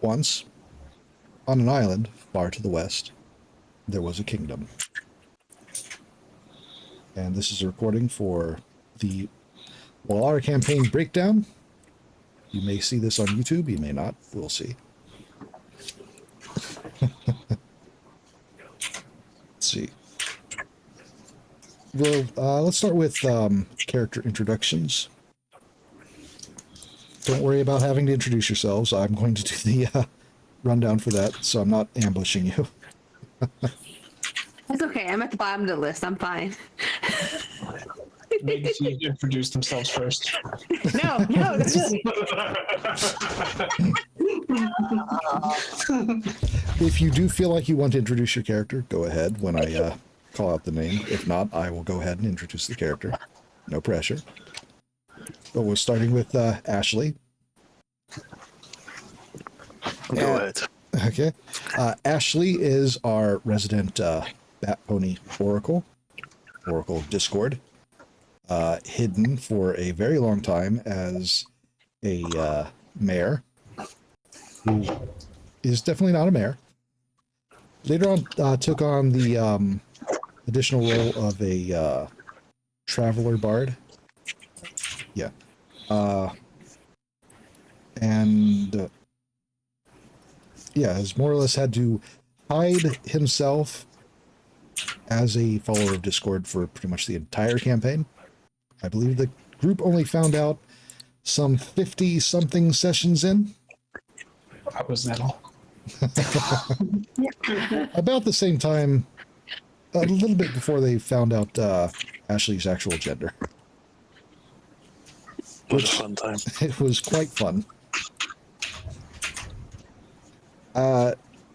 Once, on an island far to the west, there was a kingdom. And this is a recording for the Welara campaign breakdown. You may see this on YouTube, you may not. We'll see. Let's see. Well, let's start with character introductions. Don't worry about having to introduce yourselves. I'm going to do the rundown for that, so I'm not ambushing you. It's okay. I'm at the bottom of the list. I'm fine. Maybe you introduce themselves first. No. If you do feel like you want to introduce your character, go ahead when I call out the name. If not, I will go ahead and introduce the character. No pressure. But we're starting with Ashley. Go ahead. Okay. Ashley is our resident Bat Pony Oracle of Discord. Hidden for a very long time as a mare, who is definitely not a mare. Later on, took on the additional role of a traveler bard. Yeah. Has more or less had to hide himself as a follower of Discord for pretty much the entire campaign. I believe the group only found out some 50-something sessions in. How was that all? About the same time, a little bit before they found out Ashley's actual gender. It was a fun time. It was quite fun.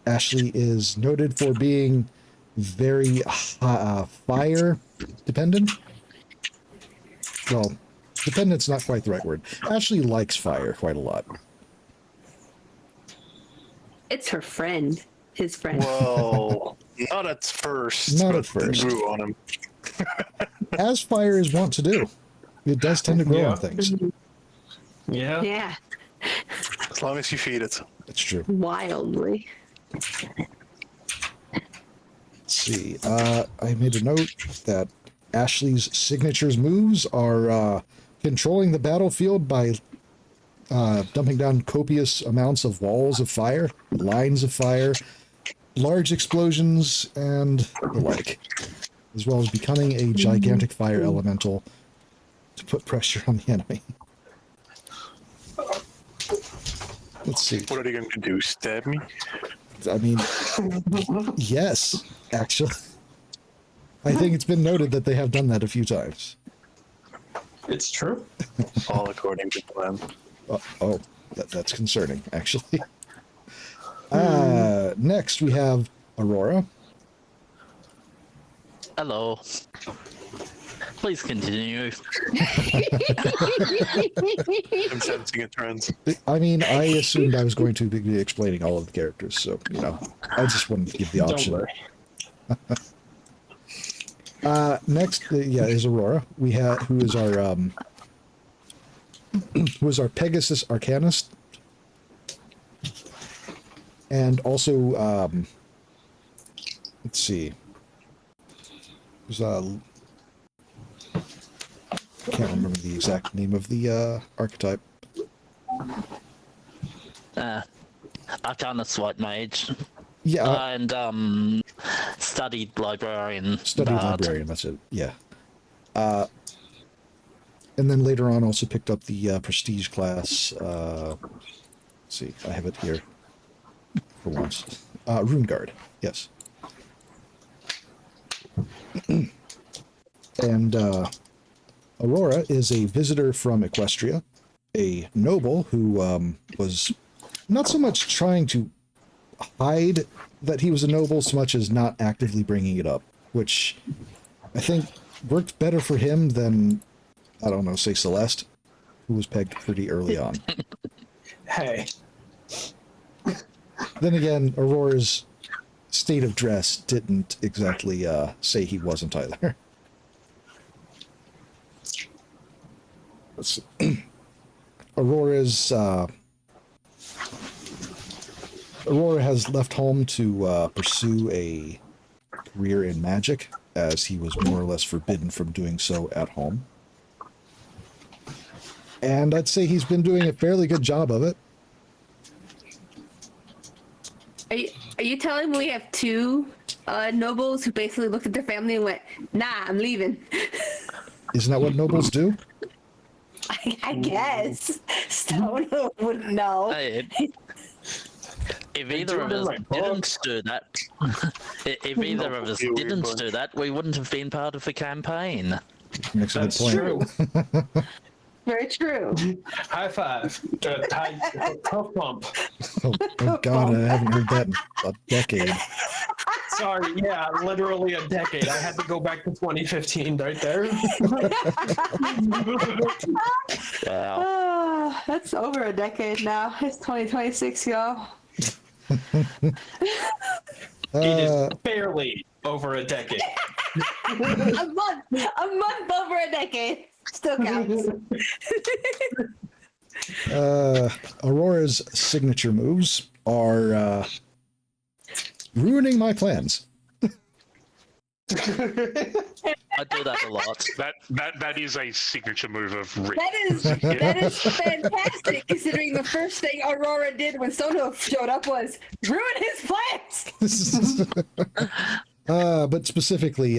Ashley is noted for being very fire dependent. Well, dependent's not quite the right word. Ashley likes fire quite a lot. It's her friend. His friend. Well, not at first. Not at first. Grew on him. As fire is wont to do. It does tend to grow Yeah. on things. Yeah. Yeah. As long as you feed it. That's true. Wildly. Let's see. I made a note that Ashley's signatures moves are controlling the battlefield by dumping down copious amounts of walls of fire, lines of fire, large explosions, and the like, as well as becoming a gigantic fire elemental to put pressure on the enemy. Let's see. What are they going to do? Stab me? I mean, yes, actually. I think it's been noted that they have done that a few times. It's true. All according to plan. That's concerning, actually. Next, we have Aurora. Hello. Please continue. I'm sensing a trend. I mean, I assumed I was going to be explaining all of the characters, so, you know, I just wanted to give the option. Don't worry. Next, is Aurora. We have who is our Pegasus Arcanist, and also let's see, there's can't remember the exact name of the archetype. Arcanist White Mage. Yeah, And studied librarian. studied librarian. That's it. Yeah. And then later on, also picked up the prestige class. Let's see, I have it here for once. Rune Guard. Yes. And Aurora is a visitor from Equestria, a noble who was not so much trying to hide that he was a noble so much as not actively bringing it up, which I think worked better for him than, I don't know, say Celeste, who was pegged pretty early on. Hey. Then again, Aurora's state of dress didn't exactly say he wasn't either. Aurora's Aurora has left home to pursue a career in magic, as he was more or less forbidden from doing so at home. And I'd say he's been doing a fairly good job of it. Are you telling me we have two nobles who basically looked at their family and went, "Nah, I'm leaving"? Isn't that what nobles do? I guess. Stone wouldn't know. Hey, if either do of it in us my didn't books. do that, if either of us Be a weird didn't bunch. do that, we wouldn't have been part of the campaign. Makes a good That's point. true. Very true. High five. Tough bump. Oh God, I haven't heard that in a decade. Sorry, yeah, literally a decade. I had to go back to 2015 right there. Wow. Oh, that's over a decade now. It's 2026, y'all. It is barely over a decade. a month over a decade. Still counts. Aurora's signature moves are ruining my plans. I do that a lot. That is a signature move of Rick. That is fantastic, considering the first thing Aurora did when Sono showed up was ruin his plans. But specifically,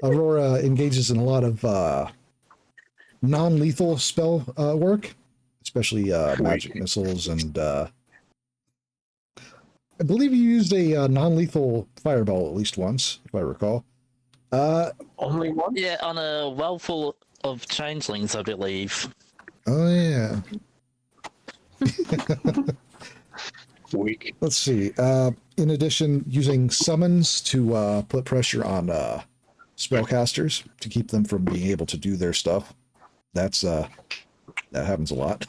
Aurora engages in a lot of non-lethal spell work, especially magic missiles, and I believe you used a non-lethal fireball at least once, if I recall. Only one? Yeah, on a well full of changelings, I believe. Oh yeah. Weak. Let's see. In addition, using summons to put pressure on spellcasters to keep them from being able to do their stuff. That happens a lot.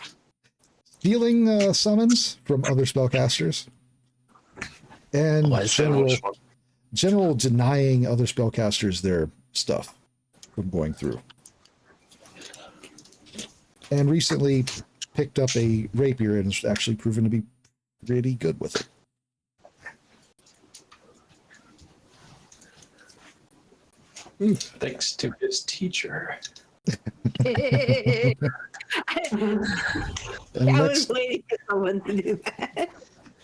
Stealing summons from other spellcasters, and Why is that? general denying other spellcasters their stuff from going through. And recently picked up a rapier and is actually proven to be really good with it. Thanks to his teacher. I And was waiting for someone to do that.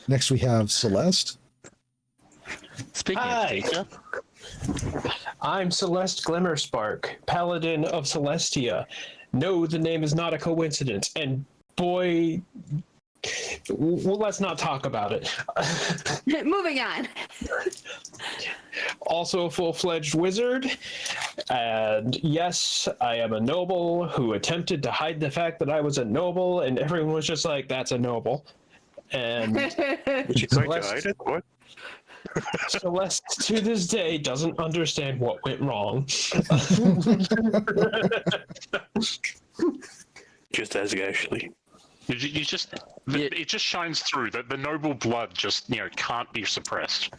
next we have Celeste. Speaking Hi. of teacher, I'm Celeste Glimmerspark, Paladin of Celestia. No, the name is not a coincidence. And boy, well, let's not talk about it. Moving on. Also a full-fledged wizard. And yes, I am a noble who attempted to hide the fact that I was a noble, and everyone was just like, that's a noble. And She tried to Celeste- hide it? What? Celeste, to this day, doesn't understand what went wrong. Just as Ashley. You just Yeah. it just shines through that the noble blood just can't be suppressed.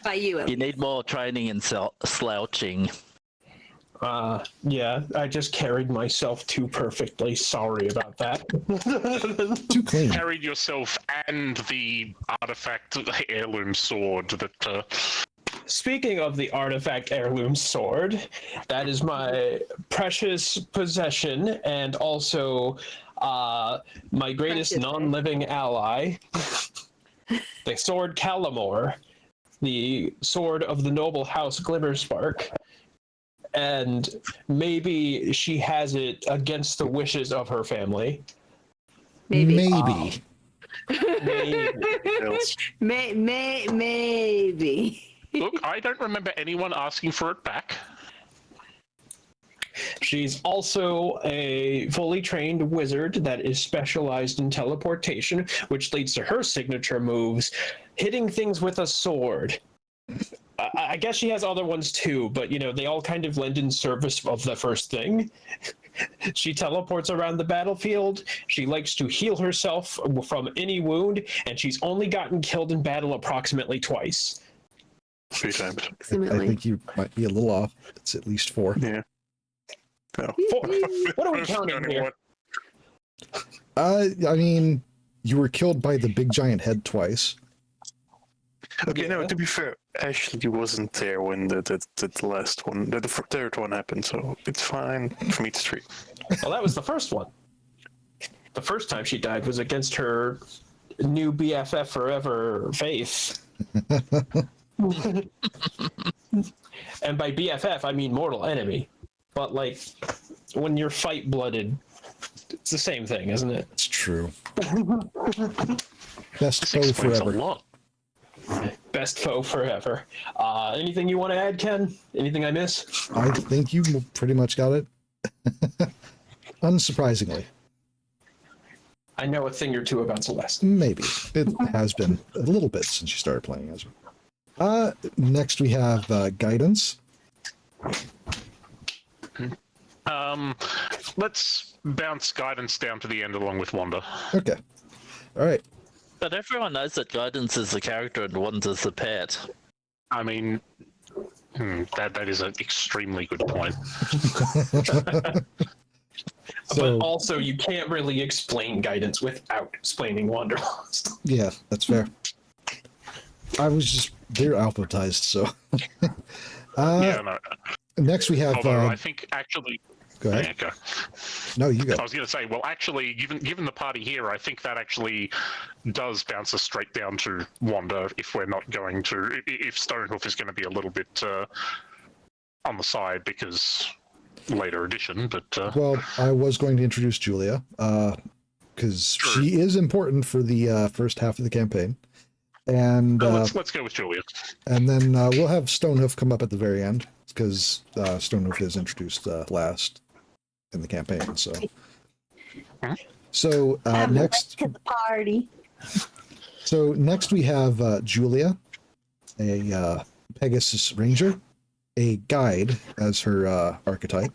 By you. you need more training in slouching. Yeah, I just carried myself too perfectly. Sorry about that. Too clean. Carried yourself and the artifact heirloom sword that. Speaking of the artifact heirloom sword, that is my precious possession and also my greatest Precious. non-living ally, the sword Calamore, the sword of the noble house Glimmerspark. And maybe she has it against the wishes of her family. Maybe. Maybe. Maybe. Maybe. Look, I don't remember anyone asking for it back. She's also a fully trained wizard that is specialized in teleportation, which leads to her signature moves, hitting things with a sword. I guess she has other ones too, but they all kind of lend in service of the first thing. She teleports around the battlefield. She likes to heal herself from any wound, and she's only gotten killed in battle approximately twice. 3 times. I Ultimately. think you might be a little off. It's at least 4. Yeah. No. What are we counting here? I mean, you were killed by the big giant head twice. Okay, no, Yeah. to be fair, Ashley wasn't there when the last one, the third one happened, so it's fine for me to treat. Well, that was the first one. The first time she died was against her new BFF forever, Faith. And by BFF, I mean mortal enemy. But, like, when you're fight-blooded, it's the same thing, isn't it? It's true. Best This foe explains a forever. lot. Best foe forever. Anything you want to add, Ken? Anything I miss? I think you pretty much got it. Unsurprisingly. I know a thing or two about Celeste. Maybe. It has been a little bit since you started playing as her. Next we have guidance. Let's bounce guidance down to the end along with Wanda. Okay. All right. But everyone knows that Guidance is the character and Wanda's the pet. I mean, that is an extremely good point. But also, you can't really explain guidance without explaining Wanderlust. Yeah, that's fair. I was just, they're alphabetized, so. Yeah, no. Next we have. Although I think actually. Go ahead. Yeah, go. No, you go. I was going to say, well, actually, given the party here, I think that actually does bounce us straight down to Wanda if we're not going to. If Stonehoof is going to be a little bit on the side because later edition, but. Well, I was going to introduce Julia, because she is important for the first half of the campaign. And let's go with Julia. And then we'll have Stonehoof come up at the very end, because Stonehoof is introduced last in the campaign. So next to the party. So next we have Julia, a Pegasus Ranger, a guide as her archetype.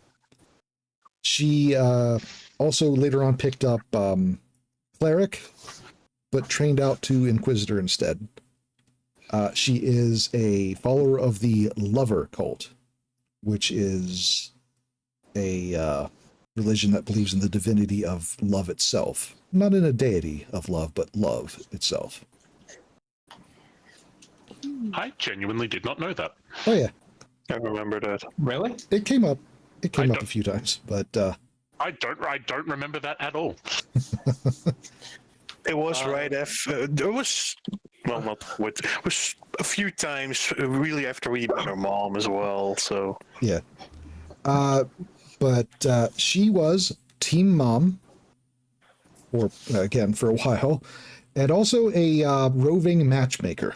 She also later on picked up Cleric, but trained out to Inquisitor instead. She is a follower of the Lover cult, which is a religion that believes in the divinity of love itself. Not in a deity of love, but love itself. I genuinely did not know that. Oh yeah, I remember that. Really? it came up. It came I up a don't- few times, but I don't remember that at all. It was right after. There was, well, not with. It was a few times really after we met her mom as well. So yeah. But she was Team Mom, or again for a while, and also a roving matchmaker.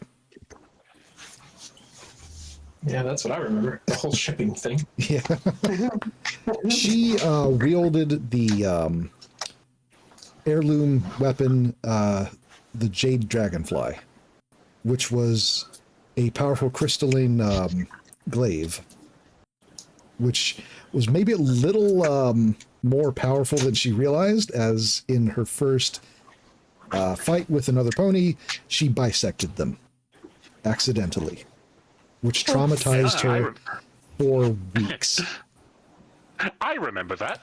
Yeah, that's what I remember. The whole shipping thing. Yeah. She wielded the heirloom weapon, the Jade Dragonfly, which was a powerful crystalline glaive, which was maybe a little more powerful than she realized, as in her first fight with another pony, she bisected them accidentally, which traumatized her for weeks. I remember that.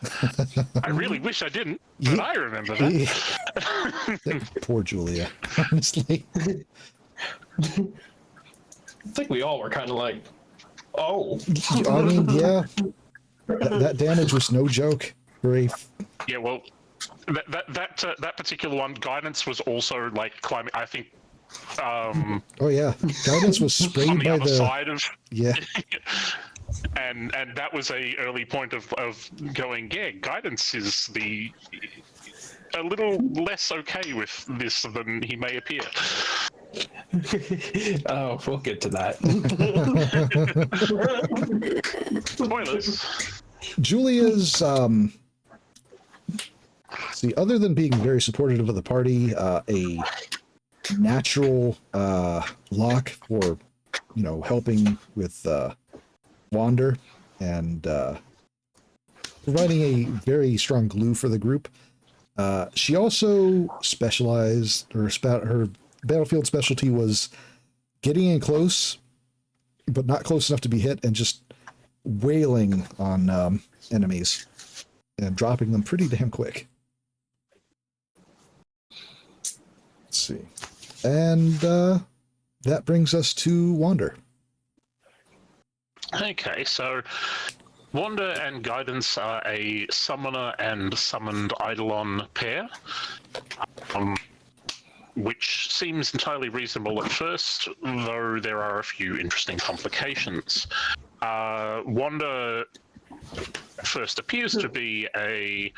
I really wish I didn't, but I remember that. Poor Julia, honestly. I think we all were kind of like, oh. I mean, yeah, that damage was no joke. Yeah, well, that particular one, guidance was also like climbing. I think. Oh yeah, guidance was sprayed On the by other side of. Yeah. And that was a early point of going. Yeah, guidance is a little less okay with this than he may appear. Oh, we'll get to that. Spoilers. Julia's see, other than being very supportive of the party, a natural lock for helping with Wander and providing a very strong glue for the group. She also specialized, her battlefield specialty was getting in close, but not close enough to be hit, and just wailing on enemies and dropping them pretty damn quick. Let's see. And that brings us to Wander. Okay, so Wander and Guidance are a summoner and summoned Eidolon pair, which seems entirely reasonable at first, though there are a few interesting complications. Wander first appears to be a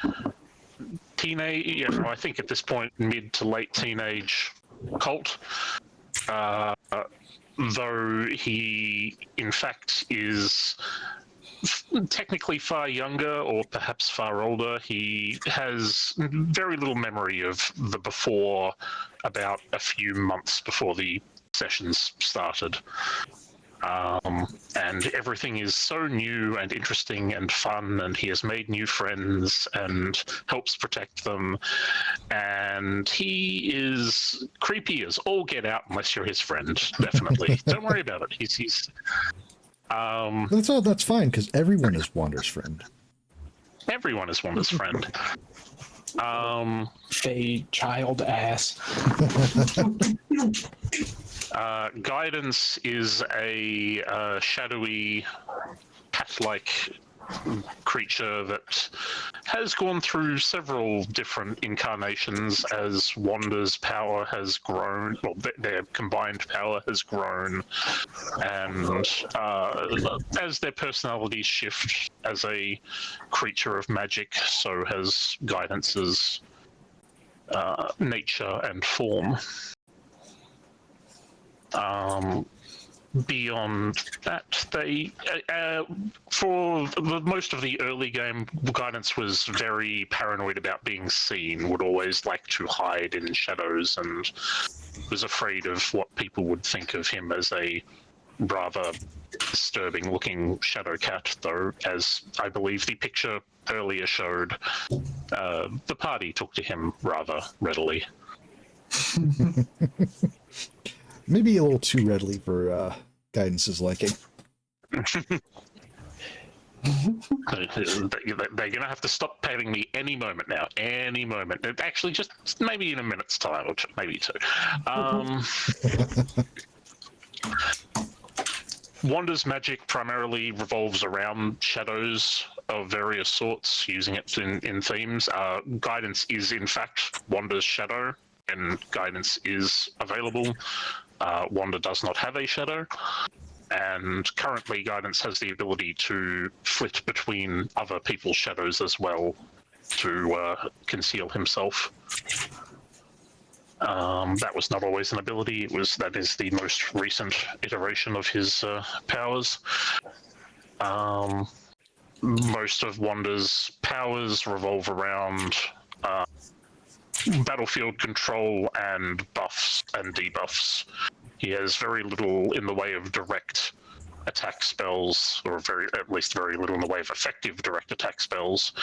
teenage, I think at this point, mid to late teenage cult. Though he, in fact, is technically far younger or perhaps far older. He has very little memory of the before, about a few months before the sessions started. And everything is so new and interesting and fun, and he has made new friends and helps protect them. And he is creepy as all get out unless you're his friend, definitely. Don't worry about it. He's That's fine, because everyone is Wander's friend. everyone is Wanda's friend. A child ass. Guidance is a shadowy, cat-like creature that has gone through several different incarnations as Wanda's power has grown, well, their combined power has grown, and as their personalities shift as a creature of magic, so has Guidance's nature and form. Beyond that, they for most of the early game, Guidance was very paranoid about being seen, would always like to hide in shadows, and was afraid of what people would think of him as a rather disturbing looking shadow cat, though, as I believe the picture earlier showed, the party took to him rather readily. Maybe a little too readily for Guidance's liking. They're going to have to stop paying me any moment now. Any moment. Actually, just maybe in a minute's time, or maybe two. Wanda's magic primarily revolves around shadows of various sorts, using it in themes. Guidance is, in fact, Wanda's shadow, and Guidance is available. Wanda does not have a shadow, and currently Guidance has the ability to flit between other people's shadows as well to conceal himself. That was not always an ability. That is the most recent iteration of his powers. Most of Wanda's powers revolve around battlefield control and buffs and debuffs. He has very little in the way of direct attack spells, or at least very little in the way of effective direct attack spells.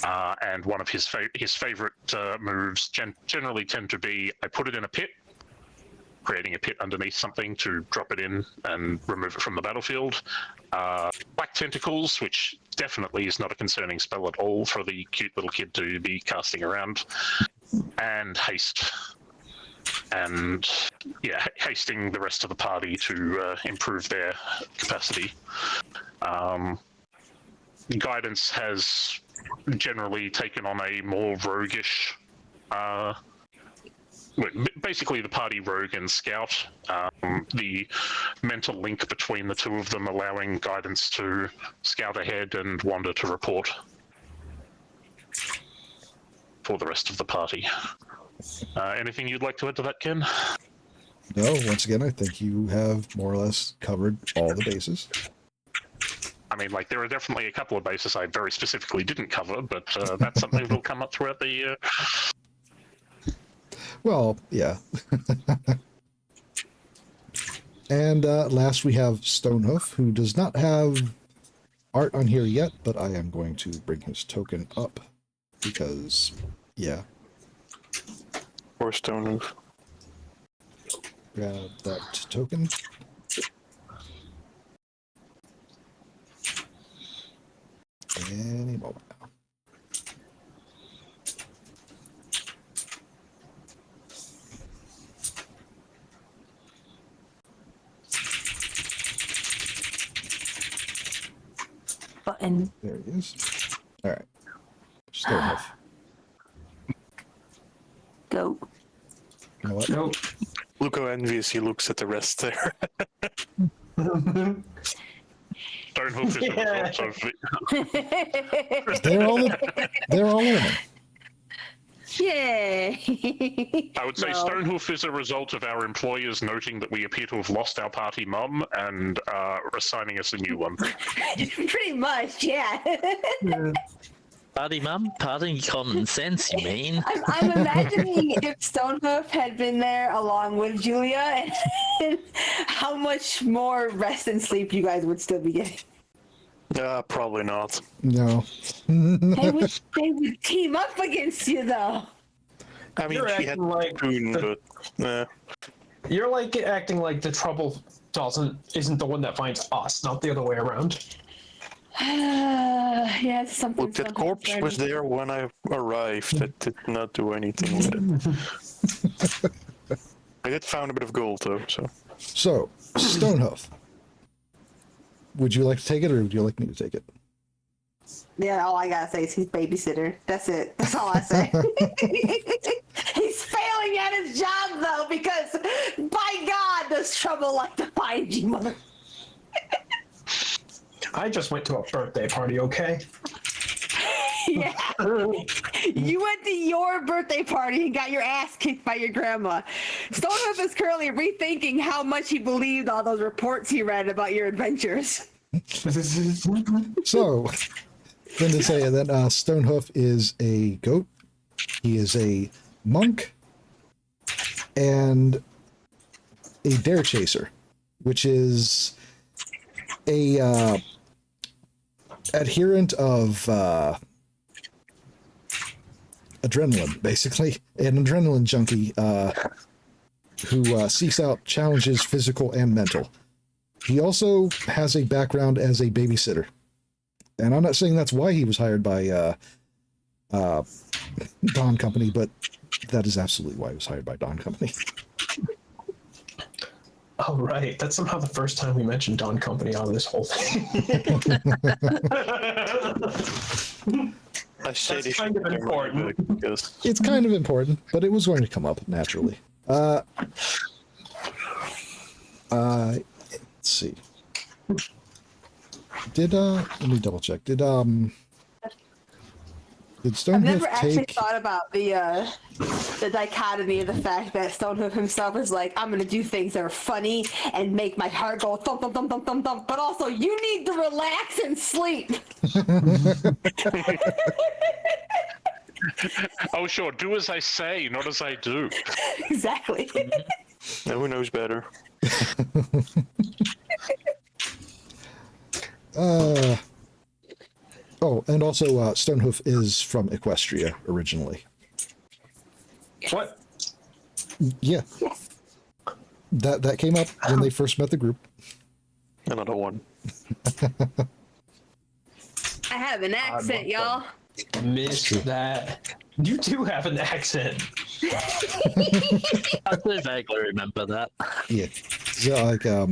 And one of his favorite moves generally tend to be, I put it in a pit, creating a pit underneath something to drop it in and remove it from the battlefield. Black Tentacles, which definitely is not a concerning spell at all for the cute little kid to be casting around. And Haste. And yeah, hasting the rest of the party to improve their capacity. Guidance has generally taken on a more roguish, basically the party rogue and scout. The mental link between the two of them allowing Guidance to scout ahead and Wander to report for the rest of the party. Anything you'd like to add to that, Ken? No, once again, I think you have more or less covered all the bases. I mean, like, there are definitely a couple of bases I very specifically didn't cover, but that's something that'll come up throughout the year. Well, yeah. And last we have Stonehoof, who does not have art on here yet, but I am going to bring his token up because, yeah. Or Stonehoof. Grab that token. Any moment now. button. There he is. All right. Stonehuff. Go. You know what? Nope. Look how envious he looks at the rest there. Stonehoof is a result of They're all learning. Yay! I would say No. Stonehoof is a result of our employers noting that we appear to have lost our party mum and assigning us a new one. Pretty much, yeah. Party mum, party common sense, you mean? I'm imagining if Stonehoof had been there along with Julia, and how much more rest and sleep you guys would still be getting. Probably not. No. They would team up against you, though. I mean, You're she had acting like Spoon, the- but You're like acting like the trouble isn't the one that finds us, not the other way around. Yeah, it's something. look, that Stonehoof corpse started- was there when I arrived. It did not do anything with it. I did found a bit of gold though, so. So, Stonehoof. Would you like to take it, or would you like me to take it? Yeah, all I gotta say is he's babysitter. That's it. That's all I say. He's failing at his job though, because by God, there's trouble like to find you, mother. I just went to a birthday party, okay? Yeah. You went to your birthday party and got your ass kicked by your grandma. Stonehoof is currently rethinking how much he believed all those reports he read about your adventures. So, then to say that Stonehoof is a goat, he is a monk, and a dare chaser, which is a adherent of adrenaline, basically, an adrenaline junkie who seeks out challenges, physical and mental. He also has a background as a babysitter, and I'm not saying that's why he was hired by Dawn Company, but that is absolutely why he was hired by Dawn Company. Oh, right. That's somehow the first time we mentioned Dawn Company on this whole thing. I say That's they kind should of do more, important. because It's kind of important, but it was going to come up naturally. Let's see. Let me double check. Did I've Stonehoof never actually take? thought about the dichotomy of the fact that Stonehoof himself is like, I'm gonna do things that are funny and make my heart go thump thump thump thump thump thump, but also you need to relax and sleep. Oh, sure, do as I say, not as I do. Exactly. now who knows better? Oh, and also Stonehoof is from Equestria originally. What? Yeah, that came up when they first met the group. Another one. I have an accent, y'all. Missed that. You do have an accent. I do vaguely remember that. Yeah, so like there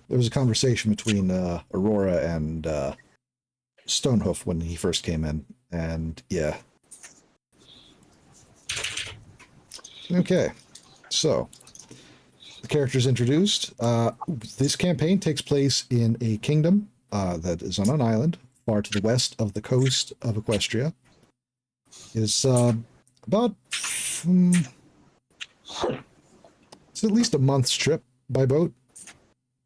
was a conversation between Aurora and Stonehoof when he first came in, and yeah. Okay, so the characters introduced. This campaign takes place in a kingdom that is on an island far to the west of the coast of Equestria. It's about it's at least a month's trip by boat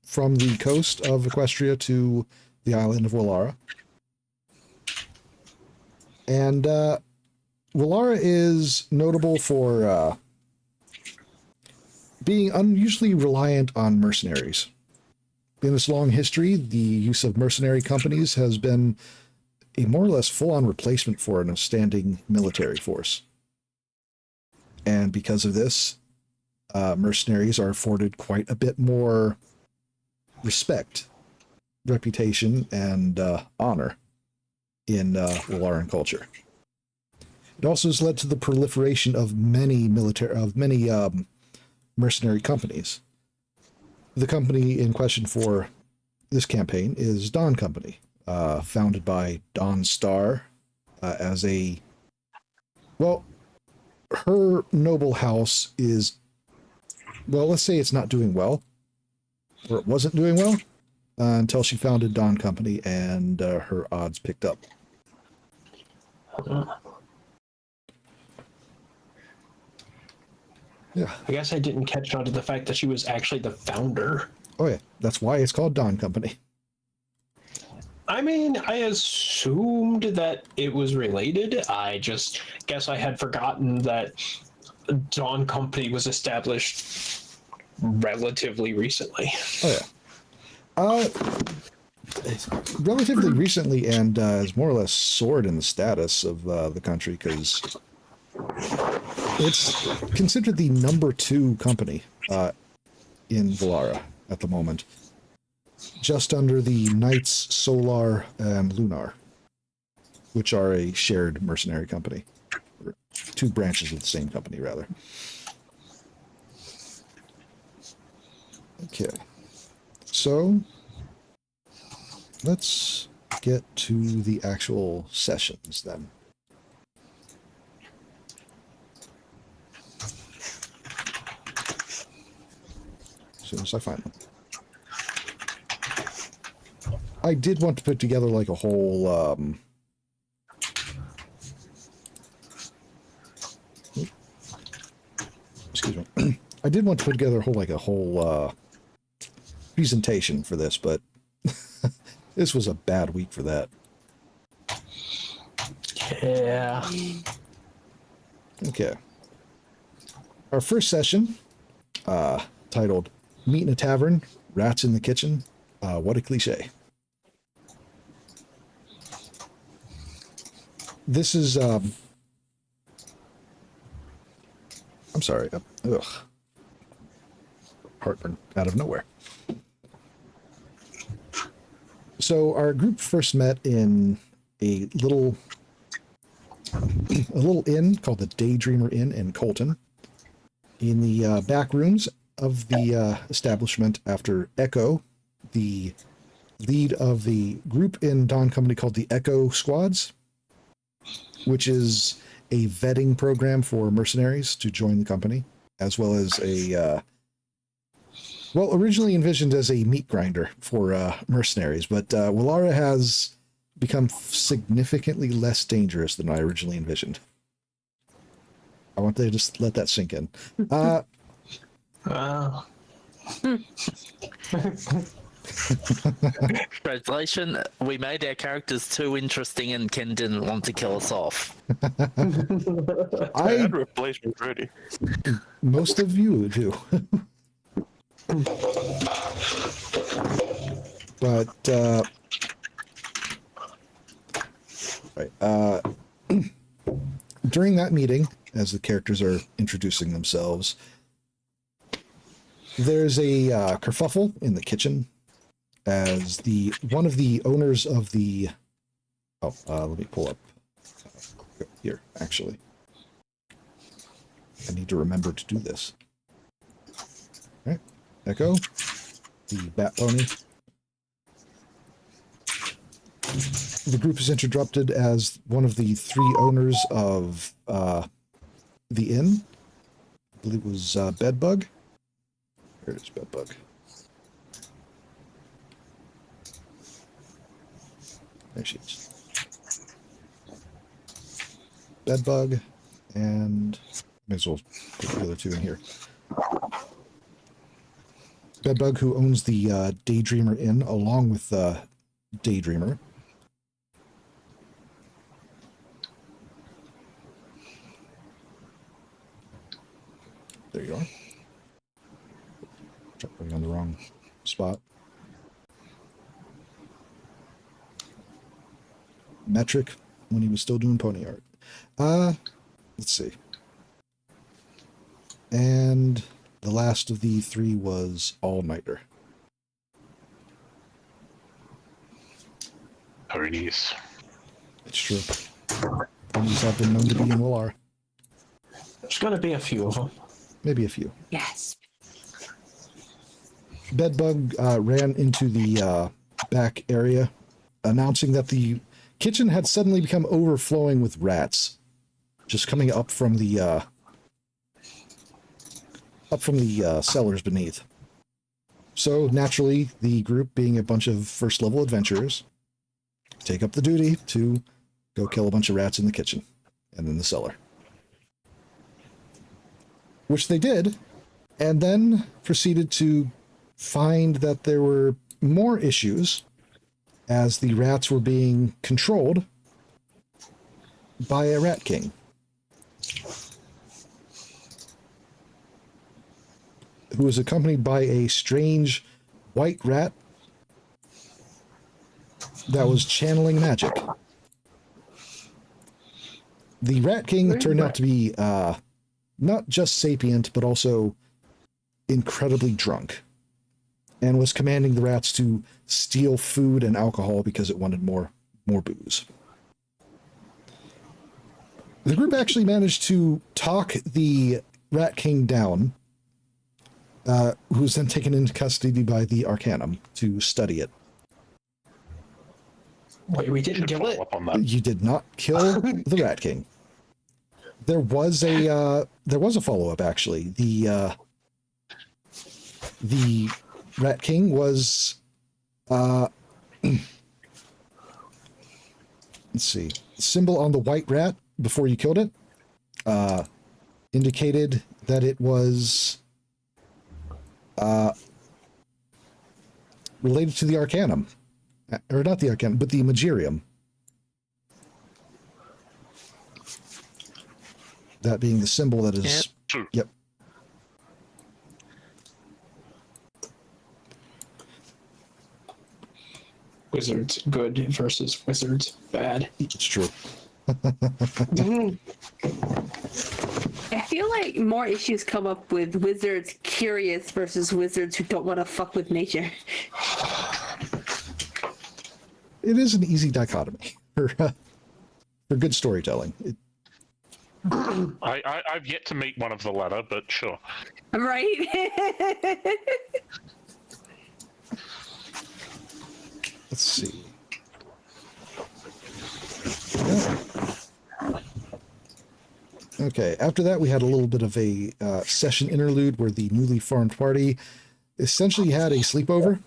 from the coast of Equestria to the island of Welara. And Welara is notable for being unusually reliant on mercenaries. In its long history, the use of mercenary companies has been a more or less full-on replacement for an standing military force. And because of this, mercenaries are afforded quite a bit more respect, reputation, and honor in Welaran culture. It also has led to the proliferation of many mercenary companies. The company in question for this campaign is Dawn Company, founded by Dawn Star, as a, well, her noble house is, well, let's say it's not doing well, or it wasn't doing well, until she founded Dawn Company and her odds picked up. Yeah. I guess I didn't catch on to the fact that she was actually the founder. Oh yeah, that's why it's called Dawn Company. I mean, I assumed that it was related. I just guess I had forgotten that Dawn Company was established relatively recently. Oh yeah. Relatively recently, and has more or less soared in the status of the country, because it's considered the number 2 company in Welara at the moment, just under the Knights Solar and Lunar, which are a shared mercenary company, or 2 branches of the same company, rather. Okay, so let's get to the actual sessions then. As soon as I find them. I did want to put together like a whole excuse me. I did want to put together a whole presentation for this, but this was a bad week for that. Yeah. Okay. Our first session, titled Meat in a Tavern, Rats in the Kitchen. What a cliche. This is, I'm sorry. Ugh. Heartburn out of nowhere. So our group first met in a little inn called the Daydreamer Inn in Colton, in the back rooms of the establishment, after Echo, the lead of the group in Dawn Company called the Echo Squads, which is a vetting program for mercenaries to join the company, as well as a well, originally envisioned as a meat grinder for mercenaries, but Welara has become significantly less dangerous than I originally envisioned. I want to just let that sink in. Translation, we made our characters too interesting and Ken didn't want to kill us off. I had replacement ready. Most of you do. But right, during that meeting, as the characters are introducing themselves, there's a kerfuffle in the kitchen, as one of the owners of the let me pull up here. Actually, I need to remember to do this. All right, Echo, the bat pony. The group is interrupted as one of the 3 owners of the inn, I believe it was Bedbug. Here it is, Bedbug. There she is. Bedbug, and may as well put the other 2 in here. Bedbug, who owns the Daydreamer Inn, along with Daydreamer. There you are. Putting on the wrong spot. Metric, when he was still doing pony art. Let's see. And the last of the 3 was All-Nighter. Ponies. It's true. Ponies have been known to be in Welara. There's gonna be a few of them. Maybe a few. Yes. Bedbug ran into the back area announcing that the kitchen had suddenly become overflowing with rats, just coming up from the cellars beneath. So naturally, the group, being a bunch of first level adventurers, take up the duty to go kill a bunch of rats in the kitchen and in the cellar. Which they did, and then proceeded to find that there were more issues as the rats were being controlled by a rat king. Who was accompanied by a strange white rat that was channeling magic. The Rat King turned out to be not just sapient, but also incredibly drunk, and was commanding the rats to steal food and alcohol because it wanted more booze. The group actually managed to talk the Rat King down, who was then taken into custody by the Arcanum to study it. Wait, we didn't Should kill follow it? up on that. You did not kill the Rat King. There was a follow-up, actually. The Rat King was let's see. The symbol on the white rat before you killed it indicated that it was related to the Arcanum. Or not the Arcanum, but the Magirium. That being the symbol that is... True. Yep. Wizards good versus wizards bad. It's true. I feel like more issues come up with wizards curious versus wizards who don't want to fuck with nature. It is an easy dichotomy for good storytelling. I've yet to meet one of the latter, but sure. Right? Let's see. Okay, after that we had a little bit of a session interlude where the newly formed party essentially had a sleepover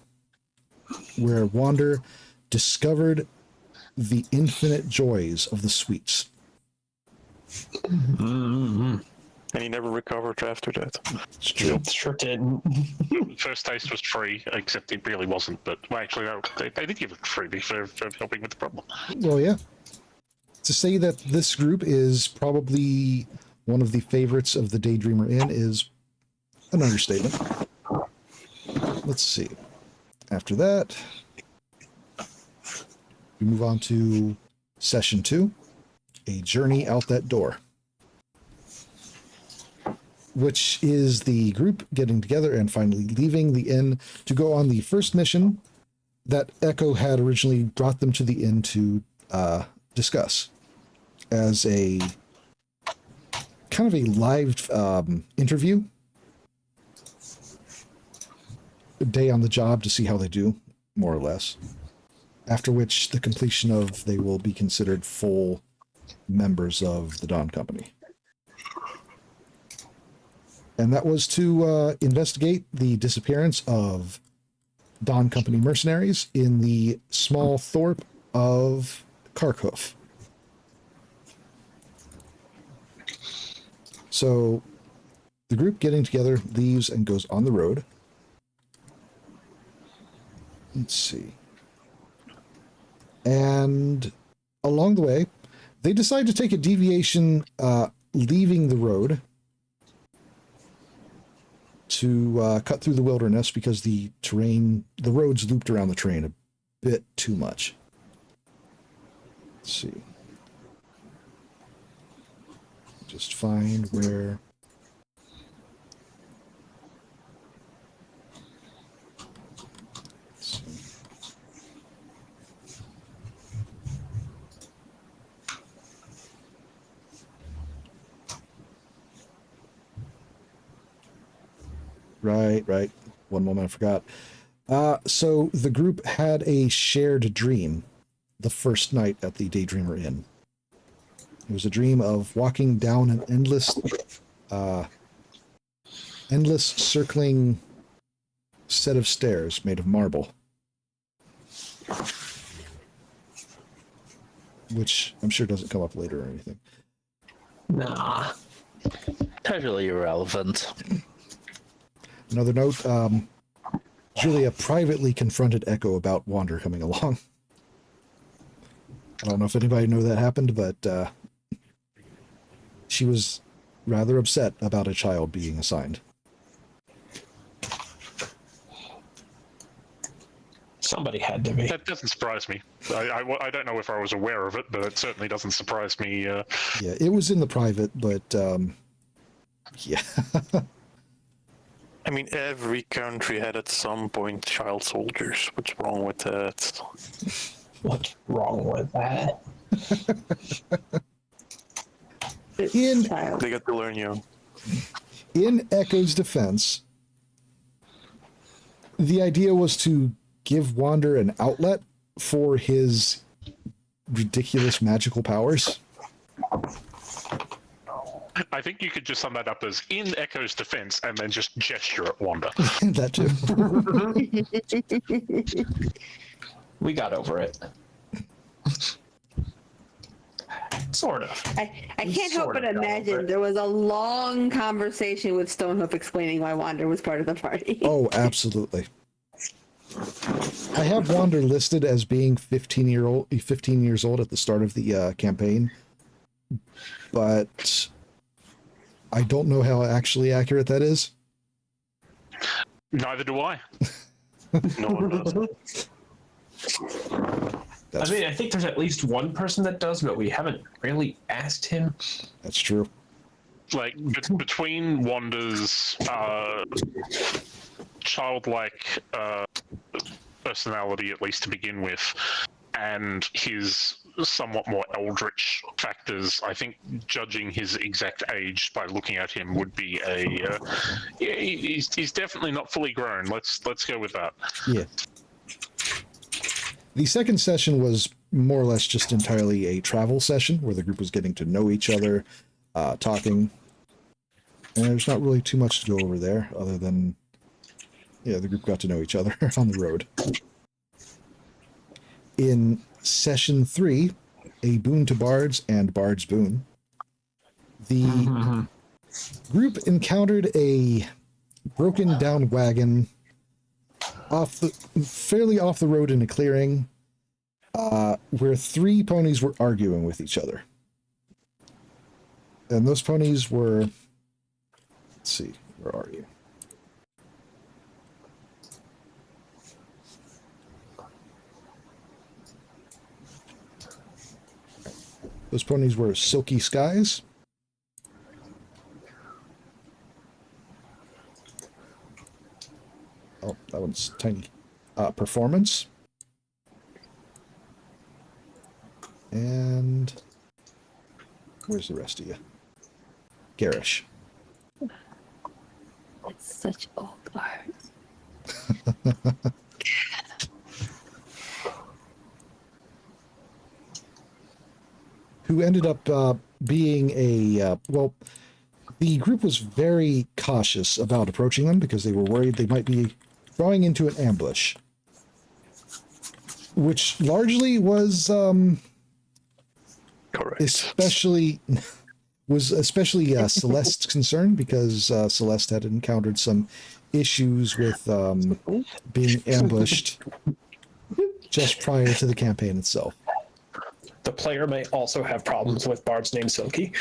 where Wander discovered the infinite joys of the sweets. And he never recovered after that. It's true. Sure did. First taste was free, except it really wasn't. But well, actually, no, they did give it free for helping with the problem. Well, yeah. To say that this group is probably one of the favorites of the Daydreamer Inn is an understatement. Let's see. After that, we move on to Session 2, A Journey Out That Door, which is the group getting together and finally leaving the inn to go on the first mission that Echo had originally brought them to the inn to discuss as a kind of a live interview, a day on the job to see how they do, more or less. After which, the completion of they will be considered full members of the Dawn Company. And that was to investigate the disappearance of Dawn Company mercenaries in the small thorp of Hoof. So the group getting together leaves and goes on the road. Let's see. And along the way, they decide to take a deviation leaving the road to cut through the wilderness because the roads looped around the terrain a bit too much. Let's see. Just find where... Let's see. Right. One moment, I forgot. So the group had a shared dream the first night at the Daydreamer Inn. It was a dream of walking down an endless circling set of stairs made of marble. Which I'm sure doesn't come up later or anything. Nah. Totally irrelevant. Another note, Julia privately confronted Echo about Wander coming along. I don't know if anybody knew that happened, but she was rather upset about a child being assigned. Somebody had to be. That doesn't surprise me. I don't know if I was aware of it, but it certainly doesn't surprise me. Yeah, it was in the private, but yeah. I mean, every country had at some point child soldiers. What's wrong with that? What's wrong with that? They got to learn young. In Echo's defense, the idea was to give Wander an outlet for his ridiculous magical powers. I think you could just sum that up as in Echo's defense and then just gesture at Wanda. That too. We got over it. Sort of. I can't help Sort but of got over imagine it. there was a long conversation with Stonehoof explaining why Wander was part of the party. Oh, absolutely. I have Wander listed as being 15 years old at the start of the campaign, but I don't know how actually accurate that is. Neither do I. No one does. That's, I mean, I think there's at least one person that does, but we haven't really asked him. that's true. Like between Wanda's childlike personality, at least to begin with, and his somewhat more eldritch factors, I think judging his exact age by looking at him would be a he's definitely not fully grown. Let's go with that. Yeah. The second session was more or less just entirely a travel session where the group was getting to know each other, talking. And there's not really too much to go over there other than, yeah, the group got to know each other on the road. In session 3, a boon to bards and bard's boon, the group encountered a broken down wagon fairly off the road in a clearing, where 3 ponies were arguing with each other. And those ponies were, let's see, where are you? Those ponies were Silky Skies, oh, that one's tiny, Performance, and where's the rest of you? Garish. It's such old art. Who ended up being a, well, the group was very cautious about approaching them because they were worried they might be drawing into an ambush. Which largely was, Correct. especially Celeste's concern, because Celeste had encountered some issues with being ambushed just prior to the campaign itself. The player may also have problems with Bard's name Silky.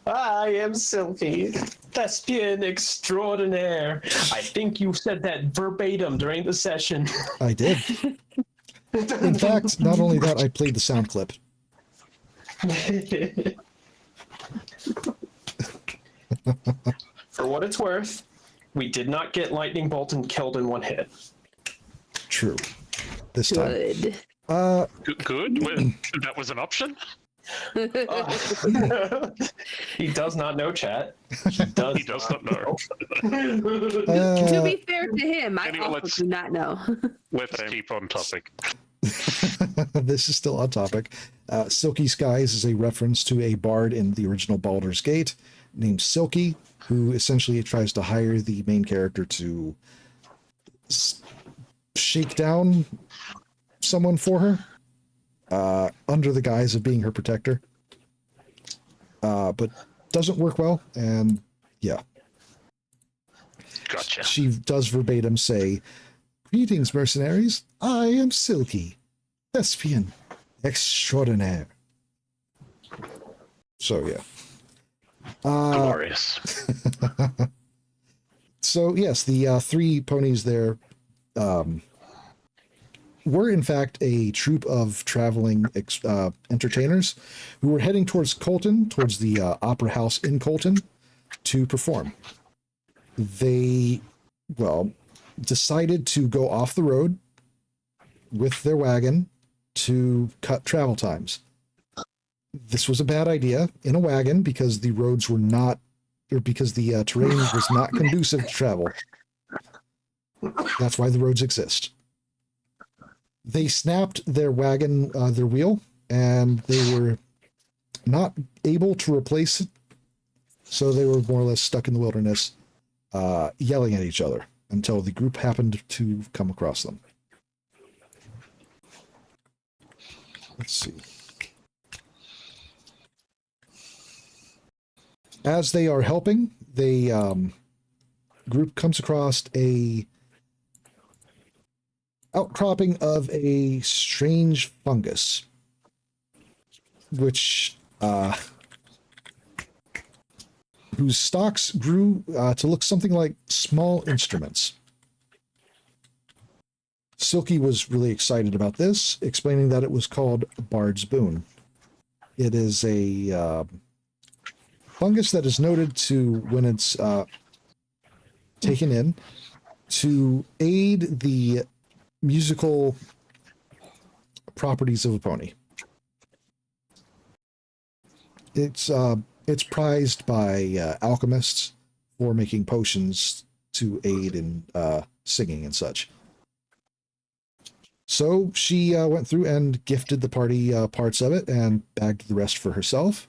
I am Silky, thespian extraordinaire. I think you said that verbatim during the session. I did. In fact, not only that, I played the sound clip. For what it's worth, we did not get Lightning Bolt and killed in one hit. True. This time. Good. Good. That was an option. He does not know, chat. He does, He does not know. To be fair to him, I Anyway, also do not know. Let's keep on topic. This is still on topic. Silky Skies is a reference to a bard in the original Baldur's Gate named Silky, who essentially tries to hire the main character to shake down someone for her under the guise of being her protector. But doesn't work well, and yeah. Gotcha. She does verbatim say, "Greetings, mercenaries. I am Silky, thespian extraordinaire." So, yeah. Glorious. So, yes, the three ponies there were, in fact, a troupe of traveling entertainers who were heading towards Colton, towards the Opera House in Colton, to perform. They, well, decided to go off the road with their wagon to cut travel times. This was a bad idea in a wagon because the roads were not, or because the terrain was not conducive to travel. That's why the roads exist. They snapped their wagon, their wheel, and they were not able to replace it. So they were more or less stuck in the wilderness, yelling at each other until the group happened to come across them. Let's see. As they are helping, the group comes across a outcropping of a strange fungus, which whose stalks grew to look something like small instruments. Silky was really excited about this, explaining that it was called Bard's Boon. It is a fungus that is noted to, when it's taken in, to aid the musical properties of a pony. It's prized by alchemists for making potions to aid in singing and such. So she went through and gifted the party parts of it and bagged the rest for herself.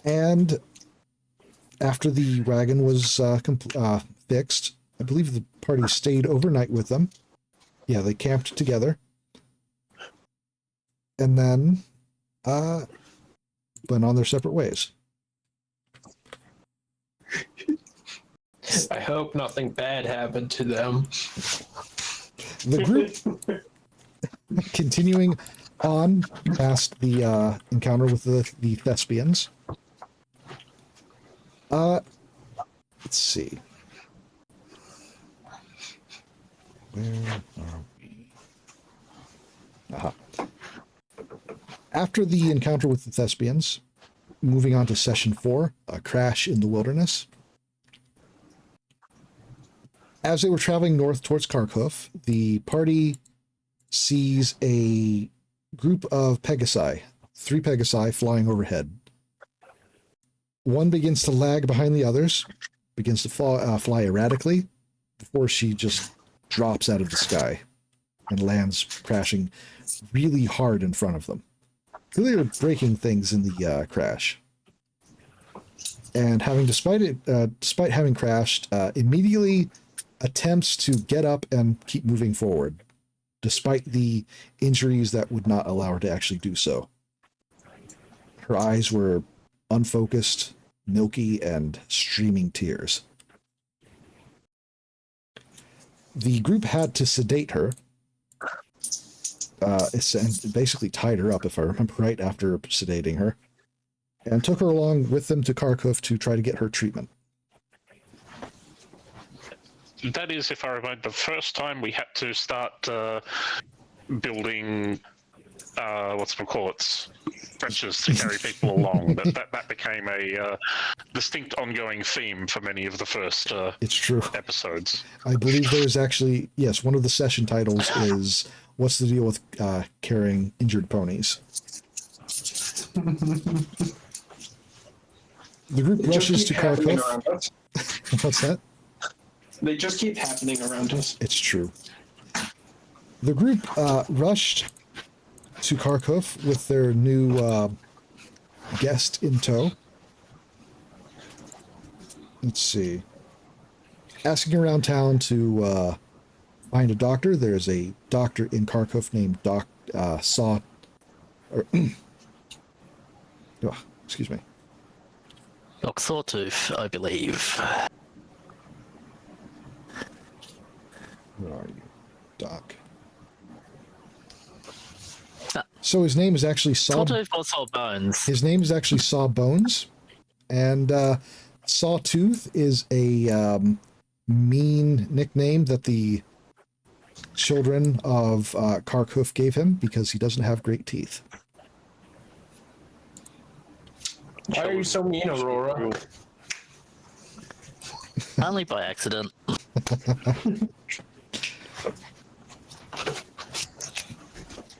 And after the wagon was fixed, I believe the party stayed overnight with them. Yeah, they camped together. And then went on their separate ways. I hope nothing bad happened to them. The group continuing on past the encounter with the thespians. Let's see. Where are we? Aha. After the encounter with the thespians, moving on to session 4, a crash in the wilderness. As they were traveling north towards Hoof, the party sees a group of Pegasi, 3 Pegasi flying overhead. One begins to lag behind the others, begins to fly erratically before she just drops out of the sky and lands crashing really hard in front of them. Clearly breaking things in the crash. And despite having crashed, immediately attempts to get up and keep moving forward, despite the injuries that would not allow her to actually do so. Her eyes were unfocused, milky, and streaming tears. The group had to sedate her, and basically tied her up, if I remember right, after sedating her, and took her along with them to Hoof to try to get her treatment. That is, if I remember, the first time we had to start building, trenches to carry people along. That became a distinct ongoing theme for many of the first It's true. episodes. I believe there's actually, yes, one of the session titles is, "What's the deal with carrying injured ponies?" The group They just rushes keep to happening Kharkov. around us. What's that? They just keep happening around us. It's true. The group rushed to Kharkov with their new guest in tow. Let's see. Asking around town to find a doctor. There's a doctor in Kharkov named excuse me. Doc Sawtooth, I believe. Where are you, Doc? Ah. So his name is actually Sawtooth or Sawbones? His name is actually Sawbones, and Sawtooth is a mean nickname that the children of Kharkov gave him because he doesn't have great teeth. Why are you so mean, Aurora? Only by accident.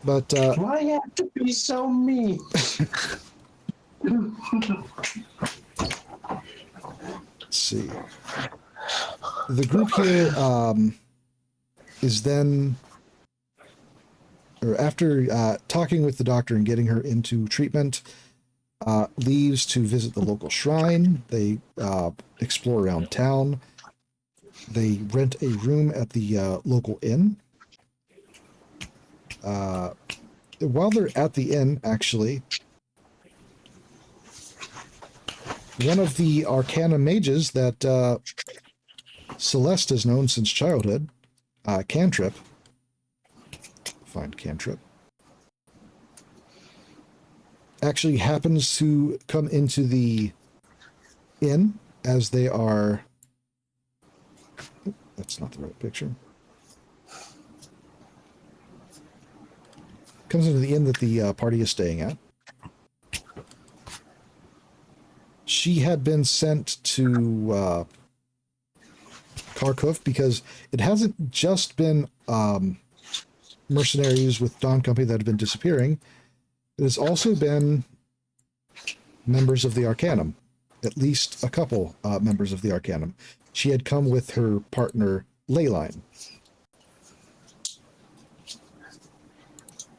But Why you have to be so mean? let's see. The group here is then, or after talking with the doctor and getting her into treatment, leaves to visit the local shrine. They explore around town. They rent a room at the local inn. While they're at the inn, actually, one of the Arcana mages that Celeste has known since childhood, Cantrip, find Cantrip, actually happens to come into the inn as they are... That's not the right picture. Comes into the inn that the party is staying at. She had been sent to Kharkov because it hasn't just been mercenaries with Dawn Company that have been disappearing. It has also been members of the Arcanum, at least a couple members of the Arcanum. She had come with her partner, Leyline.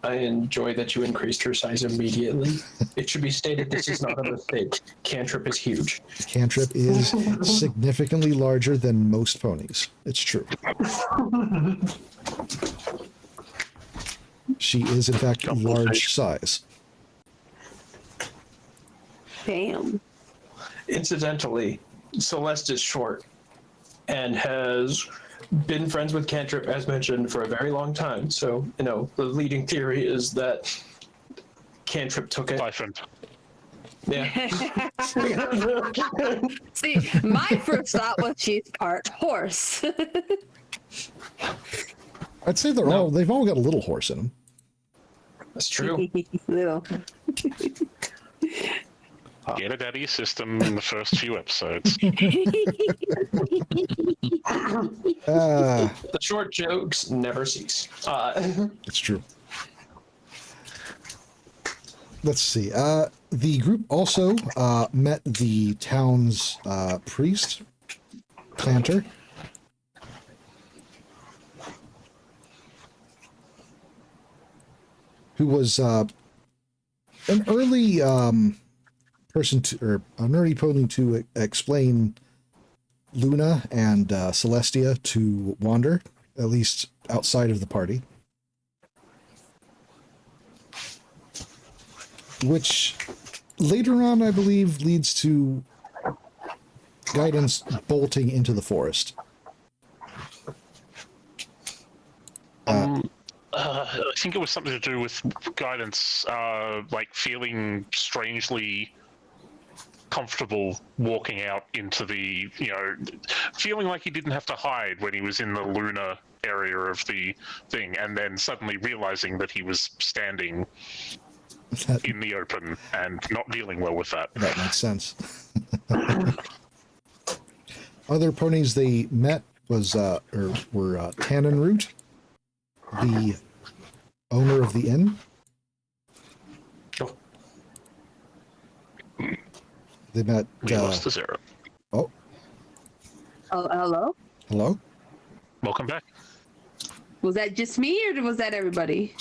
I enjoy that you increased her size immediately. It should be stated this is not a mistake. Cantrip is huge. Cantrip is significantly larger than most ponies. It's true. She is, in fact, large size. Damn. Incidentally, Celeste is short and has been friends with Cantrip, as mentioned, for a very long time. So, you know, the leading theory is that Cantrip took it. Siphoned. Yeah. See, my first thought was she's part horse. I'd say they've all got a little horse in them. That's true. Little. Get it out of your system in the first few episodes. The short jokes never cease. It's true. Let's see. The group also met the town's priest, Planter. Who was an early person to, or an early pony to explain Luna and Celestia to Wander, at least outside of the party. Which later on, I believe, leads to Guidance bolting into the forest. I think it was something to do with Guidance, like feeling strangely comfortable walking out into the, feeling like he didn't have to hide when he was in the Luna area of the thing, and then suddenly realizing that he was standing in the open and not dealing well with that. That makes sense. Other ponies they met were Tannin Root, the owner of the inn, They met. We lost the Zirra. Oh, Oh, hello? hello. Welcome back. Was that just me or was that everybody?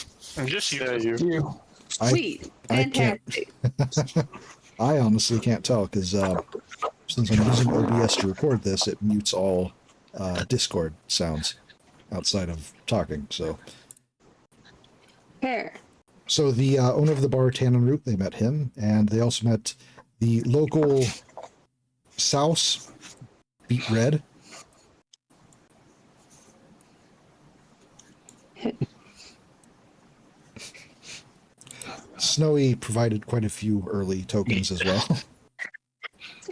Just you. Yeah, you. Sweet. I can't. Fantastic. I honestly can't tell because since I'm using OBS to record this, it mutes all Discord sounds outside of talking. So Fair. the owner of the bar, Tannin Root, they met him, and they also met the local souse, Beat Red. Snowy provided quite a few early tokens as well.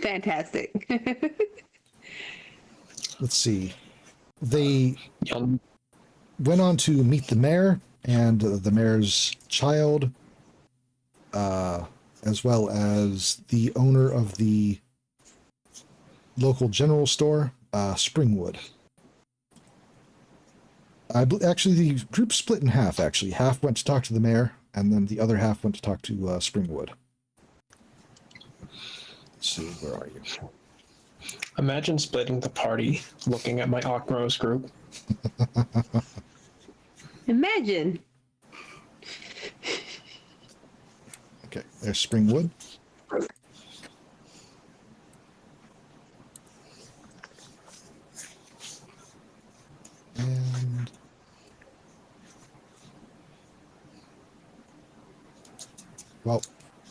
Fantastic. Let's see. They Young. went on to meet the mayor and the mayor's child, as well as the owner of the local general store, Springwood. Actually, the group split in half, actually. Half went to talk to the mayor, and then the other half went to talk to Springwood. Let's see, where are you? Imagine splitting the party, looking at my Okmos group. Imagine. Okay, there's Springwood. And well,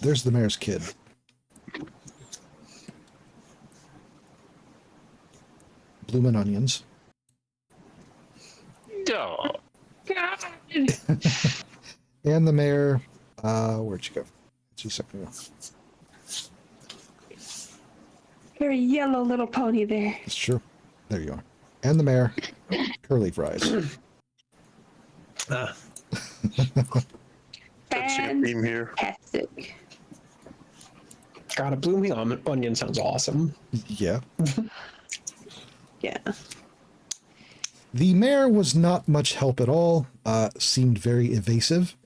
there's the mayor's kid. Bloomin' onions. Oh, And the mayor, where'd you go? 2 seconds ago. Very yellow little pony there. It's true. There you are. And the mayor, curly fries. Don't see a theme here. Fantastic. God, a blooming onion sounds awesome. Yeah. Yeah. The mayor was not much help at all, seemed very evasive,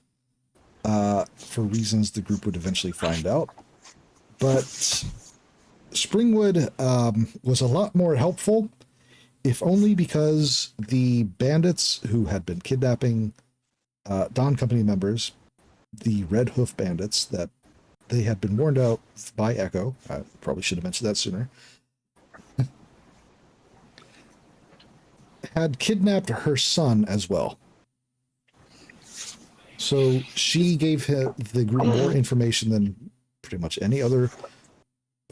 for reasons the group would eventually find out. But Springwood was a lot more helpful, if only because the bandits who had been kidnapping Dawn Company members, the Red Hoof bandits, that they had been warned out by Echo, I probably should have mentioned that sooner, had kidnapped her son as well. So she gave the group more information than pretty much any other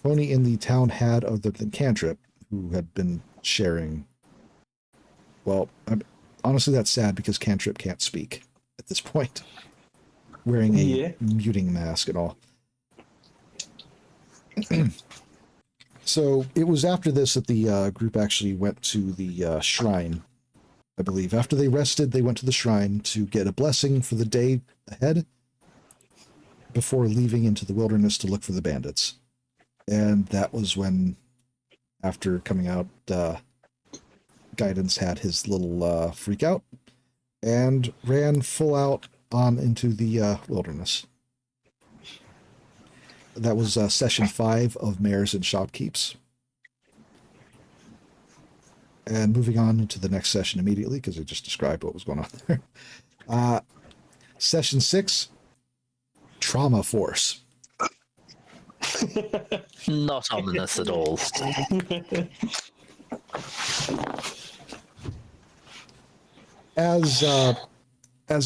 pony in the town had, other than Cantrip, who had been sharing. Well, honestly, that's sad because Cantrip can't speak at this point, wearing a muting mask and all. So it was after this that the group actually went to the shrine, I believe. After they rested, they went to the shrine to get a blessing for the day ahead before leaving into the wilderness to look for the bandits. And that was when, after coming out, Guidance had his little freak out and ran full out on into the wilderness. That was session 5 of Mares and Shopkeeps. And moving on into the next session immediately, because I just described what was going on there. Session 6, Trauma Force. Not ominous at all. As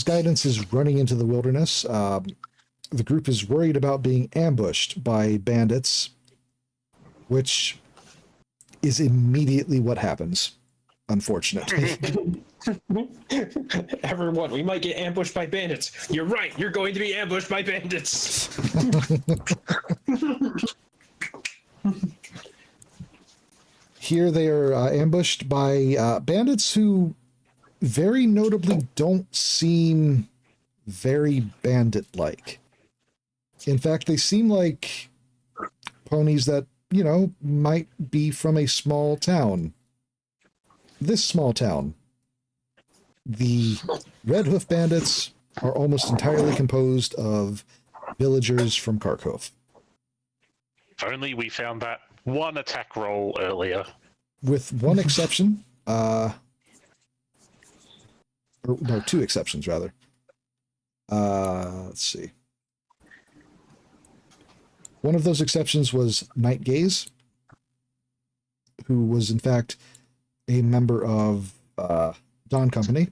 Guidance is running into the wilderness, the group is worried about being ambushed by bandits, which is immediately what happens, unfortunately. Everyone, we might get ambushed by bandits. You're right, you're going to be ambushed by bandits. Here they are ambushed by bandits who very notably don't seem very bandit-like. In fact, they seem like ponies that, you know, might be from a small town. This small town. The Red Hoof bandits are almost entirely composed of villagers from Kharkov. If only we found that one attack roll earlier. With one exception, or no, two exceptions rather. Let's see. One of those exceptions was Night Gaze, who was in fact a member of Dawn Company.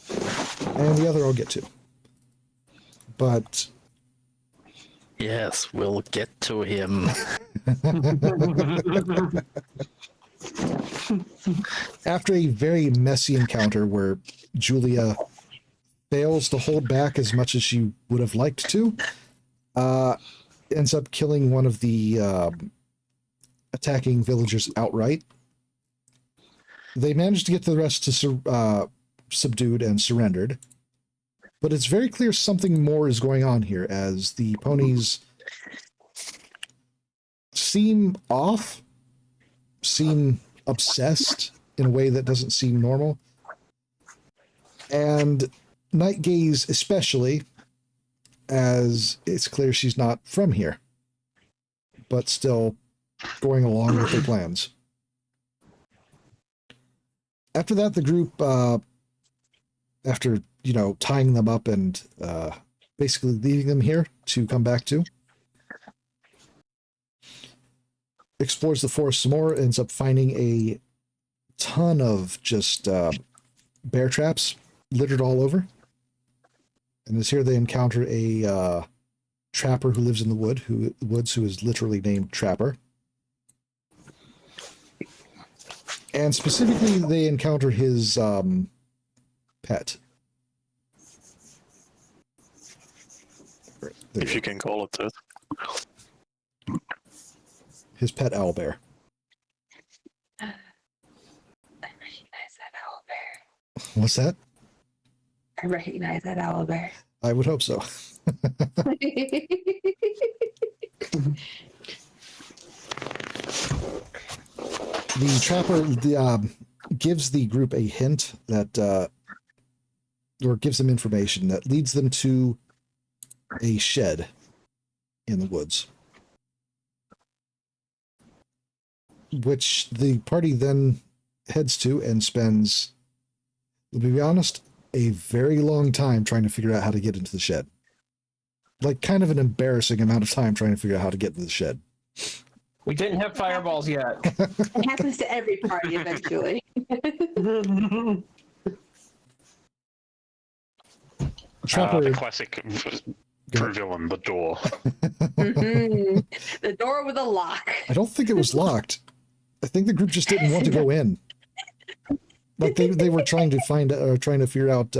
And the other I'll get to. But Yes, we'll get to him. after a very messy encounter where Julia fails to hold back as much as she would have liked to, ends up killing one of the attacking villagers outright. They managed to get the rest to subdued and surrendered. But it's very clear something more is going on here, as the ponies seem off, seem obsessed in a way that doesn't seem normal. And Night Gaze especially, as it's clear she's not from here, but still going along with their plans. After that, the group, after tying them up and basically leaving them here to come back to, explores the forest some more, ends up finding a ton of just bear traps littered all over. And as here they encounter a trapper who lives in the woods, who is literally named Trapper. And specifically, they encounter his pet. If you can call it that. His pet owlbear. I recognize that owlbear. What's that? I recognize that owlbear. I would hope so. The trapper gives the group a hint that, or gives them information that leads them to a shed in the woods, which the party then heads to and spends, to be honest, a very long time trying to figure out how to get into the shed. Like, kind of an embarrassing amount of time trying to figure out how to get into the shed. We didn't have fireballs yet. It happens to every party eventually. Trapper, The classic true villain, the door. Mhm. The door with a lock. I don't think it was locked. I think the group just didn't want to go in. Like they were trying to trying to figure out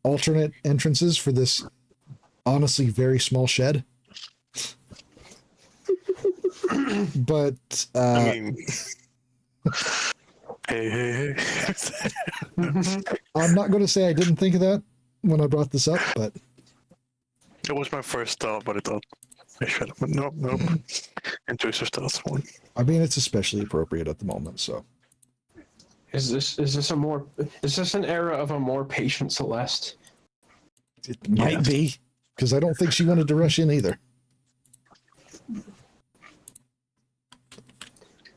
alternate entrances for this honestly very small shed. But I mean, hey. I'm not going to say I didn't think of that when I brought this up, but It was my first thought, but I thought I should have. Nope. Intrusive thoughts. I mean, it's especially appropriate at the moment. So, Is this an era of a more patient Celeste? it might be, because I don't think she wanted to rush in either.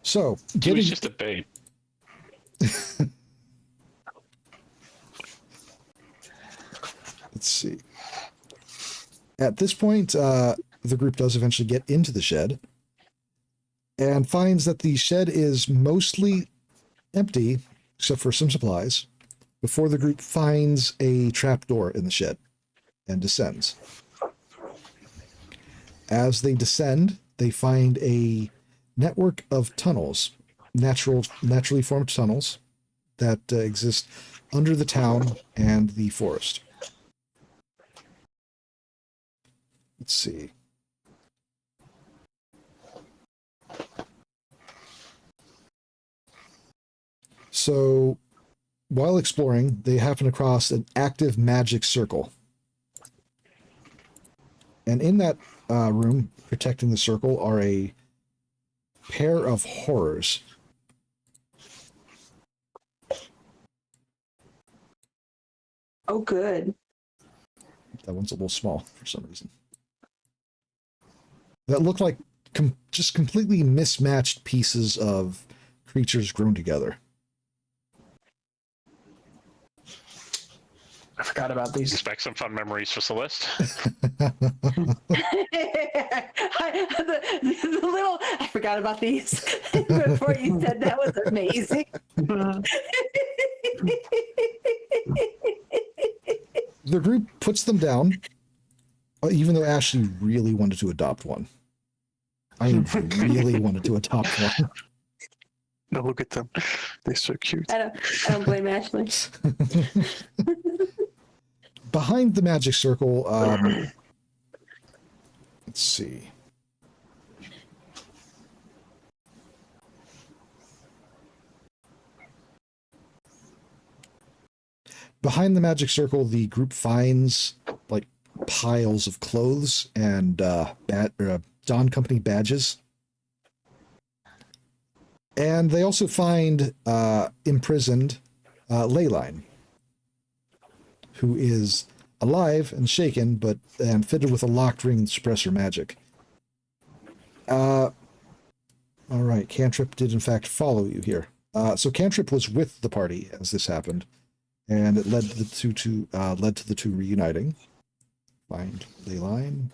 So, It was just a bait. Let's see. At this point, the group does eventually get into the shed and finds that the shed is mostly empty, except for some supplies, before the group finds a trapdoor in the shed and descends. As they descend, they find a network of tunnels, naturally formed tunnels that exist under the town and the forest. Let's see. So, while exploring, they happen across an active magic circle. And in that room, protecting the circle, are a pair of horrors. Oh, good. That one's a little small for some reason. that look like just completely mismatched pieces of creatures grown together. I forgot about these. Just back some fun memories for Celeste. The little, I forgot about these before you said that was amazing. The group puts them down, even though Ashley really wanted to adopt one. I really wanted to adopt one. No, look at them. They're so cute. I don't blame Ashley. Behind the magic circle, let's see. Behind the magic circle, the group finds like piles of clothes and Dawn Company badges. And they also find imprisoned Leyline, who is alive and shaken, and fitted with a locked ring and suppressor magic. All right, Cantrip did in fact follow you here. So Cantrip was with the party as this happened, and it led to the two reuniting. Find Leyline.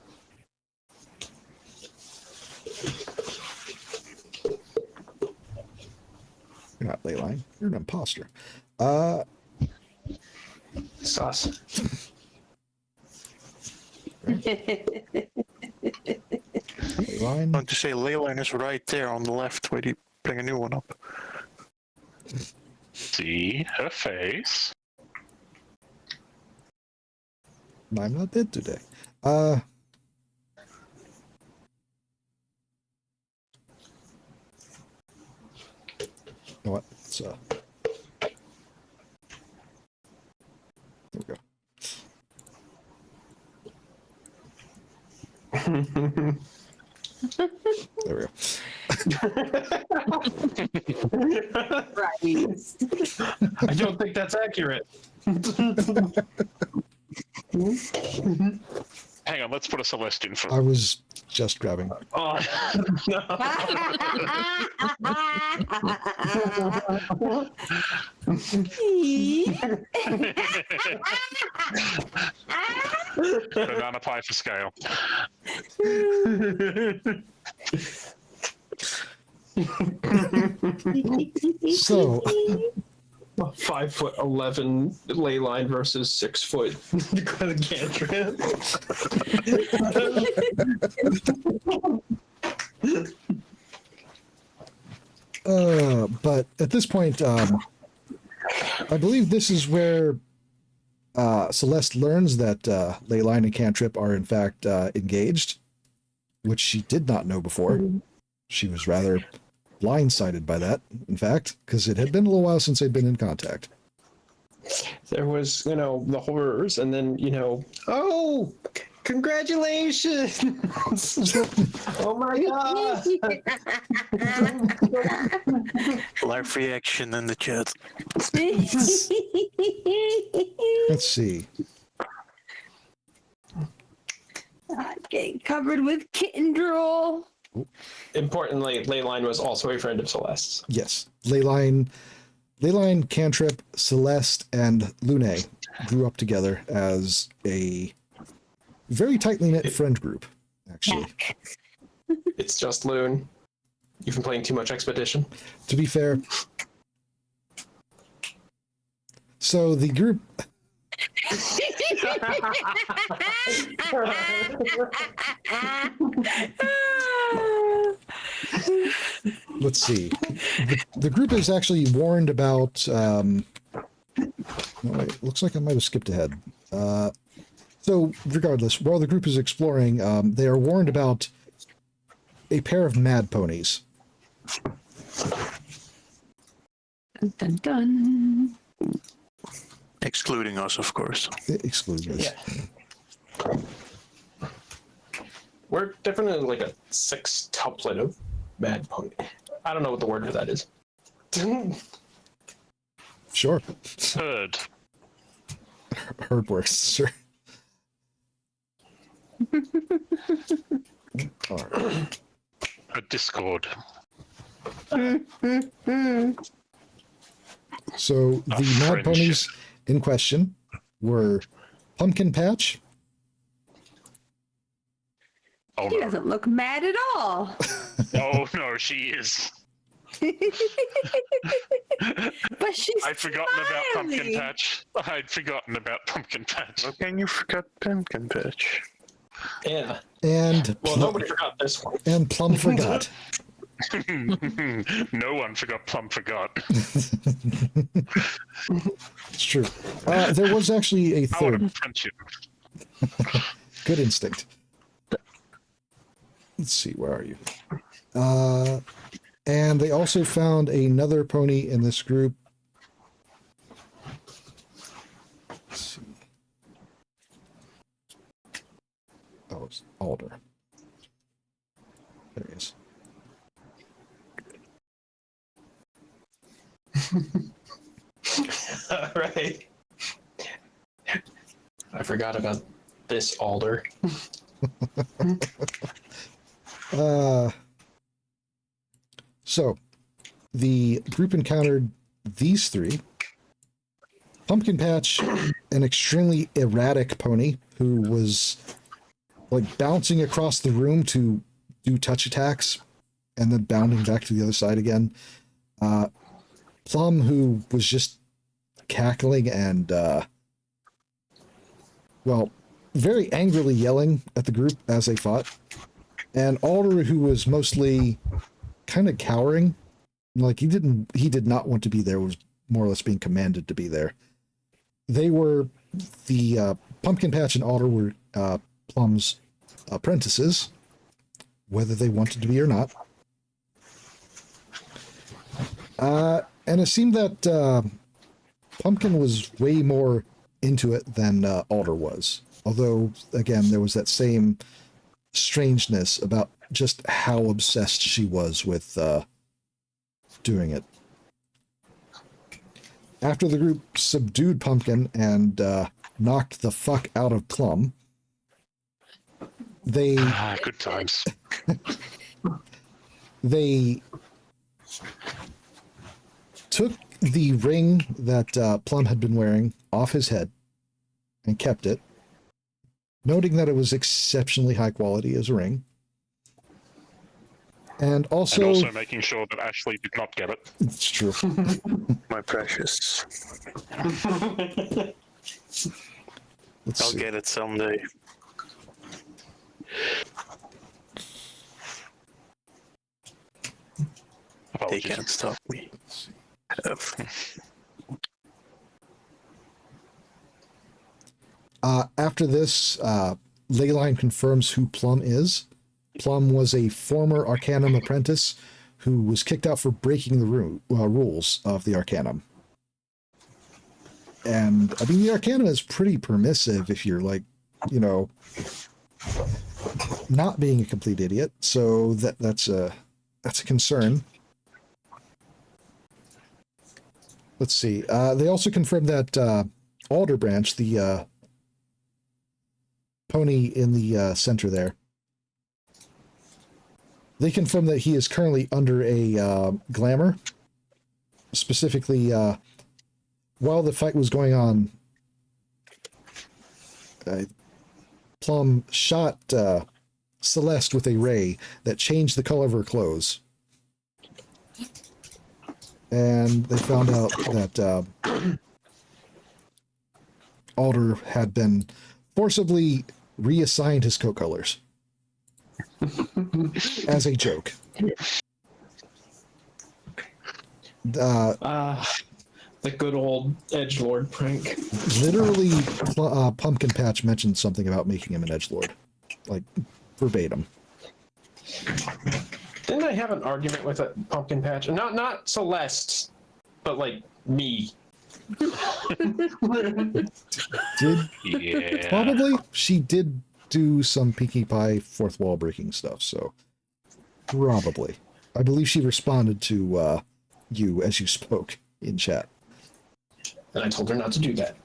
You're not Leyline. You're an imposter. Sauce. Leyline. I want to say Leyline is right there on the left where you bring a new one up. See her face. I'm not dead today. You know what? It's there we go. There we go. Right. I don't think that's accurate. Hang on, let's put a Celeste in for. I was just grabbing. Oh, no. Banana pie for scale. So 5'11" ley line versus 6 foot cantrip. but at this point, I believe this is where Celeste learns that Leyline and Cantrip are in fact engaged, which she did not know before. She was rather blindsided by that, in fact, because it had been a little while since they'd been in contact. There was, the horrors, and then, oh, congratulations! Oh my god! Live reaction in the chat. Let's see. Getting covered with kitten drool. Importantly, Leyline was also a friend of Celeste's. Yes. Leyline, Cantrip, Celeste, and Lune grew up together as a very tightly knit friend group, actually. It's just Loon. You've been playing too much Expedition. To be fair. So the group... Let's see. The group is actually warned about... no, wait, looks like I might have skipped ahead. So regardless, while the group is exploring, they are warned about a pair of mad ponies. Dun, dun, dun. Excluding us, of course. Excluding us. Yeah. We're definitely like a sextuplet of mad pony. I don't know what the word for that is. Sure. Third. Herd works, sure. All right. A Discord. So the mad friendship. ponies in question were Pumpkin Patch, Oh She no. doesn't look mad at all. Oh no, she is. But she's I'd forgotten about Pumpkin smiling. Patch. I'd forgotten about Pumpkin Patch. Okay, you forgot Pumpkin Patch. Yeah. and Well, nobody forgot this one. and Plum forgot. No one forgot Plum forgot. It's true. There was actually a Power third. of friendship. Good instinct. Let's see, where are you? And they also found another pony in this group. Let's see. Oh, it's Alder. There he is. All right. I forgot about this alder. So, the group encountered these three. Pumpkin Patch, an extremely erratic pony who was like bouncing across the room to do touch attacks and then bounding back to the other side again. Plum, who was just cackling and, well, very angrily yelling at the group as they fought. And Alder, who was mostly kind of cowering, like he did not want to be there, was more or less being commanded to be there. They were, the Pumpkin Patch and Alder were Plum's apprentices, whether they wanted to be or not. And it seemed that Pumpkin was way more into it than Alder was. Although, again, there was that same strangeness about just how obsessed she was with doing it. After the group subdued Pumpkin and knocked the fuck out of Plum, they Good times. they took the ring that Plum had been wearing off his head and kept it, noting that it was exceptionally high quality as a ring. And also making sure that Ashley did not get it. it's true. My precious. Let's I'll see. get it someday. They Apologies. can't stop me. After this, Leyline confirms who Plum is. Plum was a former Arcanum apprentice who was kicked out for breaking the rules of the Arcanum. And, I mean, the Arcanum is pretty permissive if you're, like, you know, not being a complete idiot. So that's a concern. Let's see. They also confirmed that Alder Branch, the pony in the center there, they confirm that he is currently under a glamour. Specifically, while the fight was going on, Plum shot Celeste with a ray that changed the color of her clothes. And they found out that Alder had been forcibly reassigned his coat colors as a joke. The good old edgelord prank. Literally, Pumpkin Patch mentioned something about making him an edgelord, like verbatim. Didn't I have an argument with a Pumpkin Patch? Not Celeste, but like me. Did Yeah. probably she did do some Pinkie Pie fourth wall breaking stuff, so probably. I believe she responded to you as you spoke in chat. And I told her not to do that.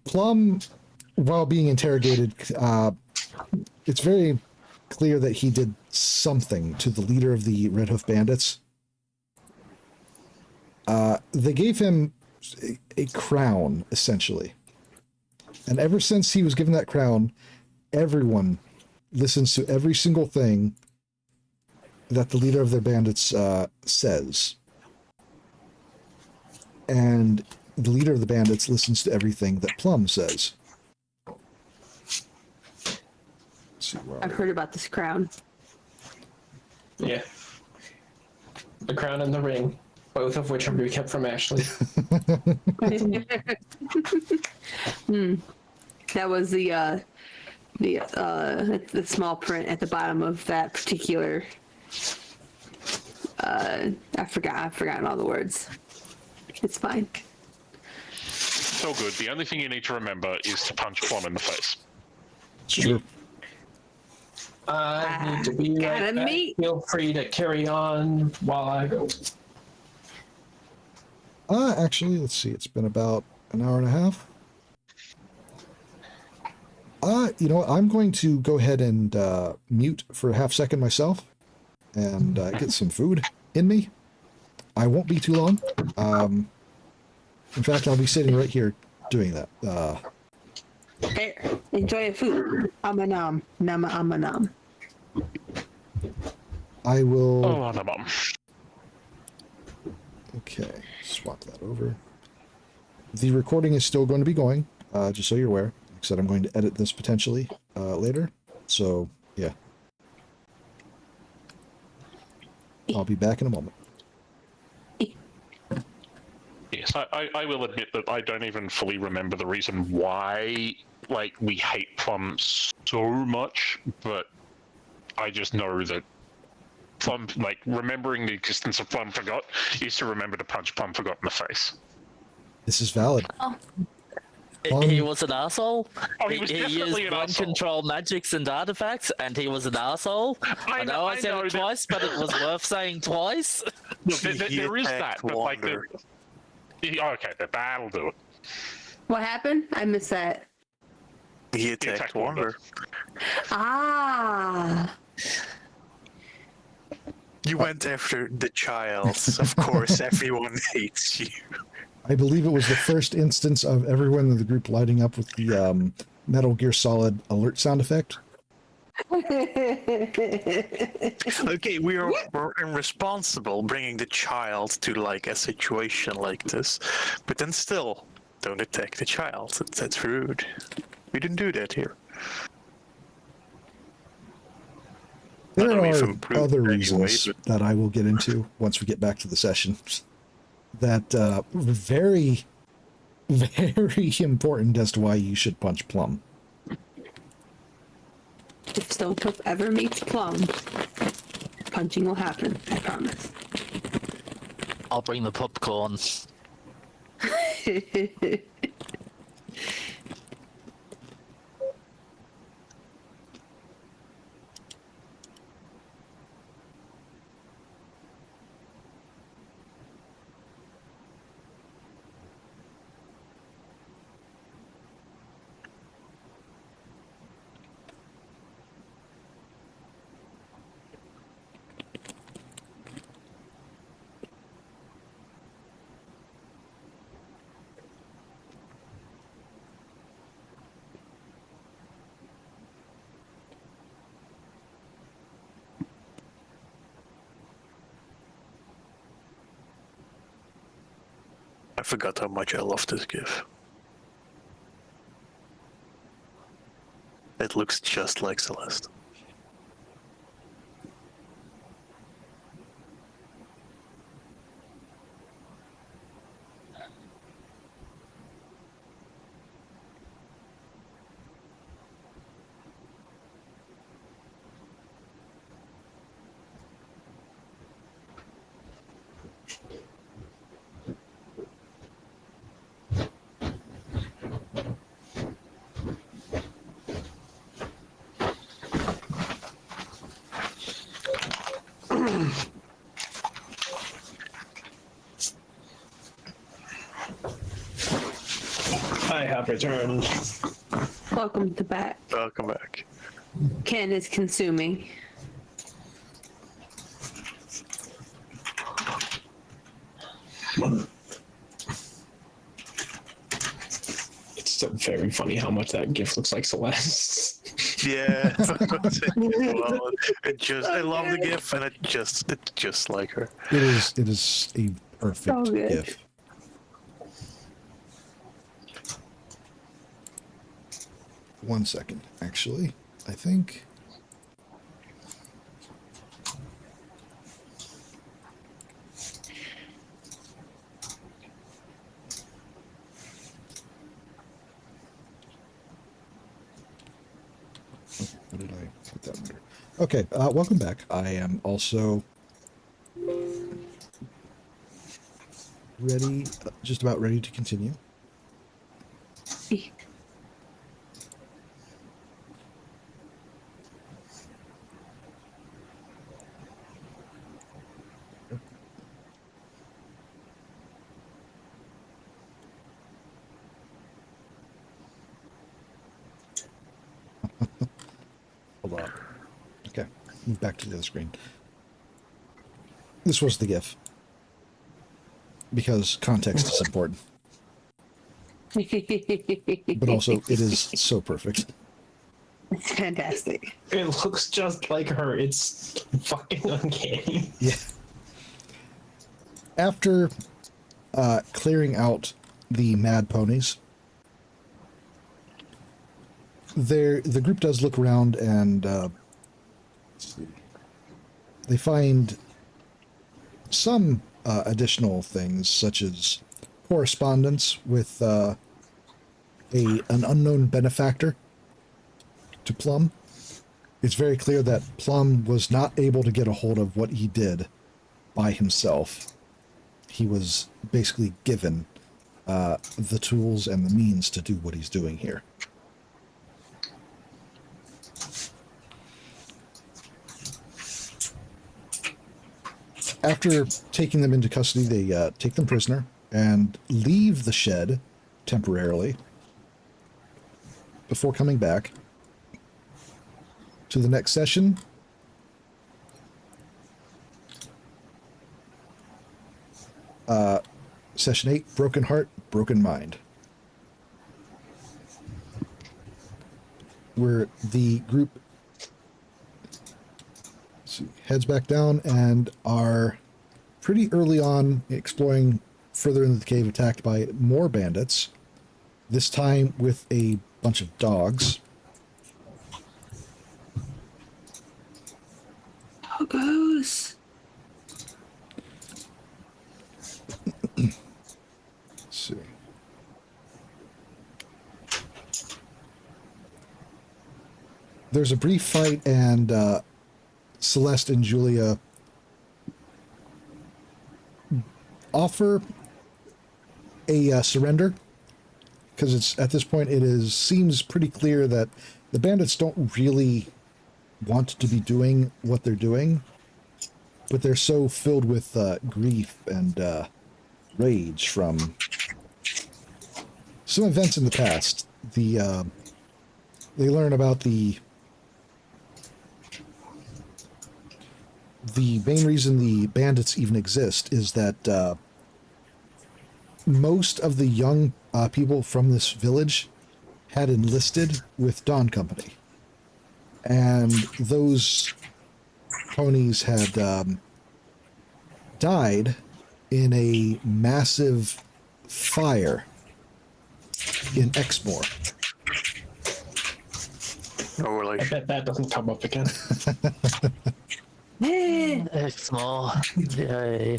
Plum while being interrogated, it's very clear that he did something to the leader of the Red Hoof Bandits. They gave him a crown, essentially. And ever since he was given that crown, everyone listens to every single thing that the leader of their bandits says. And the leader of the bandits listens to everything that Plum says. Let's see, I've heard about this crown. Yeah. The crown and the ring, both of which are being kept from Ashley. That was the small print at the bottom of that particular. I've forgotten all the words. It's fine. It's all good. The only thing you need to remember is to punch Plum in the face. It's true. I need to be Gotta right back. meet. Feel free to carry on while I go. Actually, let's see. It's been about an hour and a half. You know what? I'm going to go ahead and mute for a half second myself and get some food in me. I won't be too long. In fact, I'll be sitting right here doing that. There, enjoy your food. Amanam, nama amanam. I will. Oh, no, Mum. Okay, swap that over. The recording is still going to be going, just so you're aware. Like I said, I'm going to edit this potentially later. So, yeah. I'll be back in a moment. Yes, I will admit that I don't even fully remember the reason why, like, we hate Plum so much, but I just know that Plum, like, remembering the existence of Plum Forgot is to remember to punch Plum Forgot in the face. This is valid. He was an asshole. Oh, he was used definitely an mind arsehole. control magics and artifacts, and he was an asshole. I know I said know it that- twice, but it was worth saying twice. Look, there is that, attacked but, like, Wander. okay, that'll do it. What happened? I missed that. He attacked attacked Wander. Ah. You went after the child. Of course, everyone hates you. I believe it was the first instance of everyone in the group lighting up with the Metal Gear Solid alert sound effect. Okay, we're irresponsible bringing the child to like a situation like this, but then still, don't attack the child. That's rude. We didn't do that here. There Not only are from Proof other anyway, reasons but- that I will get into once we get back to the session that very, very important as to why you should punch Plum. If Stonehoof ever meets Plum, punching will happen. I promise. I'll bring the popcorn. I forgot how much I love this GIF. It looks just like Celeste. I have returned. Welcome back. Welcome back. Ken is consuming. It's still very funny how much that gift looks like Celeste. Yeah. Well, I love the GIF, and it's just like her. It is a perfect So good. GIF. One second, actually, I think. What did I put that under? Okay, welcome back. I am also ready, just about ready to continue. Hold on. Okay, move back to the other screen. This was the GIF. Because context is important. But also, it is so perfect. It's fantastic. It looks just like her. It's fucking uncanny. Yeah. After clearing out the mad ponies, the group does look around and let's see. They find some additional things, such as correspondence with an unknown benefactor to Plum. It's very clear that Plum was not able to get a hold of what he did by himself. He was basically given the tools and the means to do what he's doing here. After taking them into custody, they take them prisoner and leave the shed temporarily before coming back to the next session. Session 8, Broken Heart, Broken Mind. Where the group heads back down and are pretty early on exploring further into the cave, attacked by more bandits, this time with a bunch of dogs. Doggos. Let's see. There's a brief fight, and Celeste and Julia offer a surrender, because it's at this point seems pretty clear that the bandits don't really want to be doing what they're doing, but they're so filled with grief and rage from some events in the past. They learn about the main reason the bandits even exist is that most of the young people from this village had enlisted with Dawn Company. And those ponies had died in a massive fire in Exmoor. No I relation. bet that doesn't come up again. Small. Yay.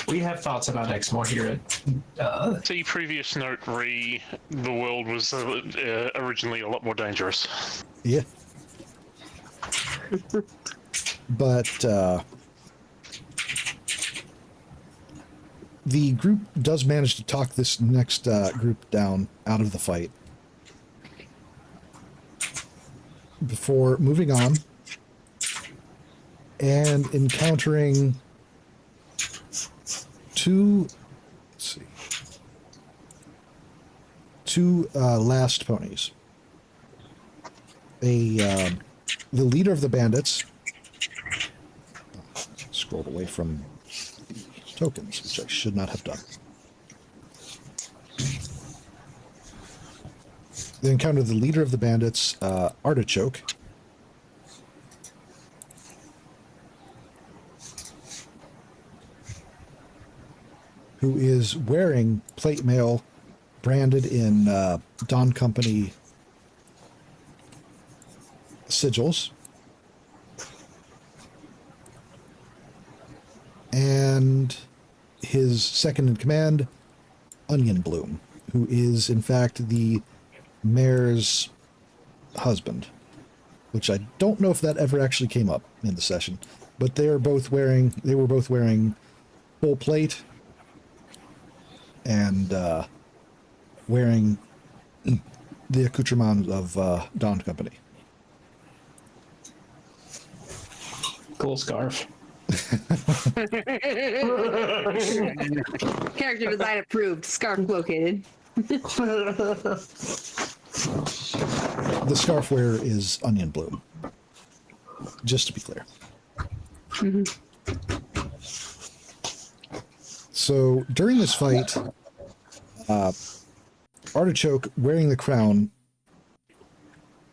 We have thoughts about Exmoor here at See previous note, the world was originally a lot more dangerous. Yeah. But the group does manage to talk this next group down out of the fight before moving on and encountering two last ponies. The leader of the bandits scrolled away from the tokens, which I should not have done. They encountered the leader of the bandits, Artichoke, who is wearing plate mail branded in Dawn Company sigils. And his second in command, Onion Bloom, who is in fact the mayor's husband, which I don't know if that ever actually came up in the session, but they were both wearing full plate and wearing the accoutrements of Dawn Company. Cool scarf. Character design approved. Scarf located. The scarf wearer is Onion Bloom, just to be clear. So during this fight, Artichoke, wearing the crown,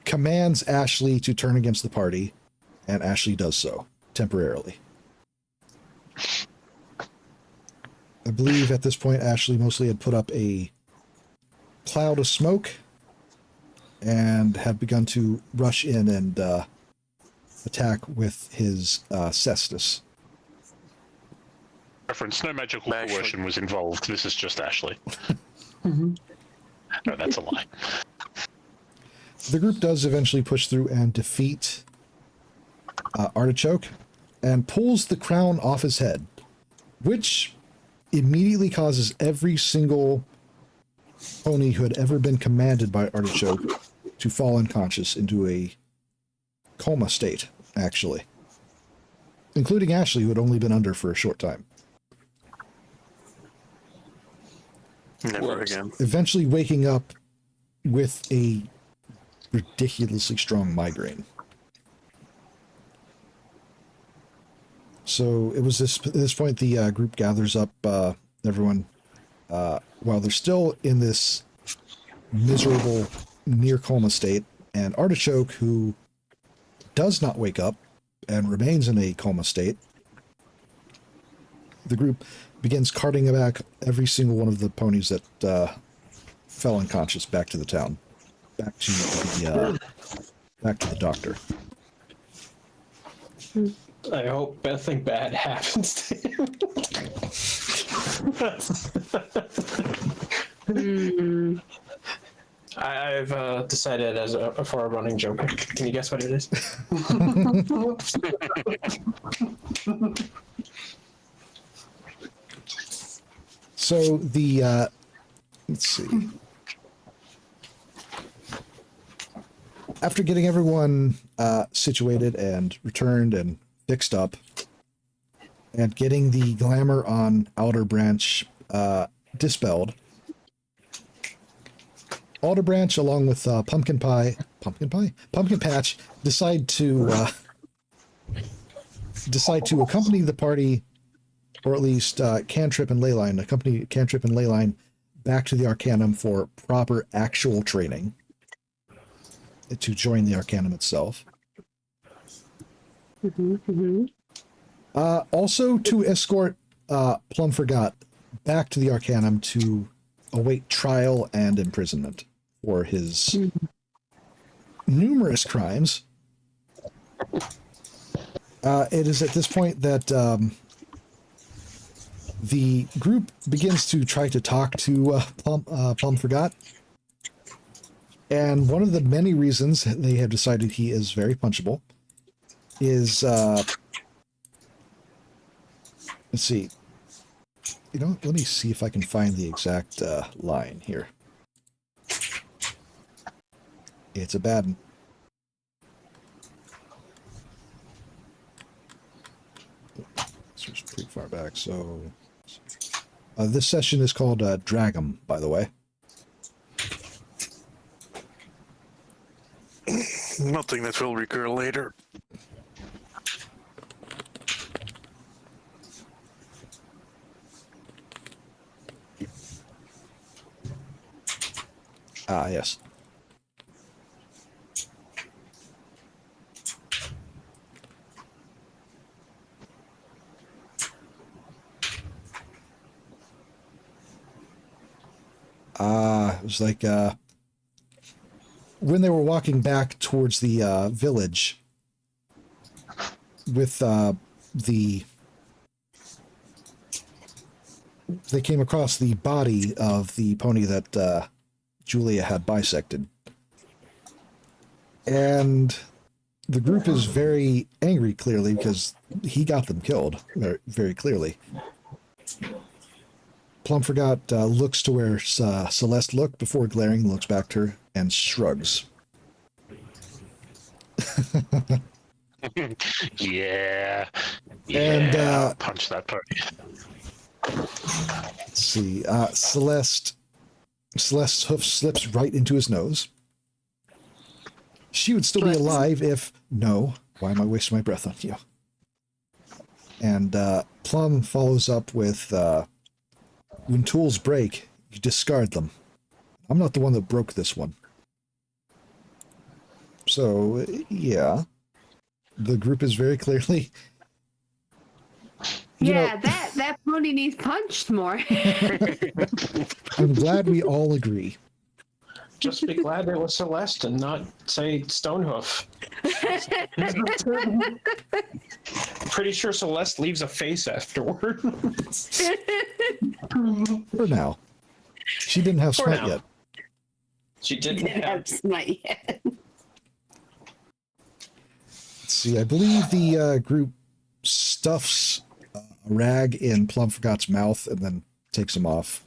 commands Ashley to turn against the party, and Ashley does so temporarily. I believe at this point Ashley mostly had put up a cloud of smoke and had begun to rush in and attack with his cestus. Reference, no magical coercion was involved. This is just Ashley. No, that's a lie. The group does eventually push through and defeat Artichoke and pulls the crown off his head, which immediately causes every single pony who had ever been commanded by Artichoke to fall unconscious into a coma state, actually. Including Ashley, who had only been under for a short time. Never again. Eventually waking up with a ridiculously strong migraine. So it was at this point the group gathers up everyone while they're still in this miserable near coma state, and Artichoke, who does not wake up and remains in a coma state, the group begins carting back every single one of the ponies that fell unconscious back to the town, back to the doctor. I hope nothing bad happens to him. I've decided for a running joke. Can you guess what it is? So the let's see. After getting everyone situated and returned and fixed up, and getting the glamour on Outer Branch dispelled, Outer Branch, along with Pumpkin Patch, decide to accompany the party, or at least Cantrip and Leyline, accompany Cantrip and Leyline back to the Arcanum for proper actual training, to join the Arcanum itself. Also to escort Plum Forgot back to the Arcanum to await trial and imprisonment for his numerous crimes. It is at this point that the group begins to try to talk to Plum Forgot. And one of the many reasons they have decided he is very punchable is, let's see. You know, let me see if I can find the exact line here. It's a bad one. This was pretty far back, so... this session is called Drag'em, by the way. Nothing that will recur later. Ah, yes. It was like when they were walking back towards the village with they came across the body of the pony that Julia had bisected. And the group is very angry, clearly, because he got them killed, very, very clearly. Plumforgot looks to where Celeste looked before glaring, looks back to her, and shrugs. Yeah. And punch that pony. let's see. Celeste's hoof slips right into his nose. She would still be alive if... No. Why am I wasting my breath on you? And Plum follows up with... when tools break, you discard them. I'm not the one that broke this one. So, yeah. The group is very clearly... Yeah, that pony needs punched more. I'm glad we all agree. Just be glad it was Celeste and not, say, Stonehoof. Pretty sure Celeste leaves a face afterward. For now. She didn't have For smite now. yet. She didn't have. That's not yet. Let's see, I believe the group stuffs a rag in Plumforgot's mouth and then takes him off.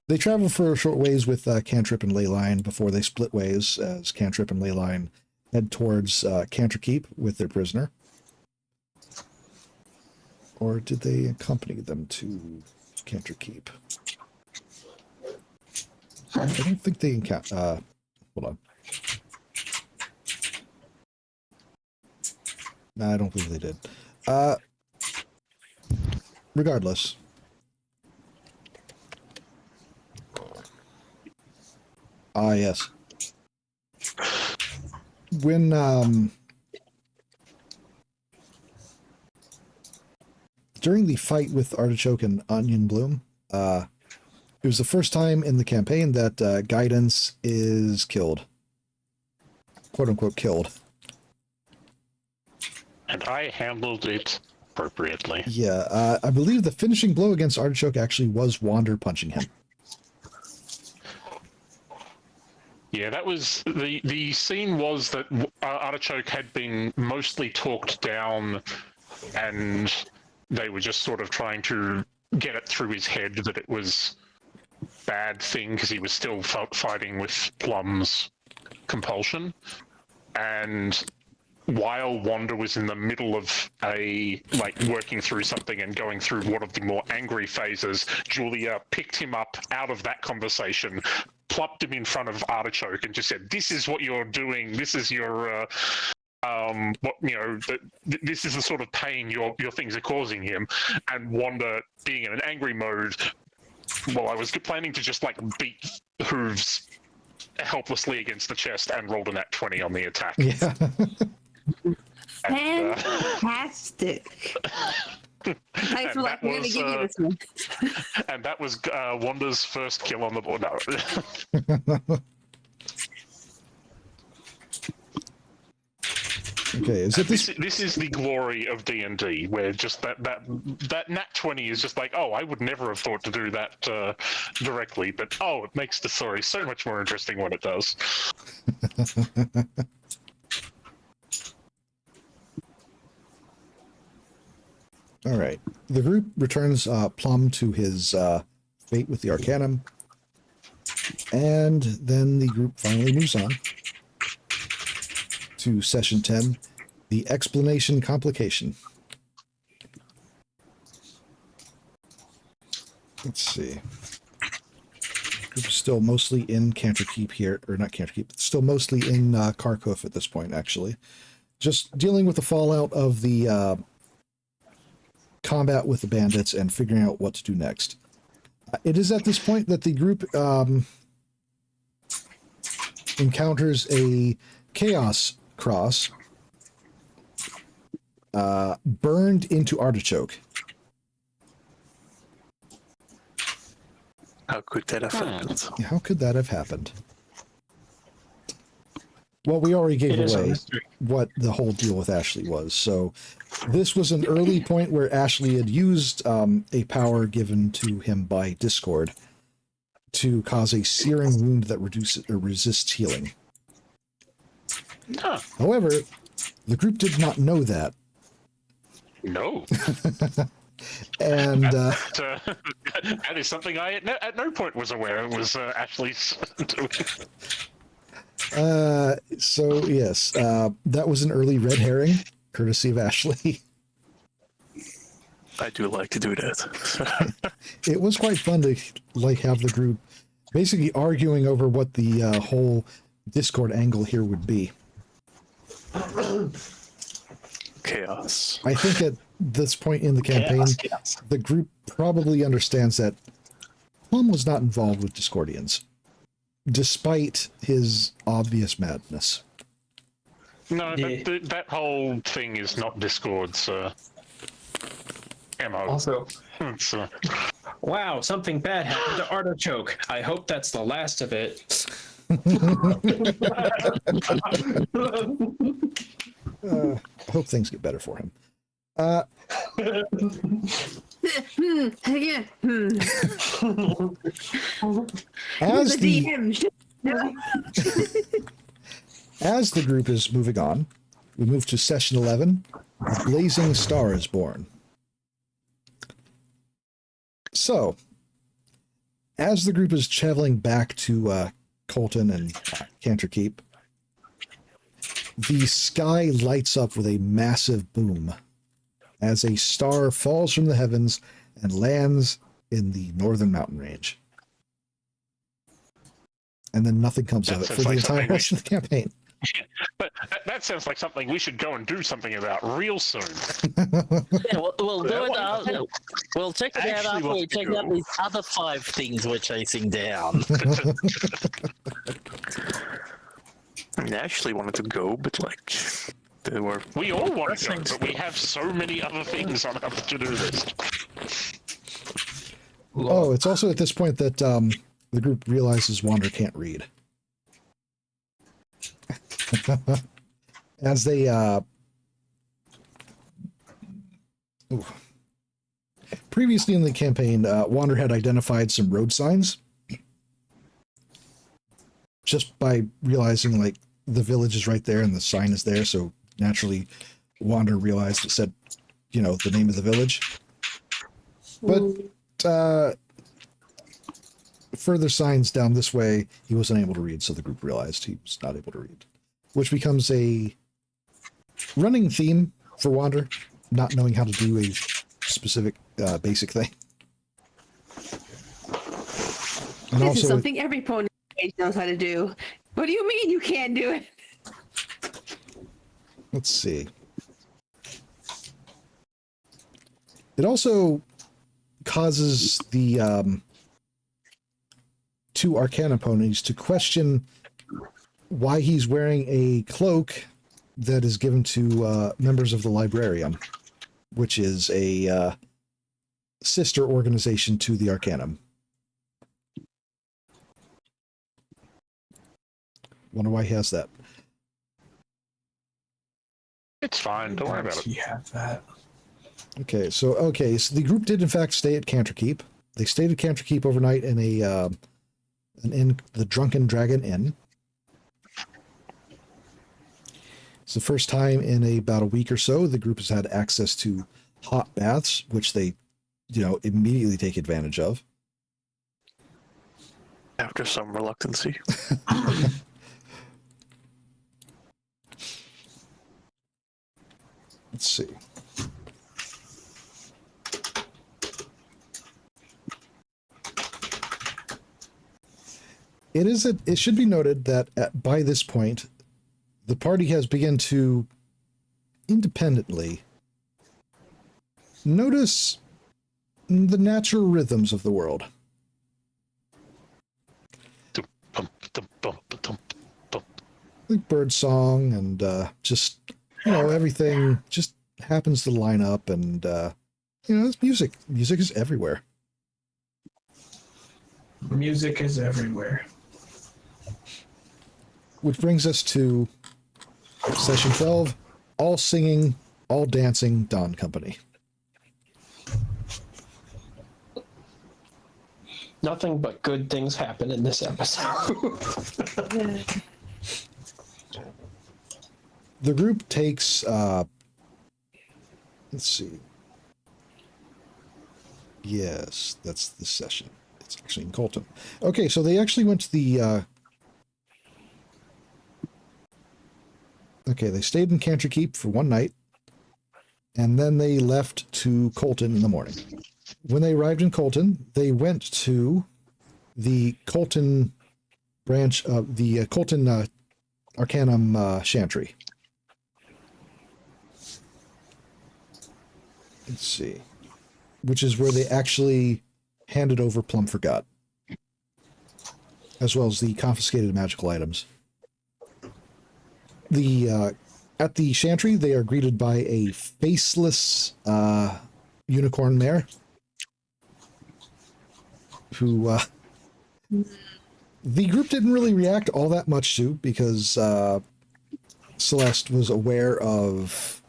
They travel for a short ways with Cantrip and Leyline before they split ways as Cantrip and Leyline head towards Canterkeep with their prisoner. Or did they accompany them to Canterkeep? I don't think they hold on. No, I don't believe they did. Regardless. Ah, yes. When, during the fight with Artichoke and Onion Bloom, it was the first time in the campaign that Guidance is killed. Quote-unquote killed. And I handled it appropriately. Yeah, I believe the finishing blow against Artichoke actually was Wander punching him. Yeah, that was the scene was that Artichoke had been mostly talked down, and they were just sort of trying to get it through his head that it was a bad thing because he was still fighting with Plum's compulsion. And while Wander was in the middle of working through something and going through one of the more angry phases, Julia picked him up out of that conversation, plopped him in front of Artichoke and just said, "This is what you're doing. This is your this is the sort of pain your things are causing him." And Wander, being in an angry mode, well, I was planning to just beat Hooves helplessly against the chest and rolled a nat 20 on the attack. Yeah. Fantastic. Thanks for we're going to give you this one. And that was Wanda's first kill on the board. No. Okay, is it this is the glory of D&D, where just that nat 20 is just like, oh, I would never have thought to do that directly, but oh, it makes the story so much more interesting when it does. All right. The group returns Plum to his fate with the Arcanum, and then the group finally moves on to Session 10, the Explanation Complication. Let's see. group is still mostly in Canterkeep here, or not Canterkeep, still mostly in Hoof at this point, actually. Just dealing with the fallout of the combat with the bandits and figuring out what to do next. It is at this point that the group encounters a chaos cross burned into artichoke. How could that have happened? How could that have happened? Well, we already gave away what the whole deal with Ashley was. So this was an early point where Ashley had used a power given to him by Discord to cause a searing wound that reduces or resists healing. Huh. However, the group did not know that. No. And that is something I at no point was aware it was Ashley's doing. So yes, that was an early red herring, courtesy of Ashley. I do like to do that. It was quite fun to like have the group basically arguing over what the whole Discord angle here would be. Chaos. I think at this point in the campaign, the group probably understands that Plum was not involved with Discordians, despite his obvious madness. No, that whole thing is not Discord's MO. Also, It's, wow, something bad happened to Artichoke. I hope that's the last of it. I hope things get better for him. Again. As The the DM. as the group is moving on, we move to session 11. A blazing star is born. So, as the group is traveling back to Colton and Canterkeep, the sky lights up with a massive boom as a star falls from the heavens and lands in the northern mountain range. And then nothing comes of it for the entire rest of the campaign. but that sounds like something we should go and do something about real soon. Yeah, we'll do it after. We'll check it out after we check out these other 5 things we're chasing down. I mean, I actually wanted to go, but like, they were. We all want to go, but we have so many other things on our to-do list. Oh, it's also at this point that the group realizes Wander can't read. As they previously in the campaign, Wander had identified some road signs just by realizing like the village is right there and the sign is there, so naturally Wander realized it said, you know, the name of the village. But further signs down this way he wasn't able to read, so the group realized he was not able to read, which becomes a running theme for Wander, not knowing how to do a specific basic thing. And This also, is something every pony knows how to do. What do you mean you can't do it? let's see. It also causes the two Arcana ponies to question why he's wearing a cloak that is given to members of the Librarium, which is a sister organization to the Arcanum. Wonder why he has that. It's fine. Don't worry about it. You have that. Okay, so the group did in fact stay at Canterkeep. They stayed at Canterkeep overnight in an inn, the Drunken Dragon Inn. It's the first time in about a week or so the group has had access to hot baths, which they, you know, immediately take advantage of. After some reluctancy. Let's see. It should be noted that by this point, the party has begun to independently notice the natural rhythms of the world. Like bird song and just, everything just happens to line up, and it's music. Music is everywhere. Music is everywhere. Which brings us to session 12, all singing, all dancing Dawn Company. Nothing but good things happen in this episode. The group takes, let's see. Yes, that's the session. It's actually in Colton. Okay, so they actually went to the, they stayed in Cantree Keep for one night, and then they left to Colton in the morning. When they arrived in Colton, they went to the Colton branch of the Colton Arcanum Chantry. Let's see. Which is where they actually handed over Plum Forgot, as well as the confiscated magical items. At the Chantry, they are greeted by a faceless unicorn mare, who the group didn't really react all that much to, because Celeste was aware of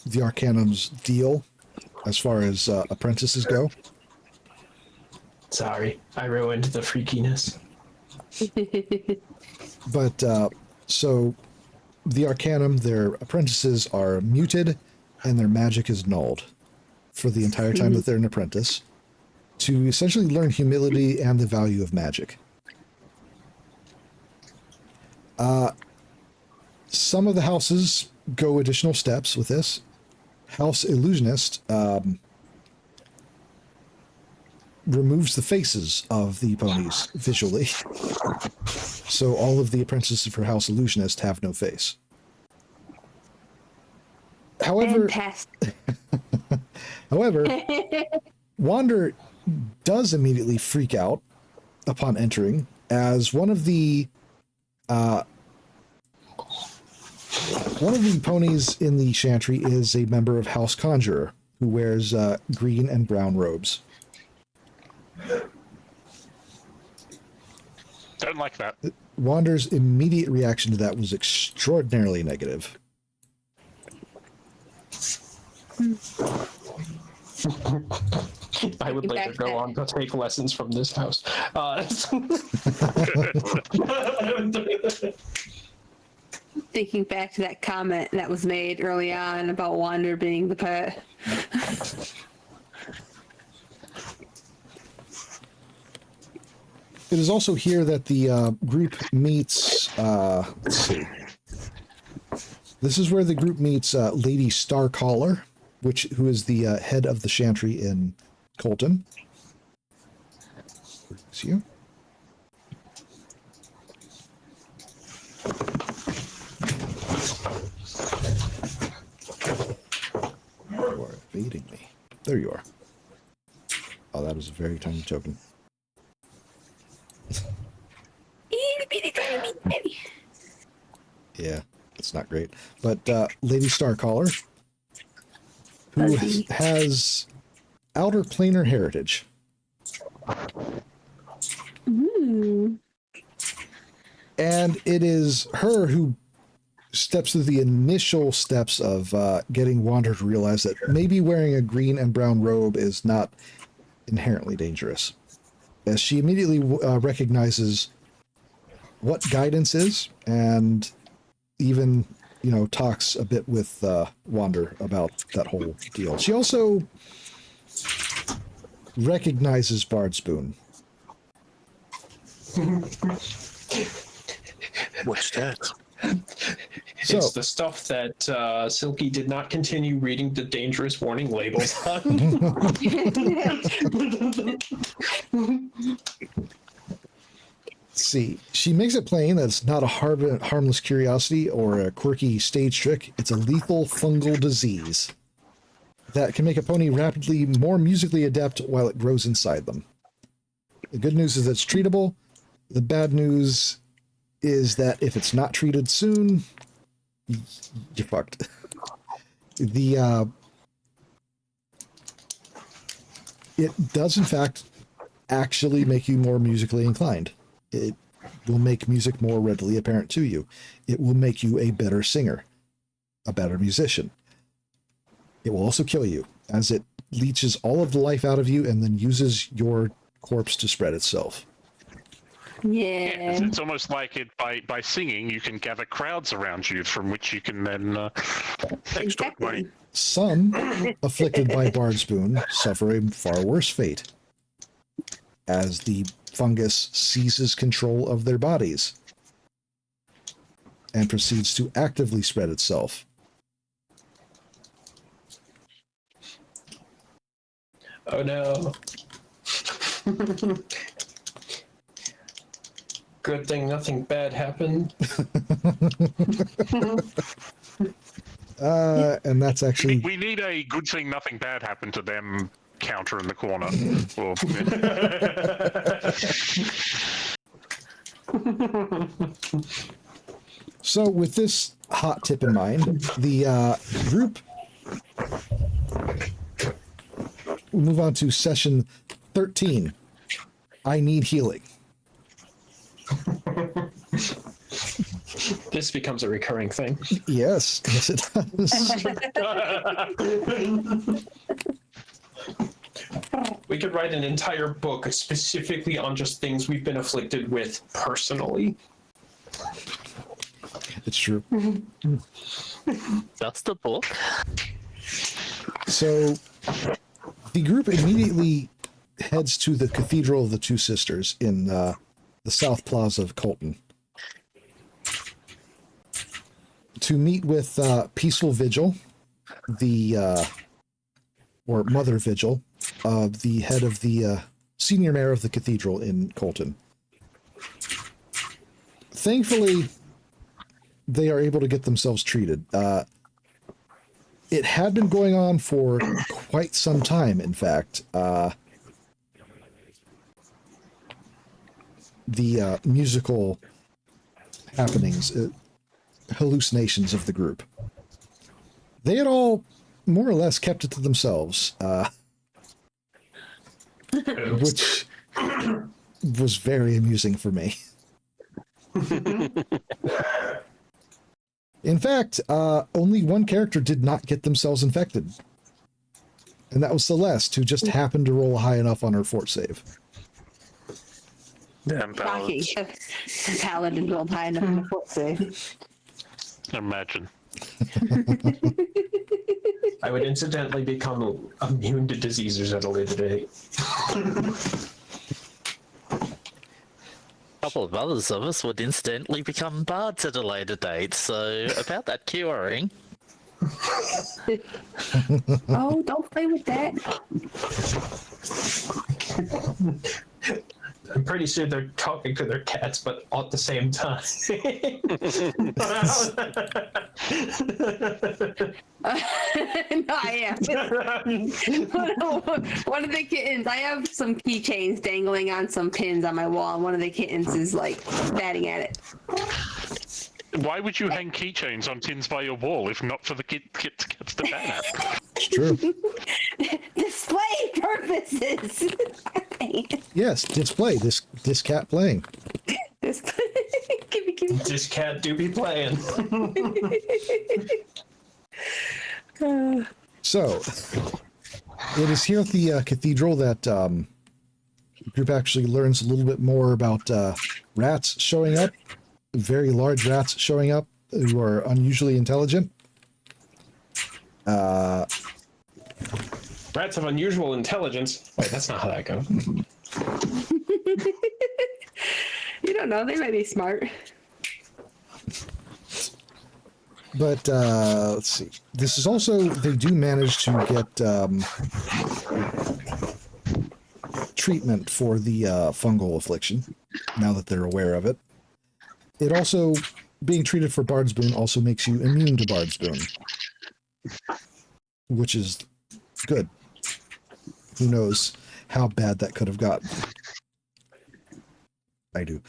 the Arcanum's deal as far as apprentices go. Sorry, I ruined the freakiness. But so the Arcanum, their apprentices are muted, and their magic is nulled for the entire time that they're an apprentice, to essentially learn humility and the value of magic. Some of the houses go additional steps with this. House Illusionist removes the faces of the ponies visually. So all of the apprentices for House Illusionist have no face. However, Wander does immediately freak out upon entering, as one of the ponies in the Chantry is a member of House Conjurer, who wears green and brown robes. Don't like that. Wander's immediate reaction to that was extraordinarily negative. I would later go on to take lessons from this house. Thinking back to that comment that was made early on about Wander being the pet. It is also here that the group meets, let's see. This is where the group meets Lady Starcaller, who is the head of the Chantry in Colton. It's you. You are evading me. There you are. Oh, that was a very tiny token. Yeah, it's not great. But Lady Starcaller, who has outer planar heritage. And it is her who steps through the initial steps of getting Wander to realize that maybe wearing a green and brown robe is not inherently dangerous, as she immediately recognizes what guidance is, and even, talks a bit with Wander about that whole deal. She also recognizes Bard's Boon. What's that? It's the stuff that Silky did not continue reading the dangerous warning labels on. see. She makes it plain that it's not a harmless curiosity or a quirky stage trick. It's a lethal fungal disease that can make a pony rapidly more musically adept while it grows inside them. The good news is that it's treatable. The bad news is that if it's not treated soon, you're fucked. It does, in fact, actually make you more musically inclined. It will make music more readily apparent to you. It will make you a better singer, a better musician. It will also kill you, as it leeches all of the life out of you and then uses your corpse to spread itself. Yeah. It's almost like it by singing, you can gather crowds around you from which you can then extract money. Some, afflicted by Bard's Boon, suffer a far worse fate, as the fungus seizes control of their bodies and proceeds to actively spread itself. Oh no. Good thing nothing bad happened. And that's actually... We need a good thing nothing bad happened to them counter in the corner. So with this hot tip in mind, the group will move on to session 13. I need healing. This becomes a recurring thing. Yes, yes it does. We could write an entire book specifically on just things we've been afflicted with personally. It's true. That's the book. So the group immediately heads to the Cathedral of the Two Sisters in the South Plaza of Colton to meet with Peaceful Vigil, or Mother Vigil, the head of the senior mayor of the cathedral in Colton. Thankfully, they are able to get themselves treated. It had been going on for quite some time, in fact. The musical happenings, hallucinations of the group. They had all more or less kept it to themselves, which was very amusing for me. In fact, only one character did not get themselves infected, and that was Celeste, who just happened to roll high enough on her fort save. Damn Shocking. paladins. Paladin rolled high enough in the foot save. Imagine. I would incidentally become immune to diseases at a later date. A couple of others of us would incidentally become bards at a later date, so about that curing. Oh, don't play with that. I'm pretty sure they're talking to their cats, but at the same time. No, I am. One of the kittens, I have some keychains dangling on some pins on my wall, and one of the kittens is like batting at it. Why would you hang keychains on tins by your wall if not for the kids to ban at? It's true. Display purposes. Yes, display this cat playing. Give me. This cat do be playing. So, it is here at the cathedral that the group actually learns a little bit more about rats showing up, very large rats showing up who are unusually intelligent. Rats have unusual intelligence. Wait, that's not how that goes. You don't know. They might be smart. But let's see. This is also, they do manage to get treatment for the fungal affliction, now that they're aware of it. It also, being treated for Bard's Boon also makes you immune to Bard's Boon, which is good. Who knows how bad that could have gotten. I do.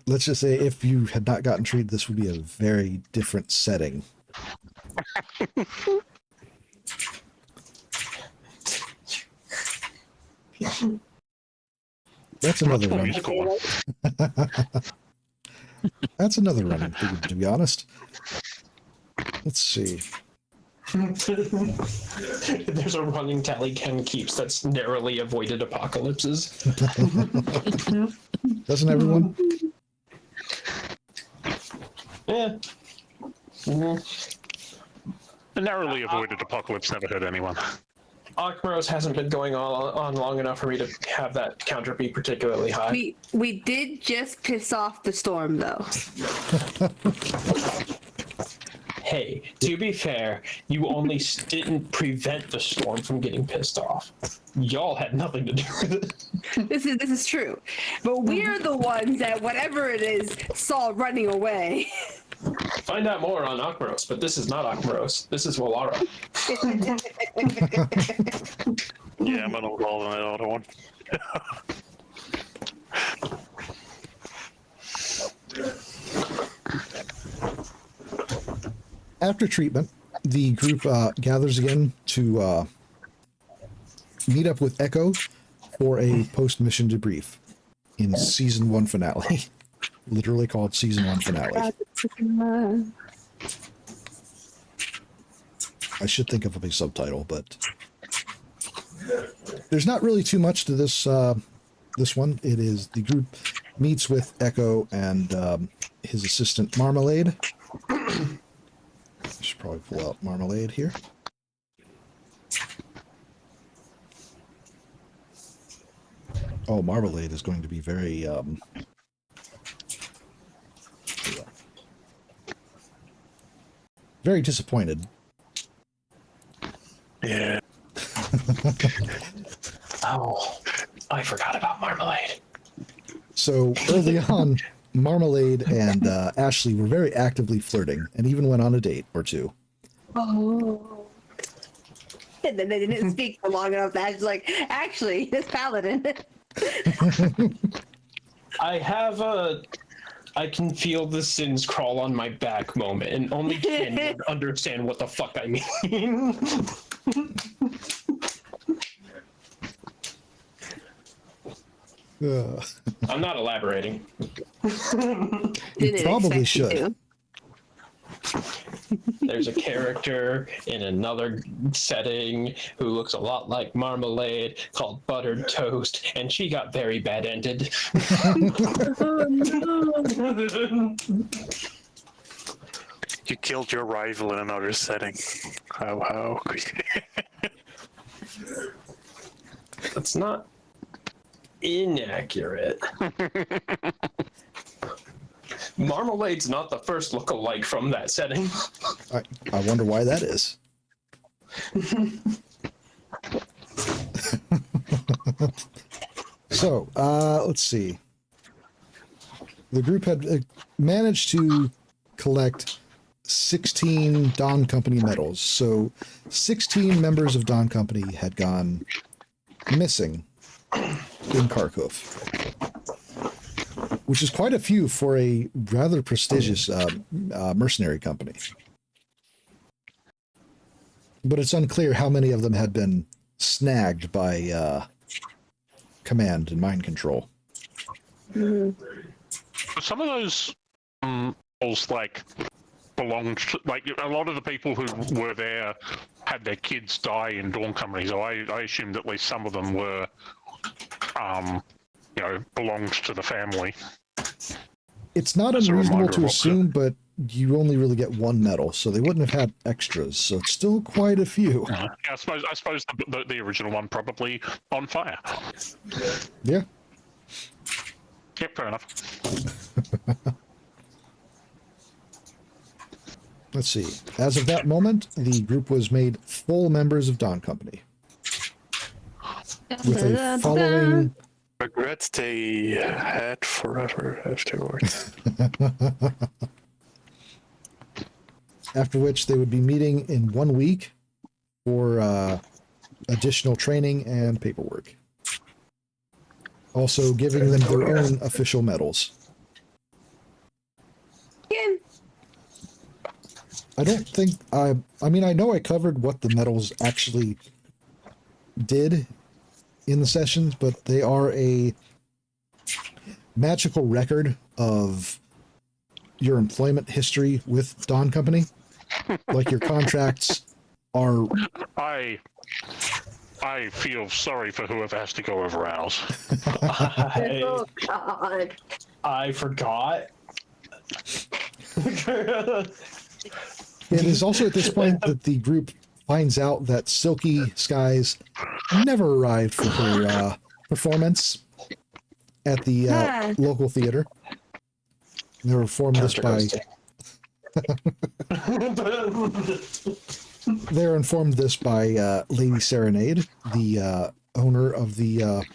Let's just say if you had not gotten treated, this would be a very different setting. That's another run. That's another running thing, to be honest. Let's see. There's a running tally Ken keeps that's narrowly avoided apocalypses. Doesn't everyone? Yeah. The narrowly avoided apocalypse never hurt anyone. Akmaros hasn't been going on long enough for me to have that counter be particularly high. We did just piss off the storm, though. Hey, to be fair, you only didn't prevent the storm from getting pissed off. Y'all had nothing to do with it. This is true, but we're the ones that whatever it is saw running away. Find out more on Akmaros, but this is not Akmaros. This is Welara. Yeah, I'm not involved in that other one. After treatment, the group gathers again to meet up with Echo for a post-mission debrief in Season 1 finale. Literally called Season 1 finale. I should think of a subtitle, but there's not really too much to this this one. It is the group meets with Echo and his assistant Marmalade. I should probably pull out Marmalade here. Oh, Marmalade is going to be very very disappointed. Yeah. Oh, I forgot about Marmalade. So early on, Marmalade and Ashley were very actively flirting and even went on a date or two. Oh. And then they didn't speak for long enough. That's like, actually, this paladin. I can feel the sins crawl on my back moment, and only Ken would understand what the fuck I mean. I'm not elaborating. You probably should. There's a character in another setting who looks a lot like Marmalade called Buttered Toast, and she got very bad ended. You killed your rival in another setting. How? That's not inaccurate. Marmalade's not the first look-alike from that setting. I wonder why that is. So, let's see. The group had managed to collect 16 Dawn Company medals. So 16 members of Dawn Company had gone missing in Kharkov, which is quite a few for a rather prestigious mercenary company. But it's unclear how many of them had been snagged by command and mind control. Mm-hmm. Some of those like belonged to, like a lot of the people who were there had their kids die in Dawn Company, so I assumed at least some of them were belonged to the family. It's not unreasonable to assume, but you only really get one medal, so they wouldn't have had extras, so it's still quite a few. Yeah, I suppose the original one probably on fire. Yeah. Yep, fair enough. Let's see. As of that moment, the group was made full members of Dawn Company. With a following... Regrets they had forever afterwards. After which they would be meeting in 1 week for additional training and paperwork. Also giving them their own official medals. Again. I don't think... I mean, I know I covered what the medals actually did in the sessions, but they are a magical record of your employment history with Dawn Company. Like your contracts are... I feel sorry for whoever has to go over ours. Oh God. I forgot. It is also at this point that the group finds out that Silky Skies never arrived for her performance at the local theater. They were informed this by... They're informed this by Lady Serenade, the owner of the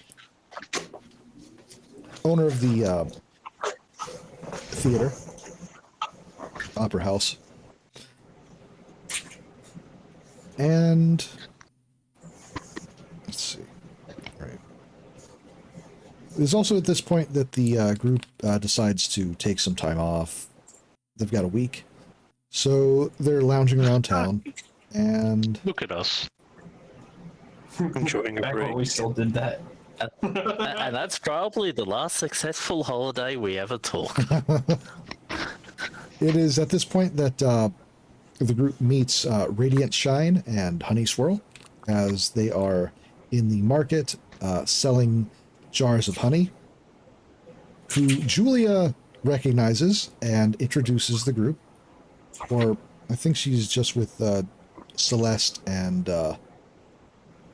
theater, opera house. And let's see. All right. It is also at this point that the group decides to take some time off. They've got a week, so they're lounging around town. And look at us, enjoying a Back break. when we still did that. And that's probably the last successful holiday we ever took. it is at this point that the group meets Radiant Shine and Honey Swirl as they are in the market selling jars of honey, who Julia recognizes and introduces the group. Or I think she's just with Celeste and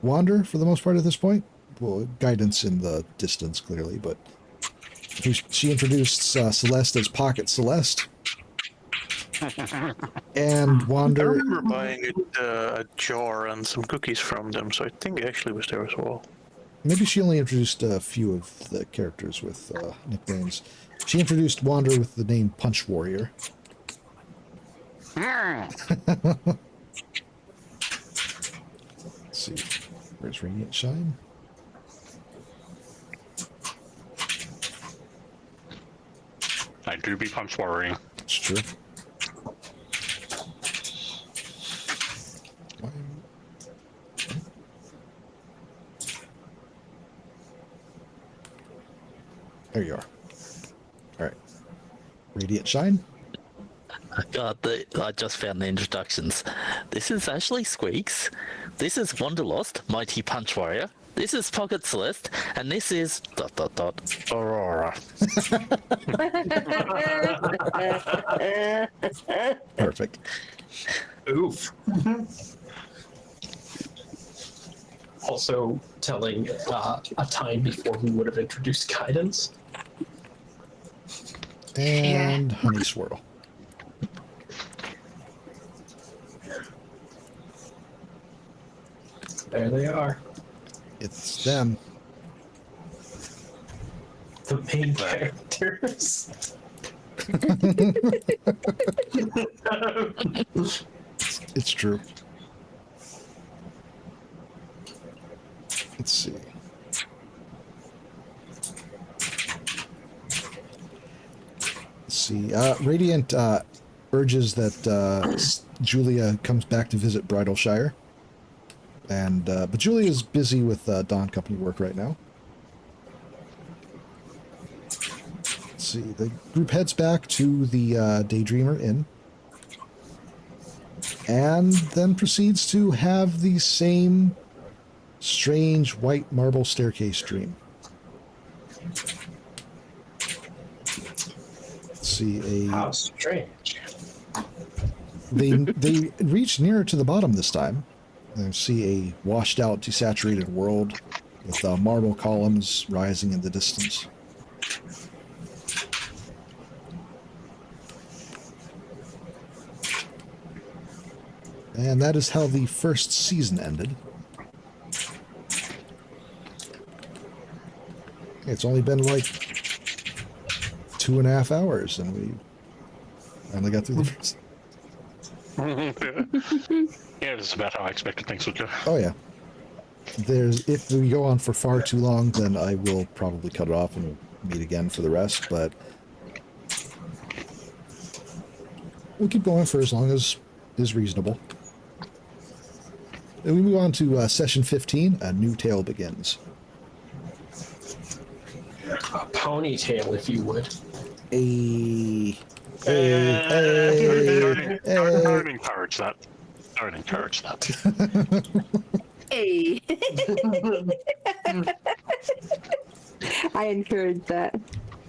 Wander for the most part at this point. Well, guidance in the distance, clearly, but she introduced Celeste as Pocket Celeste. And Wander... I remember buying a jar and some cookies from them, so I think it actually was there as well. Maybe she only introduced a few of the characters with nicknames. She introduced Wander with the name Punch Warrior. Let's see. Where's Radiant Shine? I do be punch worrying. It's true. Why- There you are. All right. Radiant Shine. God, I just found the introductions. This is Ashley Squeaks. This is Wanderlost, Mighty Punch Warrior. This is Pocket Celeste, and this is ... Aurora. Perfect. Oof. Also telling a time before we would have introduced guidance. And Honey Swirl. There they are. It's them. The main characters. It's true. Let's see. Let's see. Radiant urges that Julia comes back to visit Bridalshire. And but Julia's busy with Dawn Company work right now. Let's see. The group heads back to the Daydreamer Inn. And then proceeds to have the same strange white marble staircase dream. Let's see. How strange. They reach nearer to the bottom this time. And see a washed out, desaturated world with marble columns rising in the distance. And that is how the first season ended. It's only been like 2.5 hours, and we finally got through the first. Yeah, this is about how I expected things would go. Oh yeah. If we go on for far too long, then I will probably cut it off and we'll meet again for the rest. But we'll keep going for as long as is reasonable. And we move on to session 15. A new tale begins. A ponytail, if you would. Don't encourage that. Don't encourage that. Hey. I encourage that.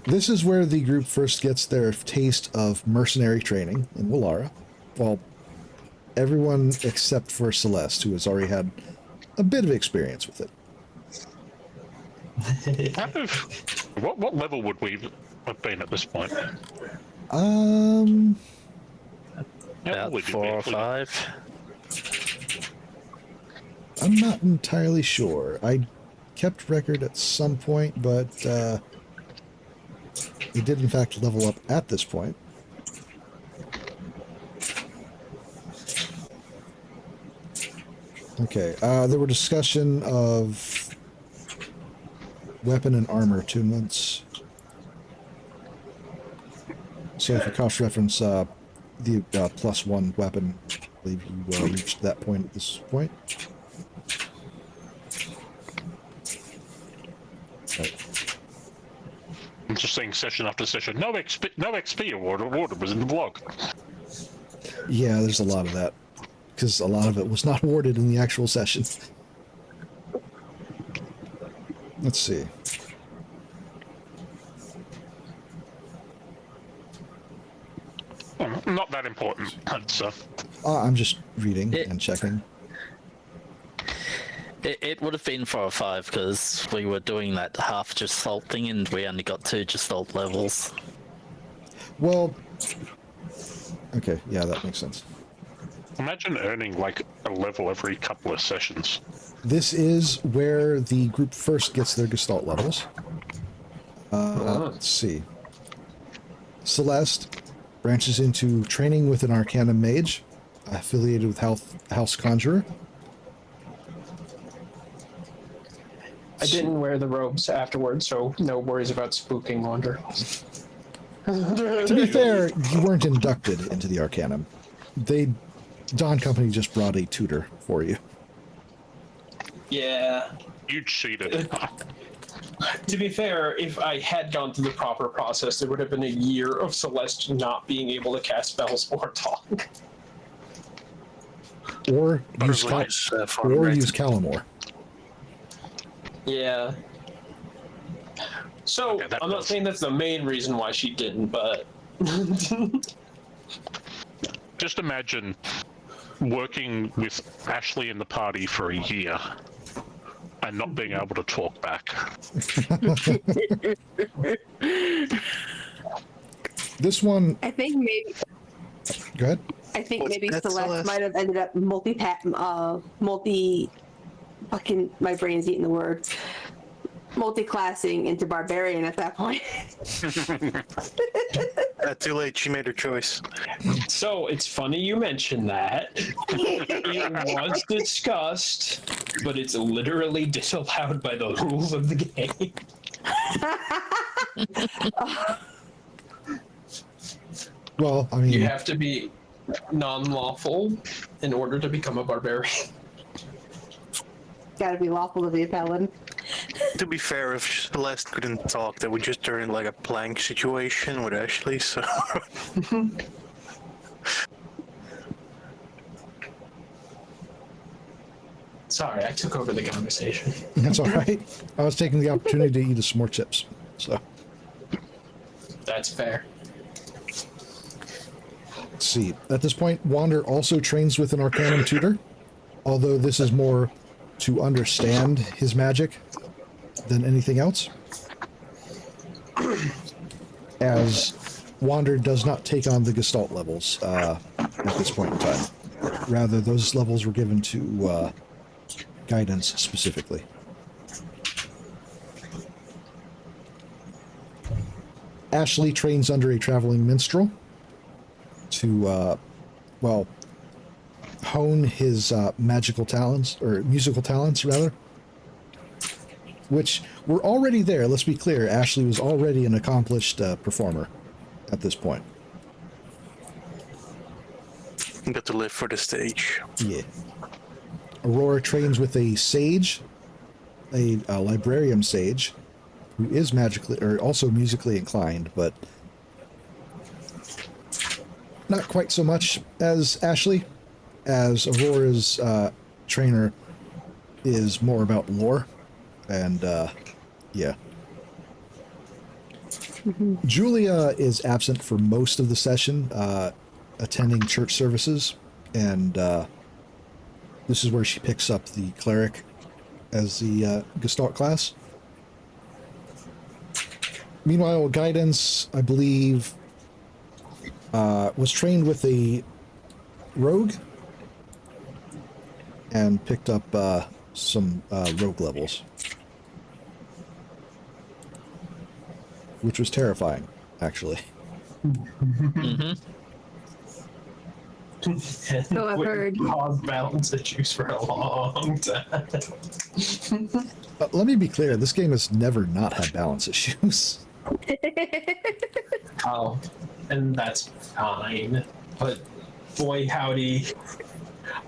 This is where the group first gets their taste of mercenary training in Welara. Well, everyone except for Celeste, who has already had a bit of experience with it. What level would we have been at this point? About would you 4 be? or 5. I'm not entirely sure. I kept record at some point, but we did in fact level up at this point. Okay, there were discussion of weapon and armor attunements. So for cost reference, the +1 weapon, I believe you reached that point at this point. Right. I'm just saying session after session. No XP awarded was in the blog. Yeah, there's a lot of that, because a lot of it was not awarded in the actual session. Let's see. Well, not that important. It's, I'm just reading and checking. It would have been 4 or 5 because we were doing that half gestalt thing and we only got 2 gestalt levels. Well, okay, yeah, that makes sense. imagine earning like a level every couple of sessions. This is where the group first gets their gestalt levels. Let's see. Celeste branches into training with an Arcana Mage, affiliated with House Conjurer. I didn't wear the robes afterwards, so no worries about spooking Wander. To be fair, you weren't inducted into the Arcanum. Dawn Company just brought a tutor for you. Yeah. You cheated. To be fair, if I had gone through the proper process, there would have been a year of Celeste not being able to cast spells or talk. Or use Right. Calamore. Yeah. So, Okay, I'm not saying that's the main reason why she didn't, but... Just imagine working with Ashley in the party for a year and not being able to talk back. This one, I think maybe go ahead. maybe That's Celeste Celeste. might have ended up fucking my brain's eating the words. Multi-classing into barbarian at that point. Too late. She made her choice. So, it's funny you mentioned that. It was discussed, but it's literally disallowed by the rules of the game. Well, I mean, You have to be non-lawful in order to become a barbarian. Gotta be lawful to be a paladin. To be fair, if Celeste couldn't talk, that would just turn like a plank situation with Ashley, so... Sorry, I took over the conversation. that's all right. I was taking the opportunity to eat some more chips. So, That's fair. let's see. At this point, Wander also trains with an Arcanum tutor, although this is more to understand his magic than anything else, as Wander does not take on the Gestalt levels at this point in time. rather, those levels were given to guidance specifically. Ashley trains under a traveling minstrel to, well, hone his magical talents, or musical talents, rather. Which were already there, let's be clear. Ashley was already an accomplished performer at this point. You got to live for the stage. Yeah. Aurora trains with a sage, a librarian sage, who is magically, or also musically inclined, but not quite so much as Ashley, as Aurora's trainer is more about lore, and yeah. Julia is absent for most of the session, attending church services, and this is where she picks up the cleric as the Gestalt class. Meanwhile, Guidance, I believe, was trained with a rogue and picked up some rogue levels, which was terrifying, actually. So I've heard. Caused balance issues for a long time. Let me be clear, this game has never not had balance issues. Oh, and that's fine. But boy, howdy,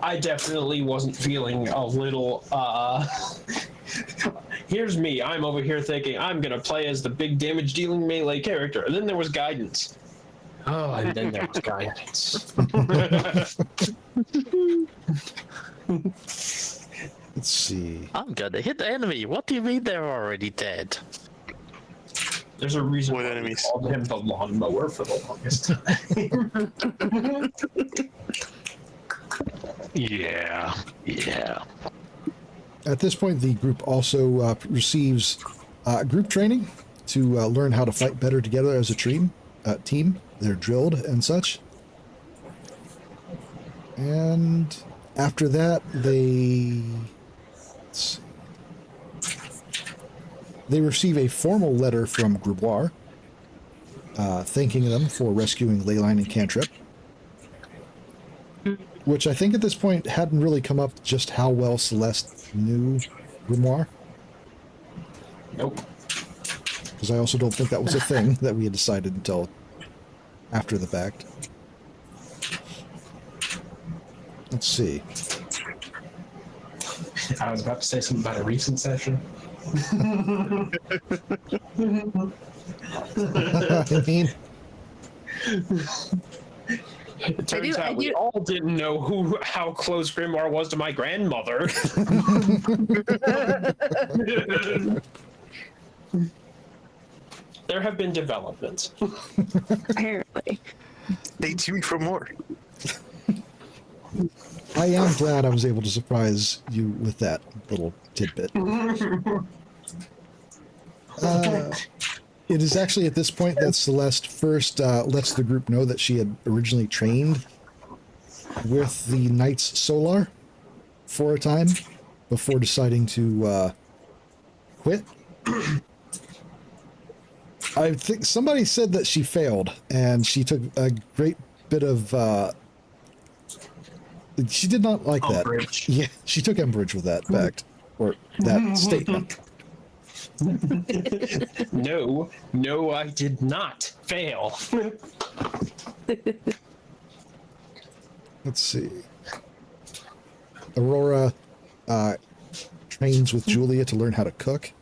I definitely wasn't feeling a little, here's me, I'm over here thinking I'm gonna play as the big damage dealing melee character, and then there was guidance. Oh, and then there was guidance. Let's see. I'm gonna hit the enemy. What do you mean they're already dead? There's a reason What why enemies? we called him the lawnmower for the longest time. Yeah. At this point, the group also receives group training to learn how to fight better together as a team. They're drilled and such. And after that, they receive a formal letter from Grouboire, thanking them for rescuing Leyline and Cantrip. Which I think at this point hadn't really come up just how well Celeste knew Grimoire. Nope. Because I also don't think that was a thing that we had decided until after the fact. Let's see. I was about to say something about a recent session. I mean, It turns I out we do- all didn't know how close Grimoire was to my grandmother. There have been developments. Apparently. Stay tuned for more. I am glad I was able to surprise you with that little tidbit. It is actually at this point that Celeste first lets the group know that she had originally trained with the Knights Solar for a time before deciding to quit. I think somebody said that she failed, and she took a great bit of... she did not like that. Umbrage. Yeah, she took umbrage with that fact, or that statement. No, I did not fail. Let's see. Aurora trains with Julia to learn how to cook.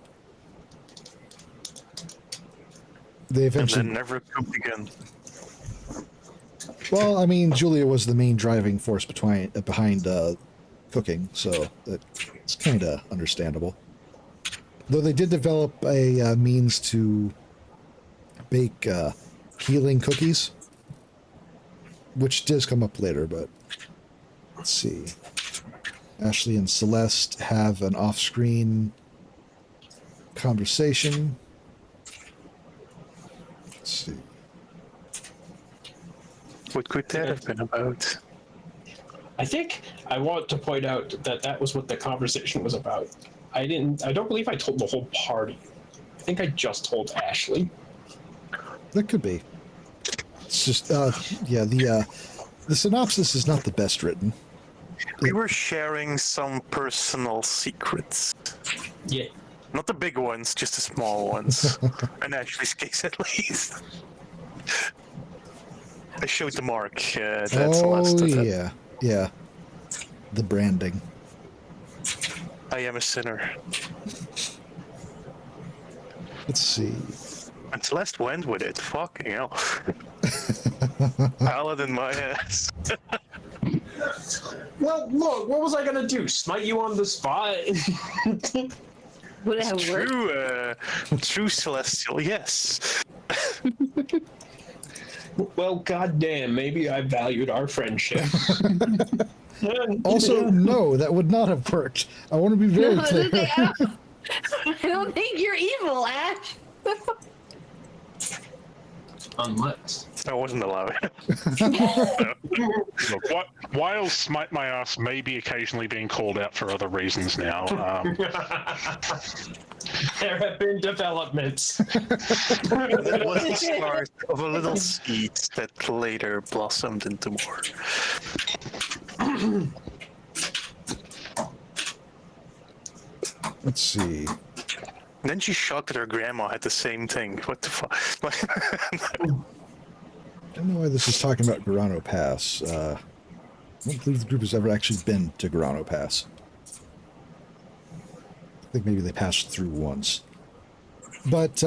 They And eventually... then never cooked again. Well, I mean, Julia was the main driving force behind cooking, so it's kind of understandable. Though they did develop a means to bake healing cookies, which does come up later, but let's see. Ashley and Celeste have an off-screen conversation. Let's see. What could that have been about? I think I want to point out that that was what the conversation was about. I don't believe I told the whole party. I think I just told Ashley. That could be. It's just, yeah, the synopsis is not the best written. We were sharing some personal secrets. Yeah. Not the big ones, just the small ones. In Ashley's case, at least. I showed the mark. That's oh, yeah. Yeah. The branding. I am a sinner. Let's see. And Celeste went with it. Fucking hell. Paladin my ass. Well, look, what was I gonna do? Smite you on the spot? Would it have worked? True Celestial, yes. Well, goddamn, maybe I valued our friendship. Also, no, that would not have worked. I want to be very No, clear. I don't think you're evil, Ash. Unless. I wasn't allowed. Look, while Smite My Ass may be occasionally being called out for other reasons now, There have been developments. It was the start of a little seed that later blossomed into more. Let's see. And then she shocked that her grandma had the same thing. What the fuck? I don't know why this is talking about Grano Pass. I don't believe the group has ever actually been to Grano Pass. I think maybe they passed through once. But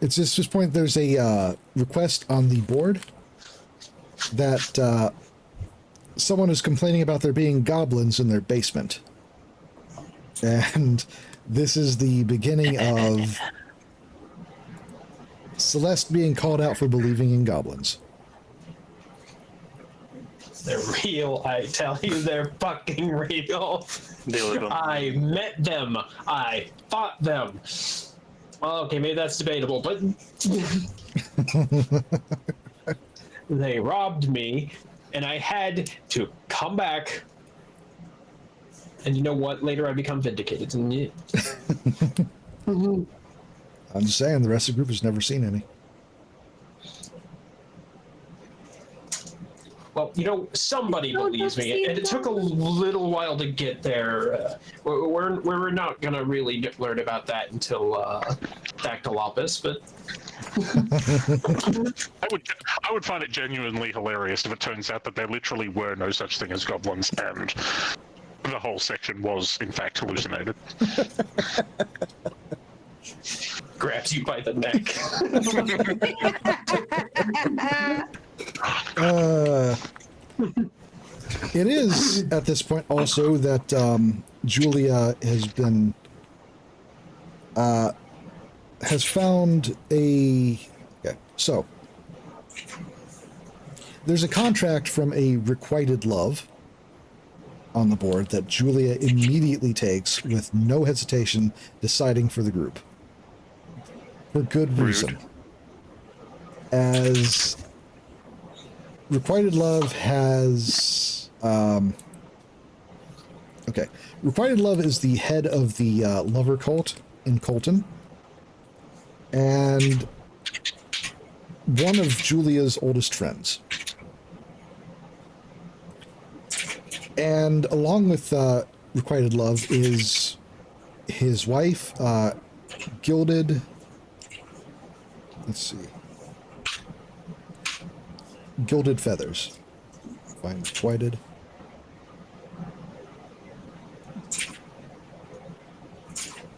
it's just this point there's a request on the board that someone is complaining about there being goblins in their basement. And this is the beginning of Celeste being called out for believing in goblins. They're real, I tell you, they're fucking real. They live on. I met them. I fought them. Well, okay, maybe that's debatable, but they robbed me, and I had to come back. And you know what? Later I become vindicated. And yeah. I'm just saying, the rest of the group has never seen any. Well, you know, somebody believes me, and it took a little while to get there. We're not gonna really learn about that until Dactylopus, but I would find it genuinely hilarious if it turns out that there literally were no such thing as goblins, and the whole section was in fact hallucinated. grabs you by the neck. It is at this point also that Julia has been has found a so there's a contract from a requited love on the board that Julia immediately takes with no hesitation, deciding for the group for good reason. As Requited Love has Requited Love is the head of the lover cult in Colton, and one of Julia's oldest friends. And along with Requited Love is his wife, Gilded. Let's see. Gilded Feathers. Find Requited.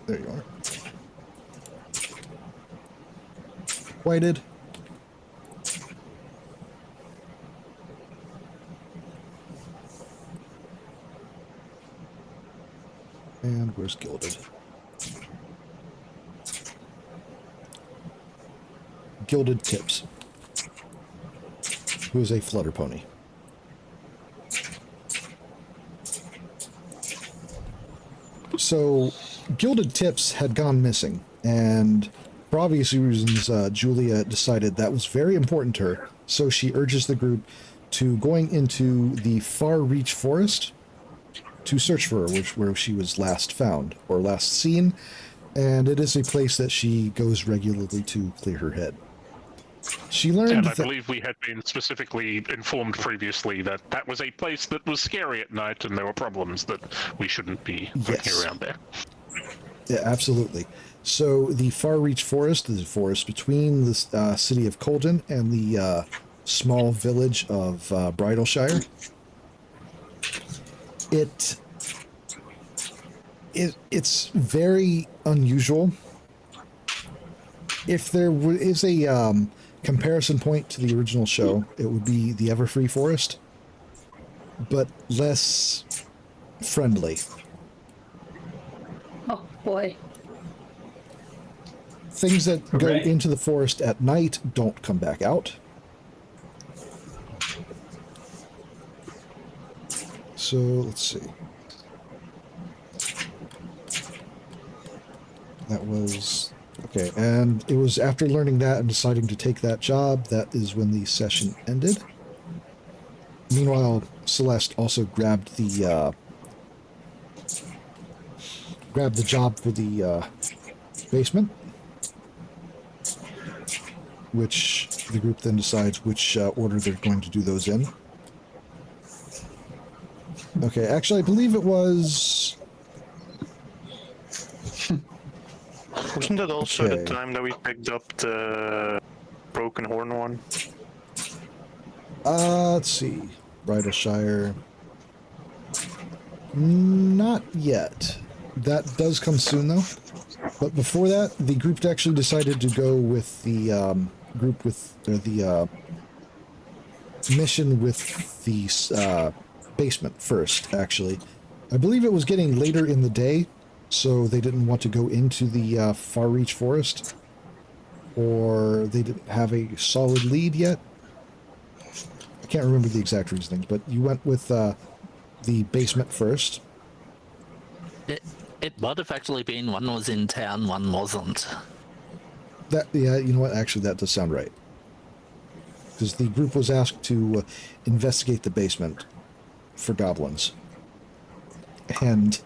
There you are. Whited. And where's Gilded? Gilded Tips, who is a flutter pony. So, Gilded Tips had gone missing, and for obvious reasons, Julia decided that was very important to her, so she urges the group to going into the Far Reach Forest to search for her, where she was last found or last seen, and it is a place that she goes regularly to clear her head. She learned And I that, believe we had been specifically informed previously that that was a place that was scary at night and there were problems that we shouldn't be looking Yes. around there. yeah, absolutely. So the Far Reach Forest is a forest between the city of Colden and the small village of Bridalshire. It's very unusual. If there is a comparison point to the original show, it would be the Everfree Forest, but less friendly. Oh boy. Things that go Hooray. into the forest at night don't come back out. So let's see. That was okay, and it was after learning that and deciding to take that job that is when the session ended. Meanwhile, Celeste also grabbed the job for the basement, which the group then decides which order they're going to do those in. Okay, actually, I believe it was. Wasn't that also Okay. the time that we picked up the broken horn one? Let's see. Bridalshire. Not yet. That does come soon, though. But before that, the group actually decided to go with the mission with the basement first, actually. I believe it was getting later in the day, so they didn't want to go into the Far Reach Forest. Or they didn't have a solid lead yet. I can't remember the exact reasoning, but you went with the basement first. It might have actually been one was in town, one wasn't. Yeah, you know what? Actually, that does sound right. Because the group was asked to investigate the basement for goblins. And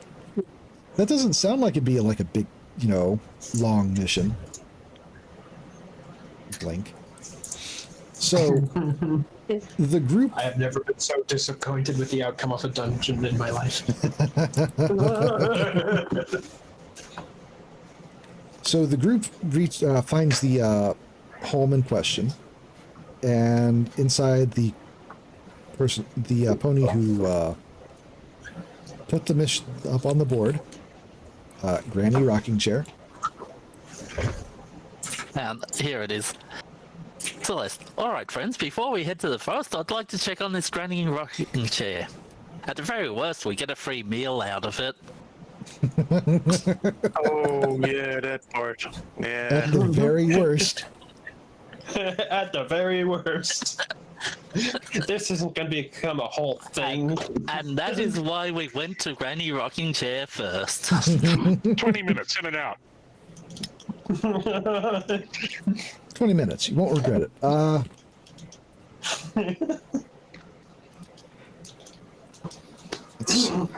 that doesn't sound like it'd be like a big, long mission. Blink. So, the group... I have never been so disappointed with the outcome of a dungeon in my life. So the group finds the home in question, and inside the pony who put the mission up on the board, Granny Rocking Chair. And here it is. Celeste. Alright, friends, before we head to the forest, I'd like to check on this granny rocking chair. At the very worst, we get a free meal out of it. Oh, yeah, that part. Yeah. At the very worst. At the very worst. This isn't going to become a whole thing. And that is why we went to Granny Rocking Chair first. 20 minutes in and out. 20 minutes. You won't regret it. Let's see.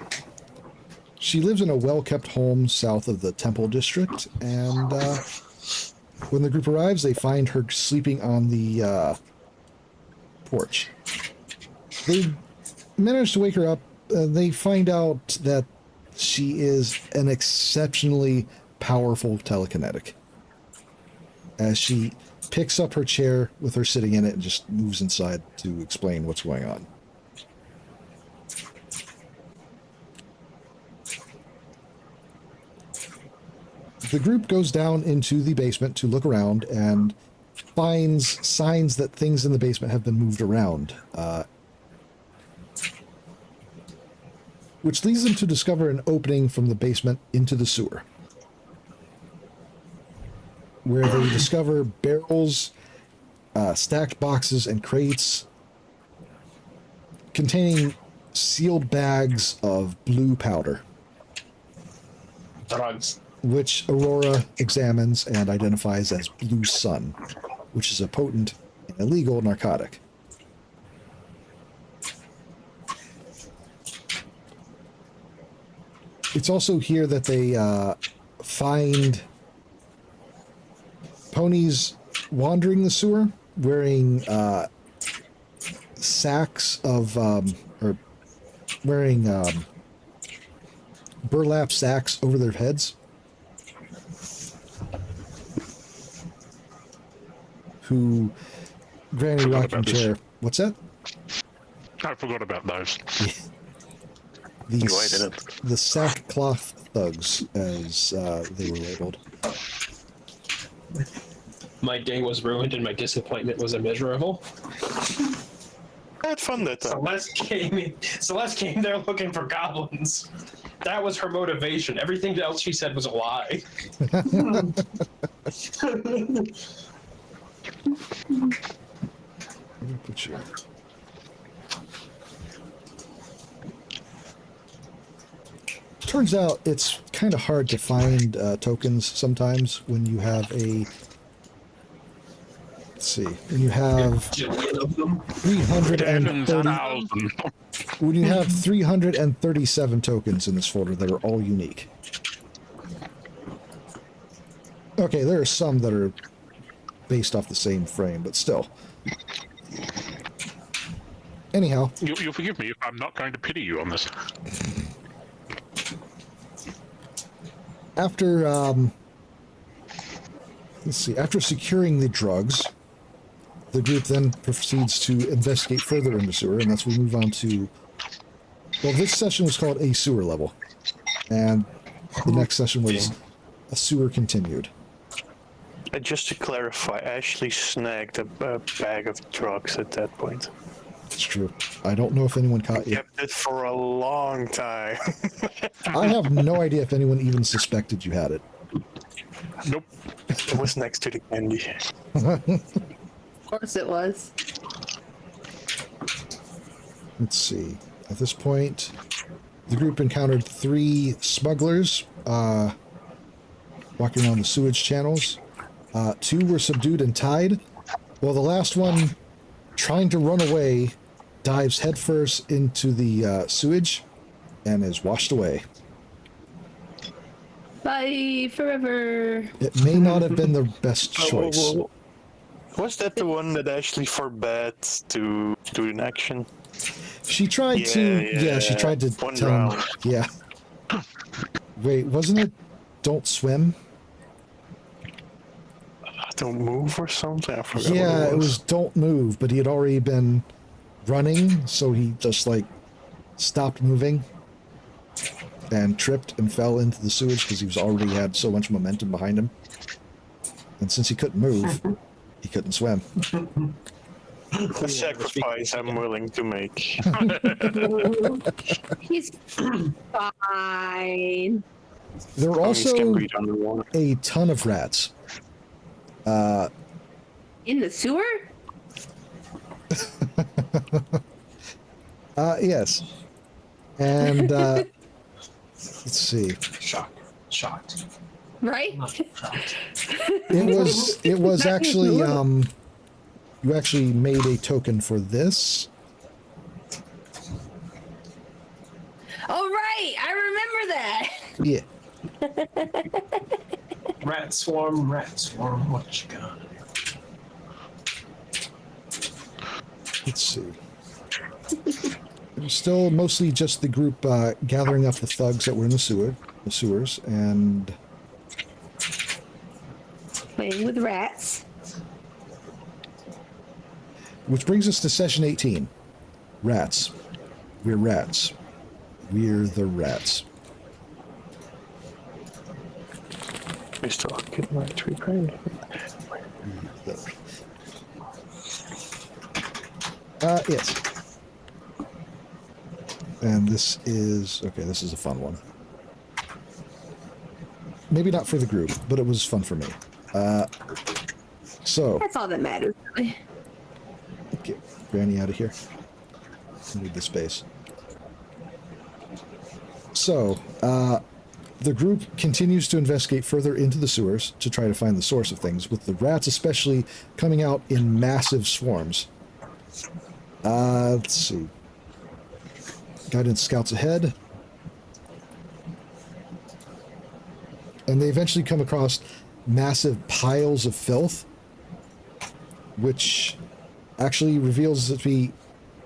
She lives in a well-kept home south of the Temple District, and when the group arrives, they find her sleeping on the porch. They manage to wake her up. They find out that she is an exceptionally powerful telekinetic, as she picks up her chair with her sitting in it and just moves inside to explain what's going on. The group goes down into the basement to look around and finds signs that things in the basement have been moved around, which leads them to discover an opening from the basement into the sewer, where they discover barrels, stacked boxes, and crates containing sealed bags of blue powder, Drugs. which Aurora examines and identifies as Blue Sun, which is a potent and illegal narcotic. It's also here that they find ponies wandering the sewer wearing sacks of or wearing burlap sacks over their heads, who Granny Forgot rocking about this. chair. What's that? I forgot about those. The sackcloth thugs, as they were labeled. My day was ruined and my disappointment was immeasurable. I had fun that time. Celeste came there looking for goblins. That was her motivation. Everything else she said was a lie. Put you. Turns out it's kind of hard to find tokens sometimes when you have a. Let's see. When you have 330. When you have 337 tokens in this folder that are all unique. Okay, there are some that are based off the same frame, but still. Anyhow. You'll forgive me if I'm not going to pity you on this. After, let's see, after securing the drugs, the group then proceeds to investigate further in the sewer, and that's when we move on to, well, this session was called a sewer level, and the next session was a sewer continued. Just to clarify, Ashley snagged a bag of drugs at that point. It's true. I don't know if anyone caught you. Kept it for a long time. I have no idea if anyone even suspected you had it. Nope. It was next to the candy. Of course it was. Let's see. At this point, the group encountered 3 smugglers walking around the sewage channels. 2 were subdued and tied, while the last one, trying to run away, dives headfirst into the sewage and is washed away. Bye forever. It may not have been the best choice. Was that the one that Ashley forbade to do an action? She tried she tried to One tell him. round. Yeah. Wait, wasn't it don't swim? Don't move or something? I forgot Yeah, what it was don't move, but he had already been running, so he just like stopped moving and tripped and fell into the sewage because he was already had so much momentum behind him. And since he couldn't move, he couldn't swim. A sacrifice I'm willing to make. He's fine. There were Ponies can also breathe underwater. a ton of rats. In the sewer? Yes. And let's see. Shocked. Right? It was actually you actually made a token for this. Oh, right. I remember that. Yeah. Rat swarm, what you got? Let's see. It was still mostly just the group gathering up the thugs that were in the sewers, and Playing with rats. which brings us to session 18. Rats. We're rats. We're the rats. We still get my tree crane. Yes. And this is a fun one. Maybe not for the group, but it was fun for me. So That's all that matters, really. get Granny out of here. I need the space. So, the group continues to investigate further into the sewers to try to find the source of things, with the rats especially coming out in massive swarms. Let's see. Guidance scouts ahead. and they eventually come across massive piles of filth, which actually reveals it to be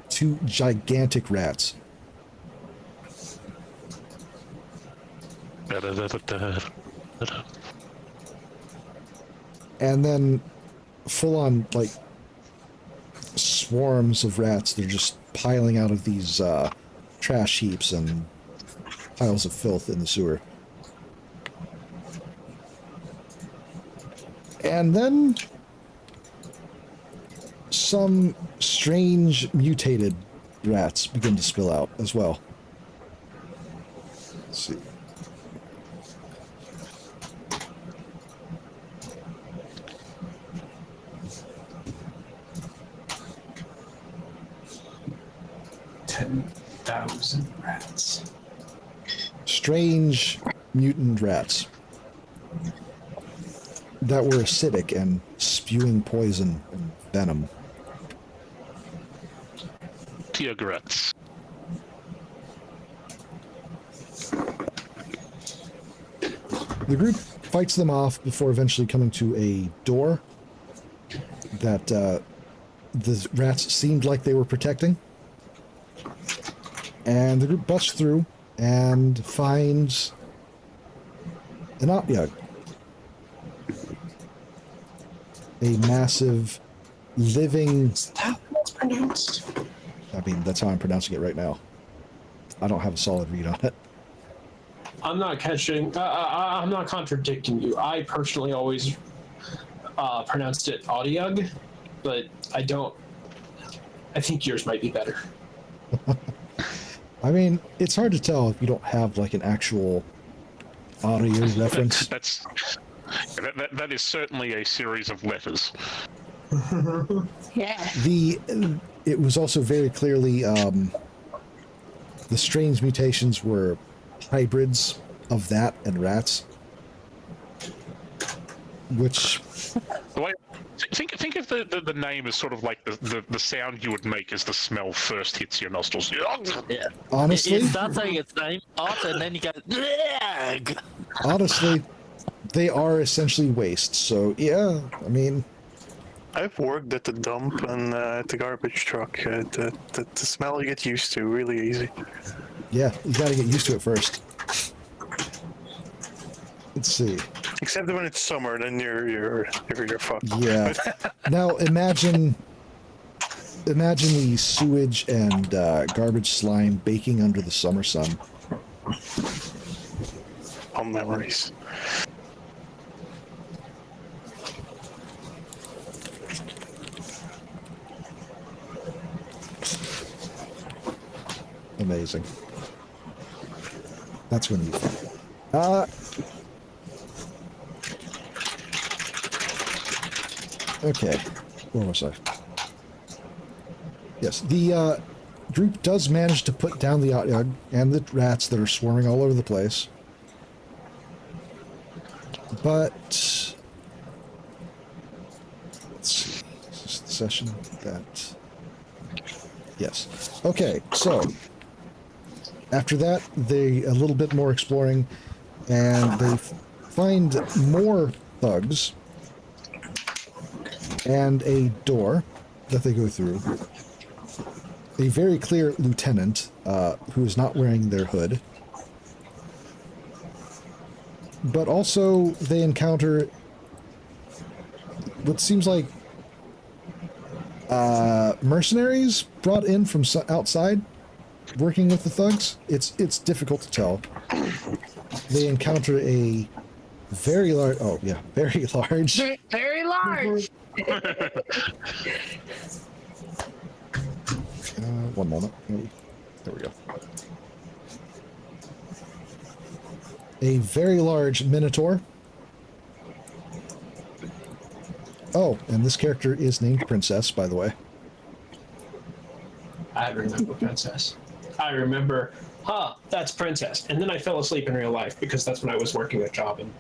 2 gigantic rats. And then full-on, like, swarms of rats. They're just piling out of these trash heaps and piles of filth in the sewer. And then some strange mutated rats begin to spill out as well. Let's see. Rats. Strange mutant rats that were acidic and spewing poison and venom. Tiagrets. The group fights them off before eventually coming to a door that the rats seemed like they were protecting. And the group busts through and finds an Otyug. A massive, living... Is that how it's pronounced? I mean, that's how I'm pronouncing it right now. I don't have a solid read on it. I'm not catching. I'm not contradicting you. I personally always pronounced it Otyug, but I don't. I think yours might be better. I mean, it's hard to tell if you don't have like an actual audio reference. That is certainly a series of letters. Yeah. It was also very clearly the strange mutations were hybrids of that and rats, which Think of the name as sort of like the sound you would make as the smell first hits your nostrils. Yeah. honestly, It starts saying its name off, and then you go. "Bleh." honestly, they are essentially waste. So yeah, I mean, I've worked at the dump and at the garbage truck. The smell you get used to really easy. yeah, you got to get used to it first. Let's see. Except when it's summer, then you're fucked. Yeah. Now imagine the sewage and garbage slime baking under the summer sun. All memories. Amazing. That's going to be fun. Okay, where was I? Yes, the group does manage to put down the Otyug and the rats that are swarming all over the place. But let's see. Is this the session that... Yes. Okay, so after that, they a little bit more exploring, and they find more thugs and a door that they go through. A very clear lieutenant who is not wearing their hood. But also they encounter what seems like mercenaries brought in from outside working with the thugs. It's difficult to tell. They encounter a very large... Oh, yeah, very large... Very large. One moment. There we go. A very large minotaur. Oh, and this character is named Princess, by the way. I remember Princess. I remember, that's Princess. And then I fell asleep in real life because that's when I was working a job. And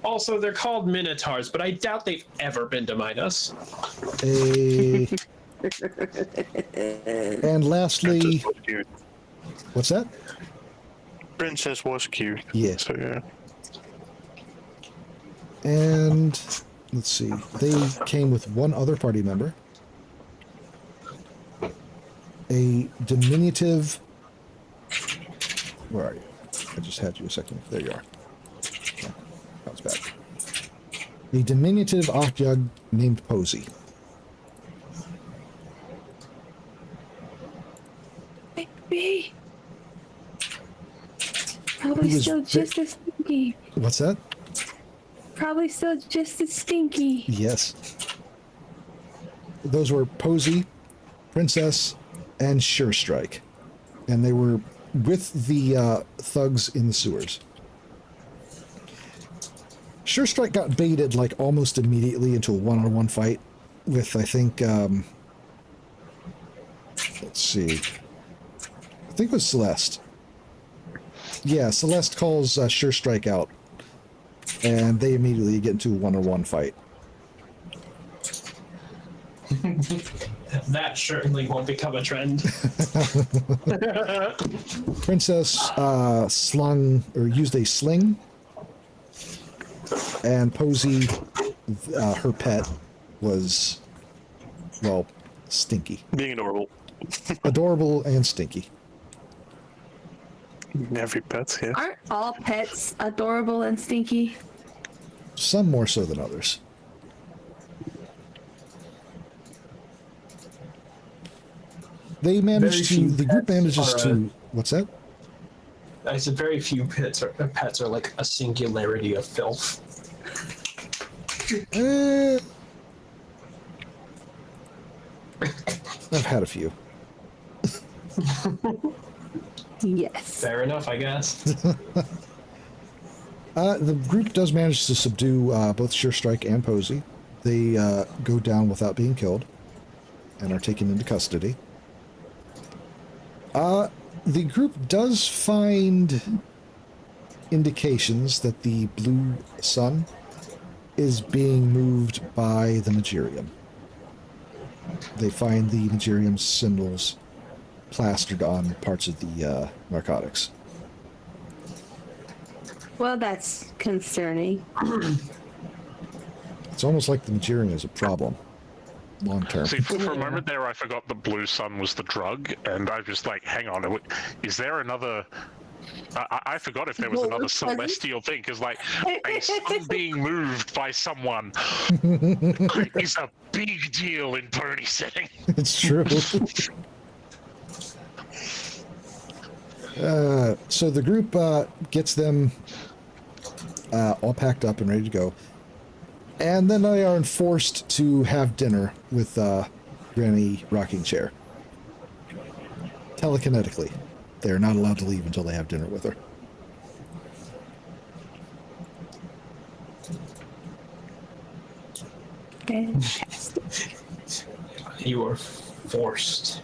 also, they're called Minotaurs, but I doubt they've ever been to Midas. And lastly, what's that? Princess was cute. Yeah. So yeah. And let's see, they came with one other party member. A diminutive. Where are you? I just had you a second. There you are. Oh, bounce back. A diminutive Okyug named Posey. Baby. Probably He was still ve- just as stinky. What's that? Probably still just as stinky. Yes. Those were Posey, Princess, and Sure Strike. And they were with the thugs in the sewers. Sure Strike got baited like almost immediately into a one-on-one fight with, I think, let's see. I think it was Celeste. Yeah, Celeste calls Sure Strike out. And they immediately get into a one-on-one fight. That certainly won't become a trend. Princess slung or used a sling, and Posey, her pet, was, well, stinky. Being adorable. Adorable and stinky. Every pet, yeah. Aren't all pets adorable and stinky? Some more so than others. They managed to, the group manages to, what's that? I said very few pets are like a singularity of filth. I've had a few. Yes. Fair enough, I guess. The group does manage to subdue both Sure Strike and Posey. They go down without being killed and are taken into custody. The group does find indications that the blue sun is being moved by the Magirium. They find the Magirium symbols plastered on parts of the narcotics. Well, that's concerning. It's almost like the Magirium is a problem. Long term. See, for a moment there, I forgot the blue sun was the drug, and I was just like, hang on, is there another... I forgot if there was another celestial thing, because, like, a sun being moved by someone is a big deal in pony setting. It's true. So the group gets them all packed up and ready to go. And then they are forced to have dinner with Granny Rocking Chair. Telekinetically. They're not allowed to leave until they have dinner with her. Fantastic. You are forced.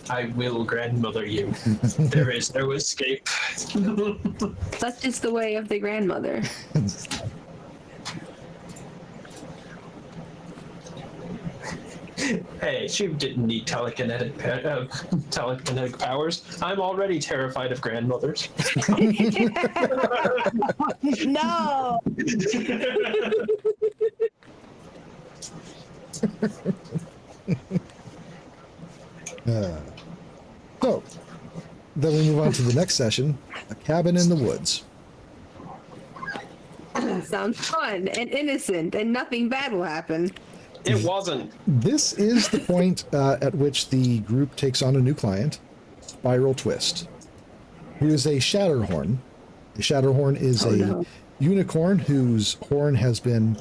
I will grandmother you. There is no escape. Such is the way of the grandmother. Hey, she didn't need telekinetic powers. I'm already terrified of grandmothers. No. So, then we move on to the next session, a cabin in the woods. Sounds fun and innocent, and nothing bad will happen. It wasn't. This is the point at which the group takes on a new client, Spiral Twist, who is a Shatterhorn. A Shatterhorn is a unicorn whose horn has been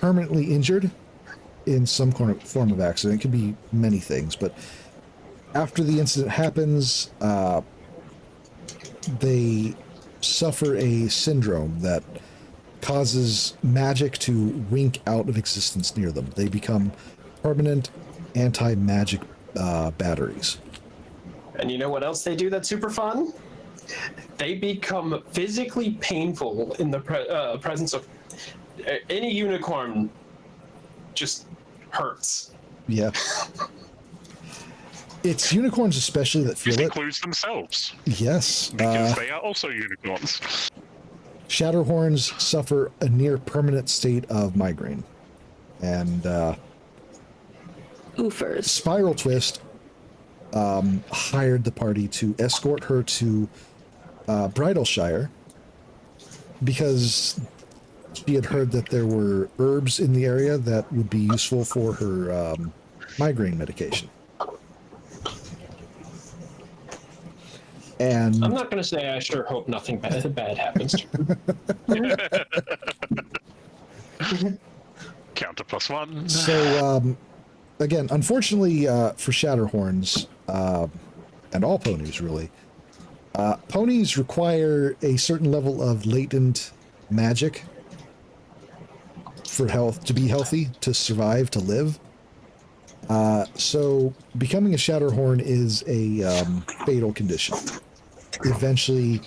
permanently injured in some form of accident. It could be many things, but after the incident happens, they suffer a syndrome that causes magic to wink out of existence near them. They become permanent anti-magic batteries. And you know what else they do that's super fun? They become physically painful in the presence of any unicorn. Just hurts. Yeah. It's unicorns especially that feel This it. includes themselves, Yes. because they are also unicorns. Shatterhorns suffer a near permanent state of migraine. And Hoofers. Spiral Twist hired the party to escort her to Bridalshire because she had heard that there were herbs in the area that would be useful for her migraine medication. And I'm not going to say I sure hope nothing bad happens to her. Counter +1. so, again, unfortunately for Shatterhorns, and all ponies really, ponies require a certain level of latent magic for health, to be healthy, to survive, to live. So becoming a Shatterhorn is a fatal condition. Eventually,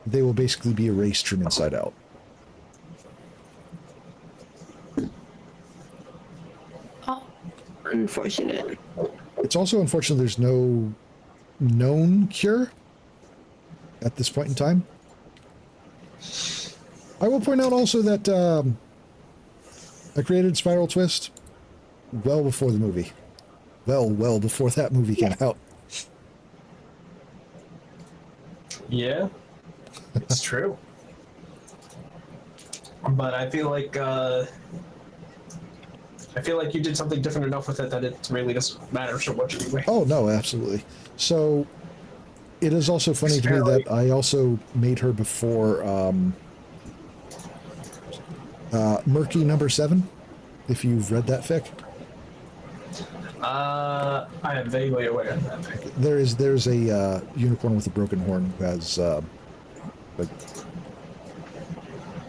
they will basically be erased from inside out. Oh, unfortunate. It's also unfortunate there's no known cure at this point in time. I will point out also that I created Spiral Twist well before the movie. Well before that movie came out. Yeah, it's true. But I feel like you did something different enough with it that it really doesn't matter so much anyway. Oh, no, absolutely. So, it is also funny to me that I also made her before Murky number 7, if you've read that fic. I am vaguely aware of that thing. There's a unicorn with a broken horn who has like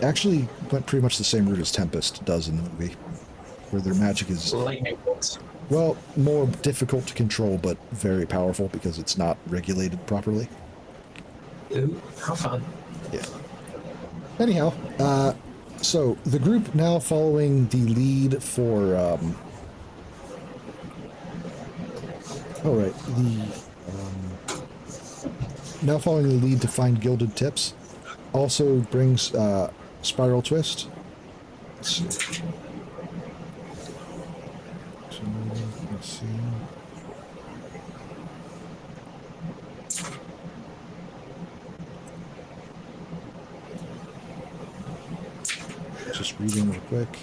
actually went pretty much the same route as Tempest does in the movie, where their magic is Lightning bolts. well more difficult to control but very powerful because it's not regulated properly. Ooh, how fun. Yeah. Anyhow, so the group now following the lead for now following the lead to find gilded tips also brings Spiral Twist. Let's see. Let's see. Just reading real quick.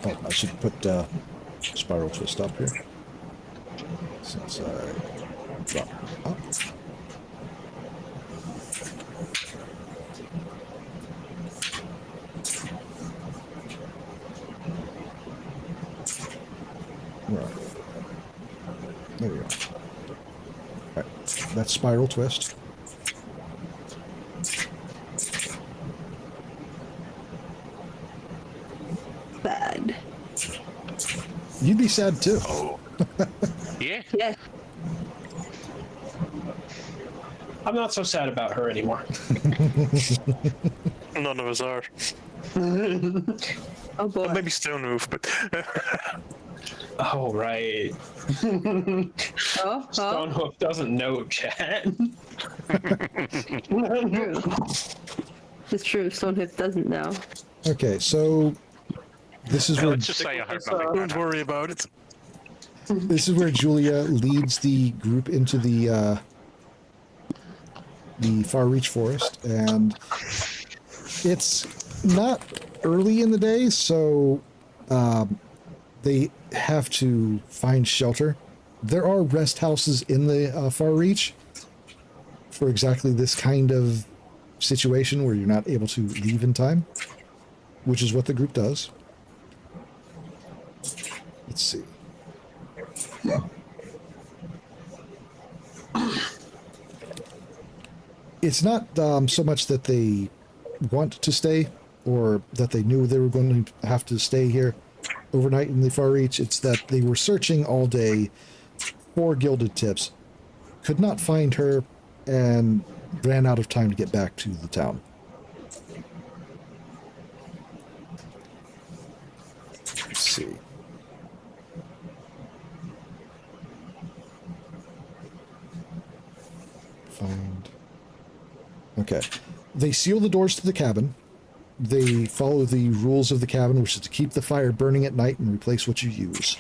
Oh, I should put Spiral Twist up here. Since I drop up. Right. There we go. Alright, that's Spiral Twist. Bad. You'd be sad too. Oh. Yeah. Yes. I'm not so sad about her anymore. None of us are. Oh boy. Maybe Stone Hoof, but Oh, right. Oh, Stonehoof doesn't know chat. true. It's true. Stonehoof doesn't know. Okay, so this is where Let's just say I hope nothing don't worry about it. Julia leads the group into the Far Reach Forest, and it's not early in the day, so they have to find shelter. There are rest houses in the Far Reach for exactly this kind of situation where you're not able to leave in time, which is what the group does. Let's see. It's not so much that they want to stay or that they knew they were going to have to stay here overnight in the Far Reach. It's that they were searching all day for gilded tips, could not find her, and ran out of time to get back to the town. Let's see. Find. Okay. They seal the doors to the cabin. They follow the rules of the cabin, which is to keep the fire burning at night and replace what you use.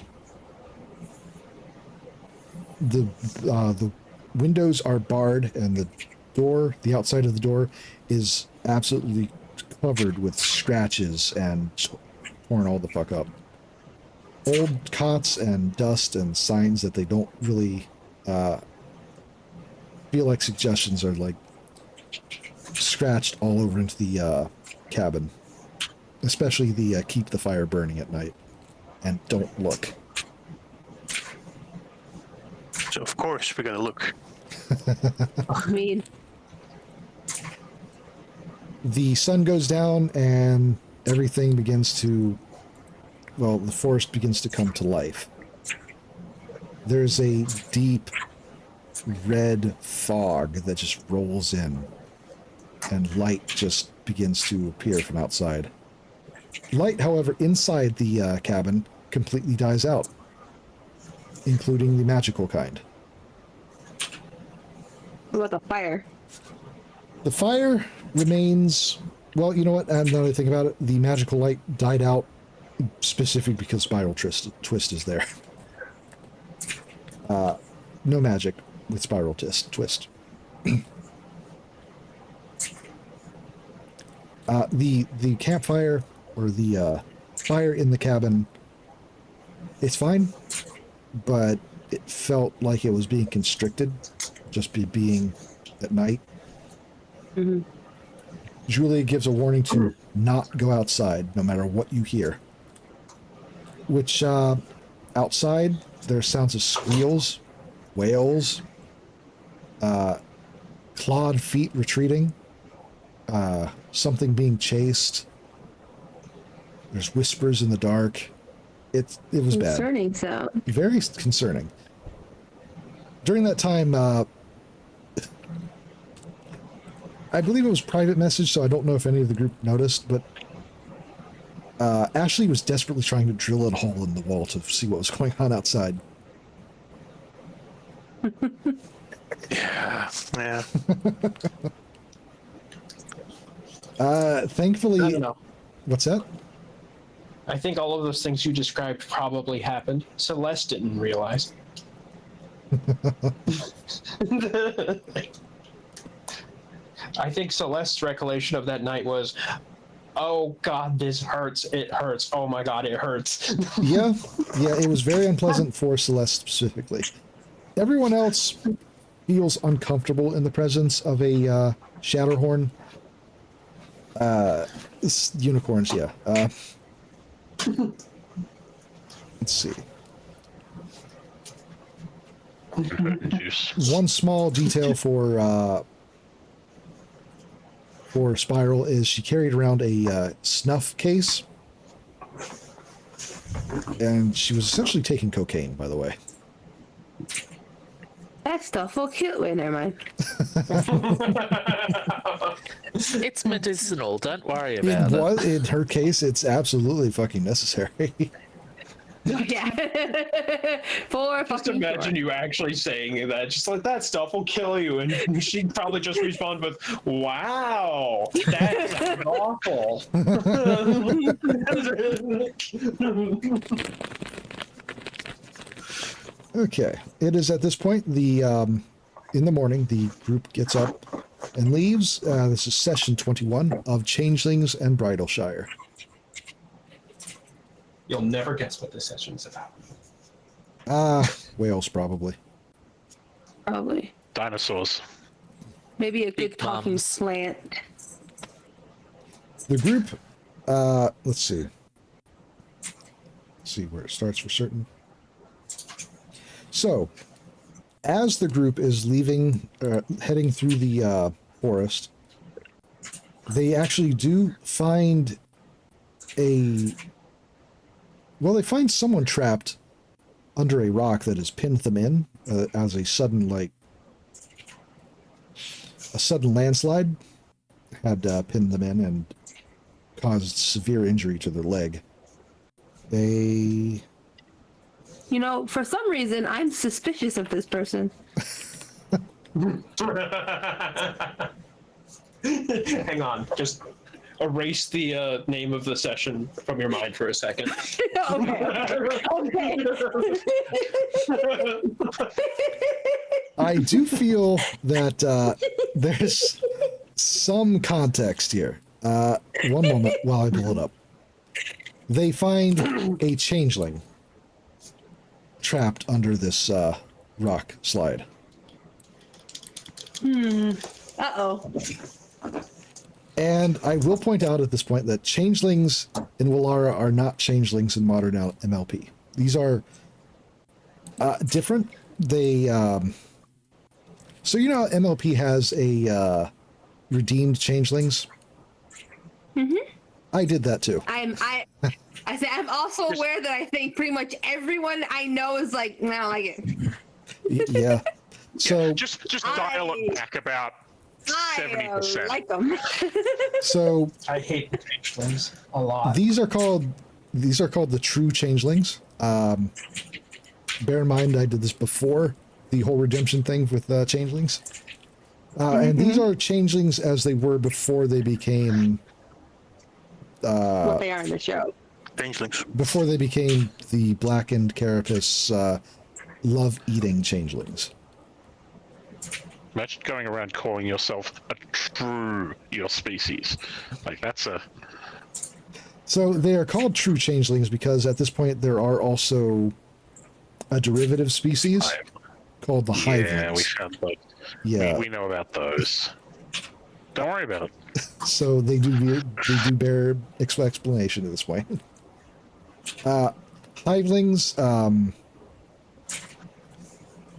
The windows are barred, and the outside of the door, is absolutely covered with scratches and torn all the fuck up. Old cots and dust and signs that they don't really feel like suggestions are like scratched all over into the cabin, especially the keep the fire burning at night and don't look. So of course we're gonna look. I mean, The sun goes down and everything begins to, well, the forest begins to come to life. There's a deep red fog that just rolls in, and light just begins to appear from outside. Light, however, inside the cabin completely dies out, including the magical kind. what about the fire? The fire remains, well, you know what, now that I think about it, the magical light died out specifically because Spiral Twist is there. No magic with Spiral Twist. The campfire, or the fire in the cabin, it's fine, but it felt like it was being constricted, just being at night. Mm-hmm. Julia gives a warning to not go outside, no matter what you hear. Which, outside, there are sounds of squeals, wails, clawed feet retreating, something being chased. There's whispers in the dark. It was bad. Concerning sound. Very concerning. During that time, I believe it was private message, so I don't know if any of the group noticed, but Ashley was desperately trying to drill a hole in the wall to see what was going on outside. Yeah. Thankfully, I don't know. what's that? I think all of those things you described probably happened. Celeste didn't realize. I think Celeste's recollection of that night was, oh God, this hurts. It hurts. Oh my God, it hurts. Yeah, it was very unpleasant for Celeste specifically. Everyone else feels uncomfortable in the presence of a Shatterhorn. Unicorns, yeah. Let's see. Juice. One small detail for Spiral is she carried around a snuff case, and she was essentially taking cocaine, by the way. That stuff will kill. Wait, never mind. It's medicinal. Don't worry about it. Was in her case, it's absolutely fucking necessary. Yeah. For Just fucking imagine sure. you actually saying that, just like, that stuff will kill you, and she'd probably just respond with, wow, that's awful. Okay, it is at this point in the morning. The group gets up and leaves. This is session 21 of Changelings and Bridalshire. You'll never guess what this session's about. Whales probably. Probably. Dinosaurs. Maybe a Big good talking bums. slant. The group, let's see. See where it starts for certain. So, as the group is leaving, heading through the forest, they actually do find they find someone trapped under a rock that has pinned them in as a sudden landslide had pinned them in and caused severe injury to their leg. A You know, for some reason, I'm suspicious of this person. Hang on, just erase the name of the session from your mind for a second. Okay. I do feel that there's some context here. One moment while I pull it up. They find a changeling trapped under this rock slide. Uh-oh. And I will point out at this point that changelings in Welara are not changelings in modern MLP. These are different. They so you know how MLP has a redeemed changelings. I did that too. I say I'm also aware that I think pretty much everyone I know is like, no, I don't like it. Yeah. So Just dial it back about 70%. Like them. so I hate the changelings a lot. these are called the true changelings. Bear in mind I did this before the whole redemption thing with changelings. And these are changelings as they were before they became What they are in the show. Changelings. before they became the blackened carapace love-eating changelings. Imagine going around calling yourself a true your species. Like that's a So they are called true changelings because at this point there are also a derivative species called the yeah. We hivelings. found those. Yeah. We know about those. Don't worry about it. So they do bear explanation at this point. Hivelings.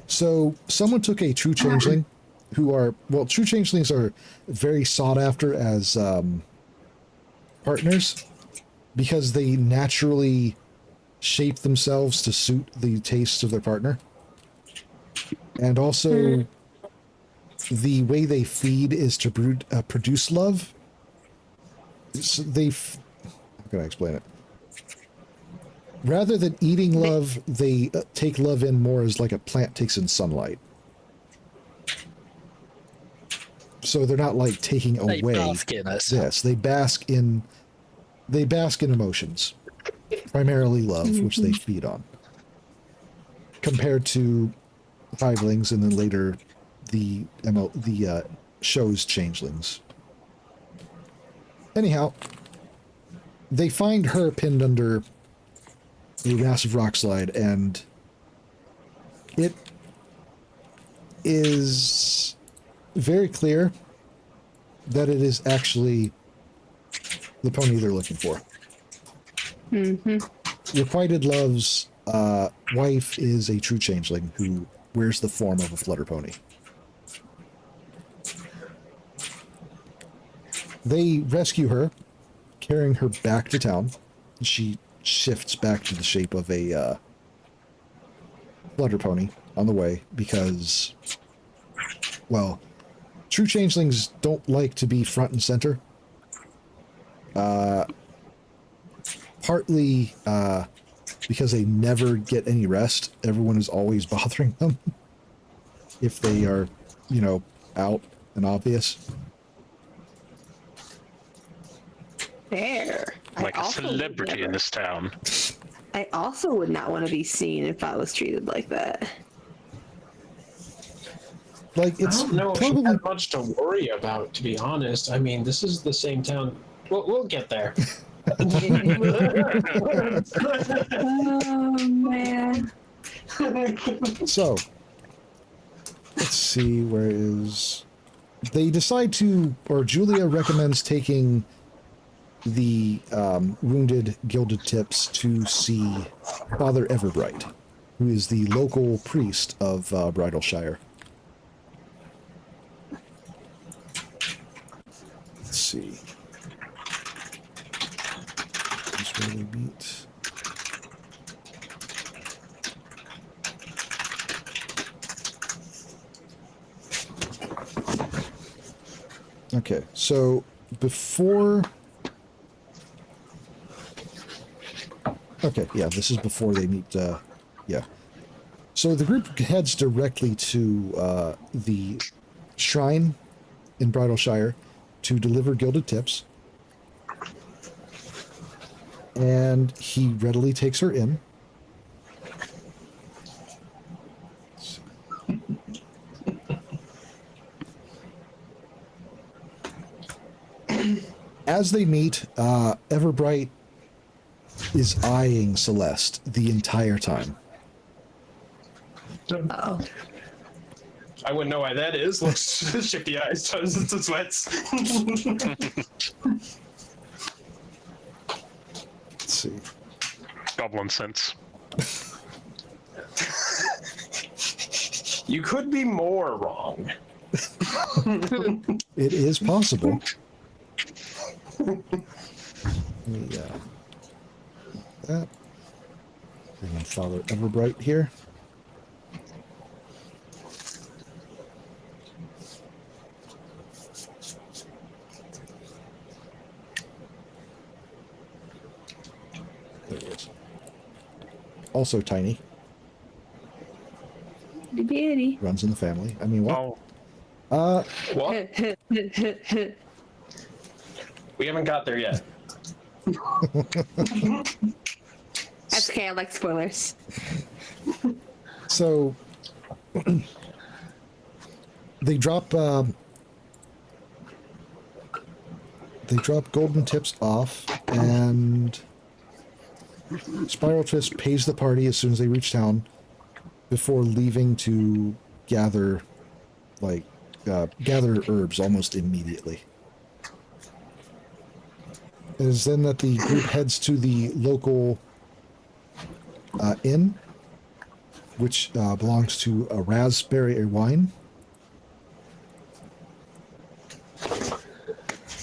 So someone took a true changeling, who are true changelings are very sought after as partners because they naturally shape themselves to suit the tastes of their partner, and also the way they feed is to produce love. So how can I explain it? Rather than eating love, they take love in more as like a plant takes in sunlight. So they're not like taking They away. bask in it. Yes, they bask in emotions, primarily love, which they feed on. Compared to hivelings, and then later the show's changelings. Anyhow, they find her pinned under a massive rock slide, and it is very clear that it is actually the pony they're looking for. Requited Love's wife is a true changeling who wears the form of a flutter pony. They rescue her, carrying her back to town. She shifts back to the shape of a flutter pony on the way because, well, true changelings don't like to be front and center. Partly because they never get any rest. Everyone is always bothering them if they are, out and obvious. Fair. Like a celebrity in this town. I also would not want to be seen if I was treated like that. Like, it's I don't know if probably she had much to worry about, to be honest. I mean, this is the same town. We'll get there. Oh, man. so. Let's see, where is... They decide to, or Julia recommends taking the wounded gilded tips to see Father Everbright, who is the local priest of Bridalshire. Let's see. That's where they meet. Okay, so before Okay, yeah, this is before they meet, yeah. So the group heads directly to the shrine in Bridalshire to deliver gilded tips. And he readily takes her in. As they meet, Everbright is eyeing Celeste the entire time. Oh. I wouldn't know why that is. Looks shifty eyes, tons of sweats. Let's see. Goblin sense. You could be more wrong. It is possible. Let me, that. Bring in Father Everbright here. There he is. Also tiny. Bitty. Runs in the family. I mean, what? Oh, What? We haven't got there yet. That's okay, I like spoilers. So they drop golden tips off, and Spiral Twist pays the party as soon as they reach town before leaving to gather herbs almost immediately. It is then that the group heads to the local inn, which belongs to a raspberry wine.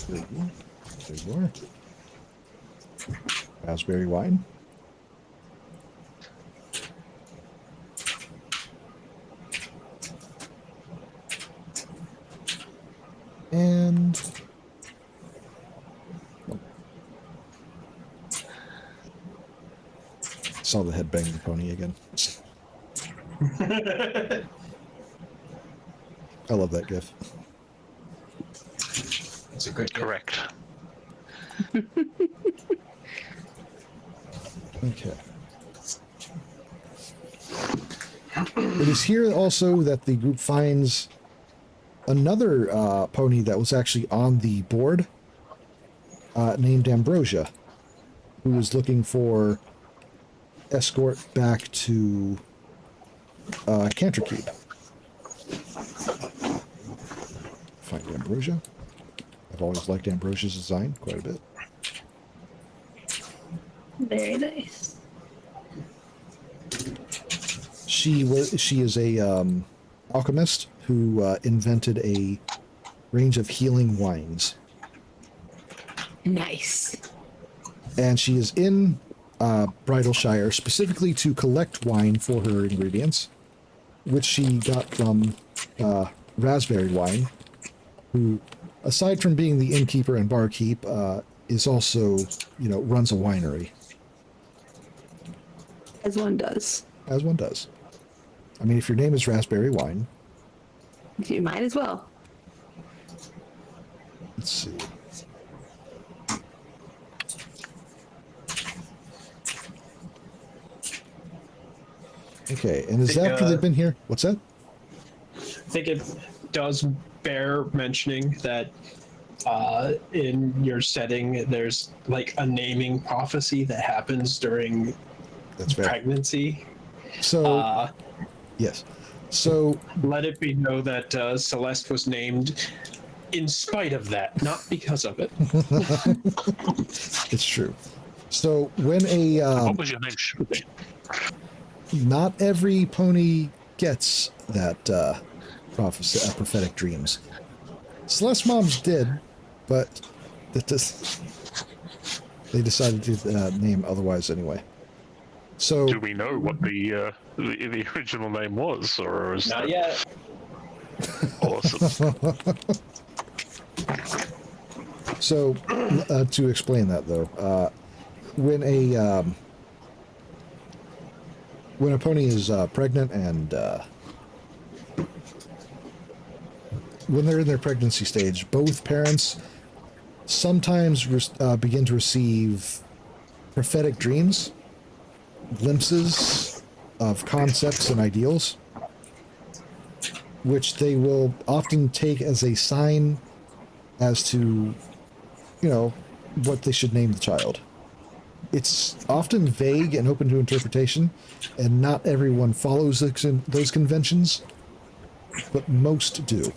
There you are. Raspberry wine. And saw the head banging pony again. I love that gif. That's a good correct. Okay. It is here also that the group finds another pony that was actually on the board, named Ambrosia, who was looking for escort back to Canterkeep. Find Ambrosia. I've always liked Ambrosia's design quite a bit. Very nice. She is a alchemist who invented a range of healing wines. Nice. And she is in Bridalshire specifically to collect wine for her ingredients, which she got from Raspberry Wine, who, aside from being the innkeeper and barkeep, is also, runs a winery. As one does. As one does. I mean, if your name is Raspberry Wine. You might as well. Let's see. Okay, and is that after they've been here? What's that? I think it does bear mentioning that in your setting, there's like a naming prophecy that happens during pregnancy. So, yes. So, let it be known that Celeste was named in spite of that, not because of it. It's true. So, when what was your name? not every pony gets that prophecy, prophetic dreams. Celeste moms did, but they decided to name otherwise anyway. So, do we know what the original name was, or is Not that yet. awesome? So, to explain that though, when when a pony is pregnant and when they're in their pregnancy stage, both parents sometimes begin to receive prophetic dreams, glimpses of concepts and ideals, which they will often take as a sign as to, you know, what they should name the child. It's often vague and open to interpretation, and not everyone follows those conventions, but most do.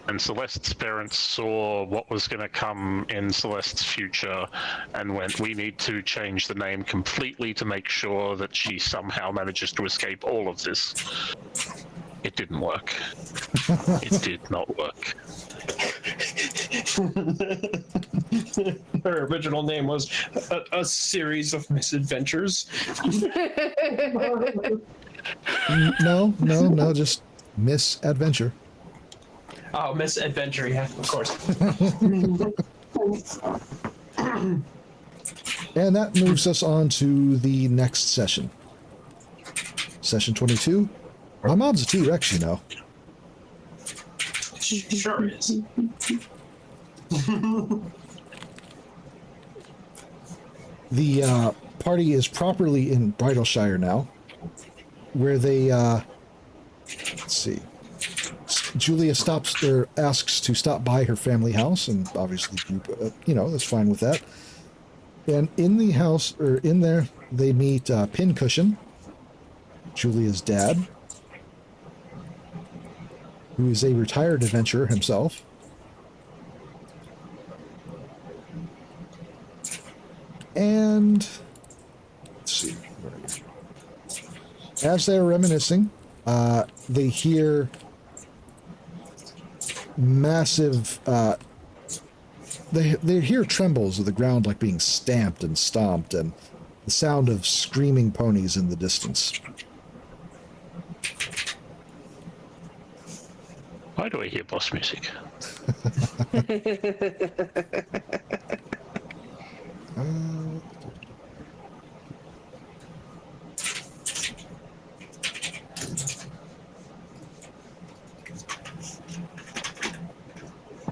And Celeste's parents saw what was going to come in Celeste's future and went, we need to change the name completely to make sure that she somehow manages to escape all of this. It didn't work. It did not work. Her original name was a series of misadventures. No, just misadventure. Oh, misadventure, yeah, of course. And that moves us on to the next session. Session 22. My mom's a T-Rex, you know. Sure is. The party is properly in Bridalshire now, where they, let's see, Julia stops or asks to stop by her family house, and obviously, you know, that's fine with that. And in the house, or in there, they meet Pincushion, Julia's dad, who is a retired adventurer himself. And let's see, as they're reminiscing, they hear massive, they hear trembles of the ground like being stamped and stomped, and the sound of screaming ponies in the distance. Why do I hear boss music?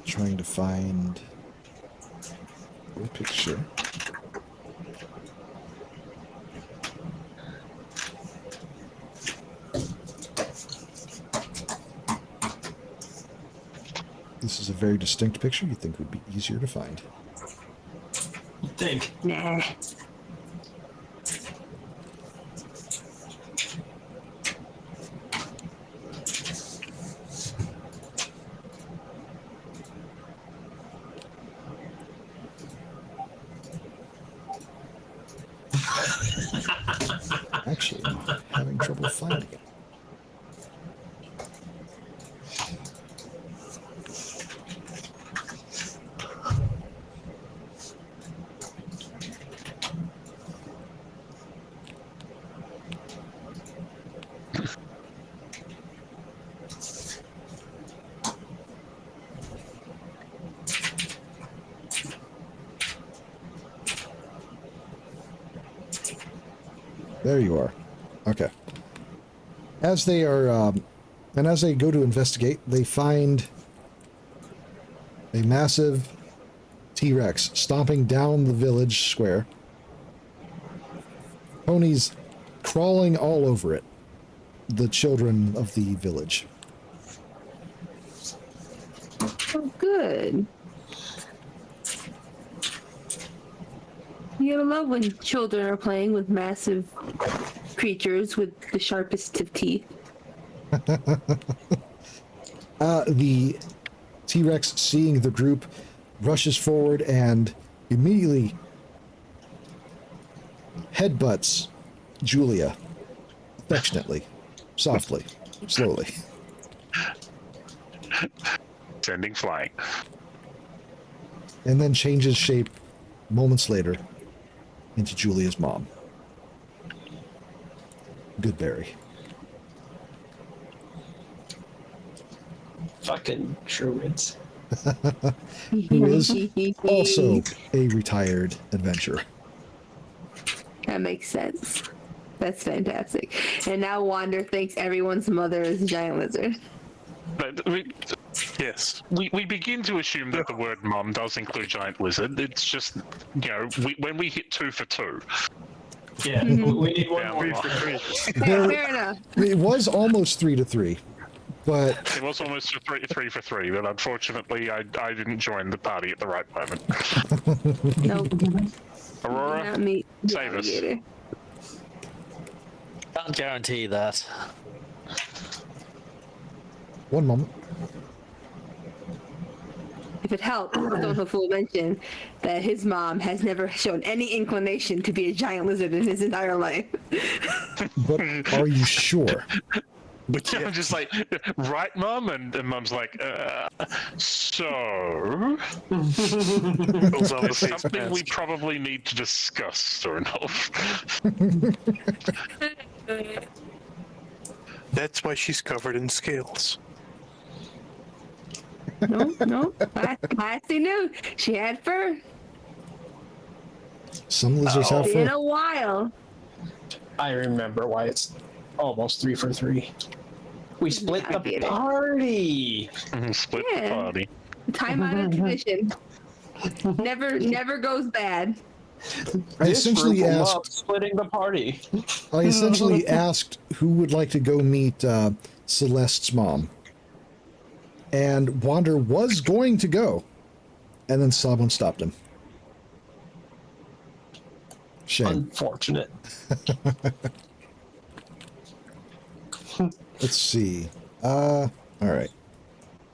Trying to find a picture. This is a very distinct picture you'd think would be easier to find. You think? Nah. Actually, I'm having trouble finding it. There you are. Okay. As they are, and as they go to investigate, they find a massive T-Rex stomping down the village square. Ponies crawling all over it. The children of the village. Oh, good. You gotta love when children are playing with massive creatures with the sharpest of teeth. The T-Rex, seeing the group, rushes forward and immediately headbutts Julia affectionately, softly, slowly. Sending flying. And then changes shape moments later into Julia's mom. Goodberry. Fucking druids. Who is also a retired adventurer. That makes sense. That's fantastic. And now Wander thinks everyone's mother is a giant lizard. But Yes. we begin to assume that the word mum does include giant lizard. It's just, when we hit 2 for 2. Yeah, we need one Yeah, more. Fair enough. It was almost 3-3, but It was almost a 3 for 3, but unfortunately I didn't join the party at the right moment. Nope. Aurora, Not me. save us. Alligator. Can't guarantee that. one moment. If it helps, Stonehoof will mention that his mom has never shown any inclination to be a giant lizard in his entire life. But are you sure? But I'm yeah, just like, right, Mum? And Mum's like, so... those are the It's same something we pants. probably need to discuss, Stonehof. That's why she's covered in scales. No. Classy knew. She had fur. Some lizards have Been fur. a while. I remember why it's almost 3 for 3. We split I the get it. party. Split Yeah. the party. Time honored tradition. Never goes bad. I This essentially group will asked. love splitting the party. I essentially asked who would like to go meet Celeste's mom, and Wander was going to go, and then someone stopped him. Shame. Unfortunate. Let's see. All right.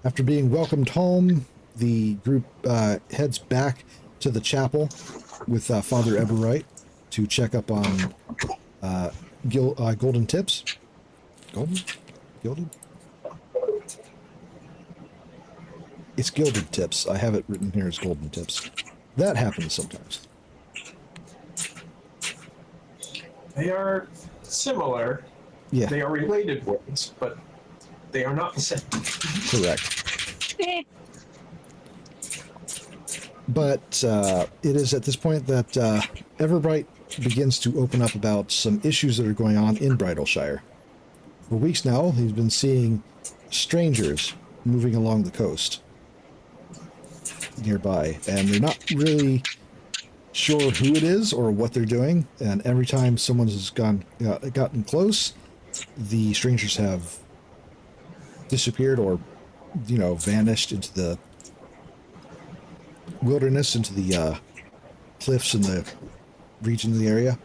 After being welcomed home, the group heads back to the chapel with Father Eberright to check up on Golden Tips. Gilded? It's Gilded Tips. I have it written here as Golden Tips. That happens sometimes. They are similar. Yeah, They are related words, but they are not the same. correct. Eh. But it is at this point that Everbright begins to open up about some issues that are going on in Bridalshire. For weeks now, he's been seeing strangers moving along the coast nearby, and they're not really sure who it is or what they're doing. And every time someone has gotten close, the strangers have disappeared or, vanished into the wilderness, into the cliffs in the region of the area.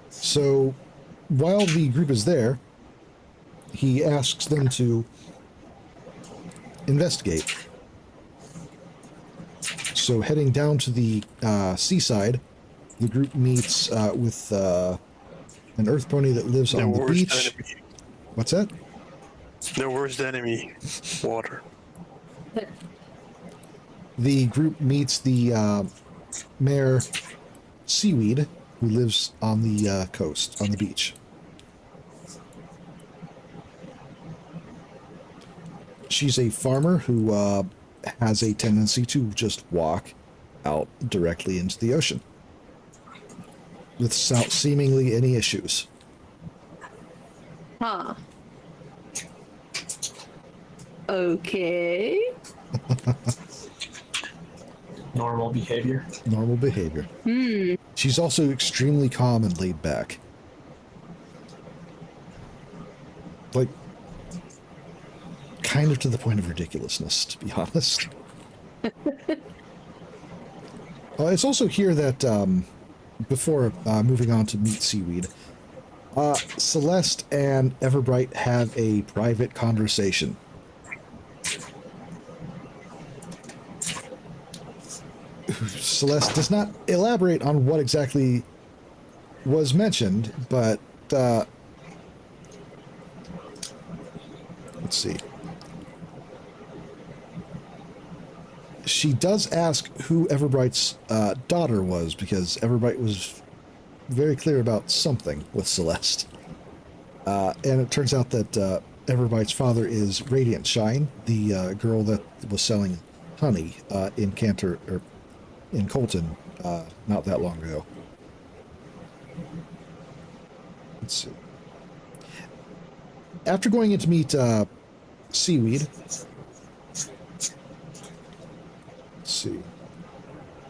So while the group is there, he asks them to investigate. So heading down to the seaside, the group meets with an earth pony that lives Their on the worst beach. enemy. What's that? Their worst enemy, water. The group meets the mare Seaweed, who lives on the coast, on the beach. She's a farmer who has a tendency to just walk out directly into the ocean without seemingly any issues. Huh. Okay. Normal behavior. Normal behavior. She's also extremely calm and laid back. Like, kind of to the point of ridiculousness, to be honest. It's also here that, before moving on to meet Seaweed, Celeste and Everbright have a private conversation. Celeste does not elaborate on what exactly was mentioned, but let's see. She does ask who Everbright's daughter was, because Everbright was very clear about something with Celeste. And it turns out that Everbright's father is Radiant Shine, the girl that was selling honey in Colton not that long ago. Let's see. After going in to meet Seaweed, let's see.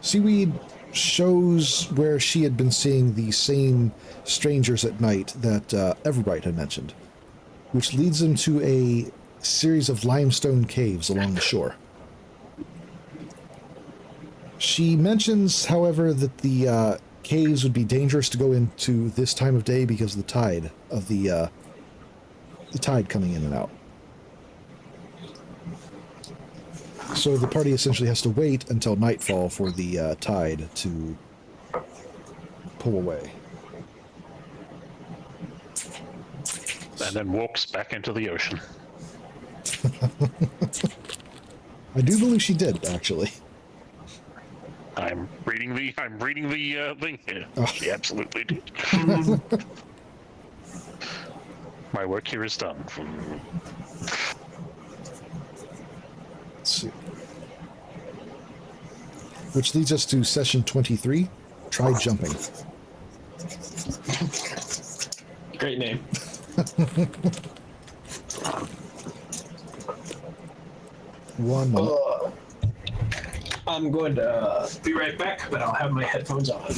Seaweed shows where she had been seeing the same strangers at night that Everbright had mentioned, which leads them to a series of limestone caves along the shore. She mentions, however, that the caves would be dangerous to go into this time of day because of the tide coming in and out. So the party essentially has to wait until nightfall for the tide to pull away. And then walks back into the ocean. I do believe she did, actually. I'm reading the thing here. Oh. She absolutely did. My work here is done. Let's see. Which leads us to session 23. Try jumping. Great name. One moment. I'm going to be right back, but I'll have my headphones on.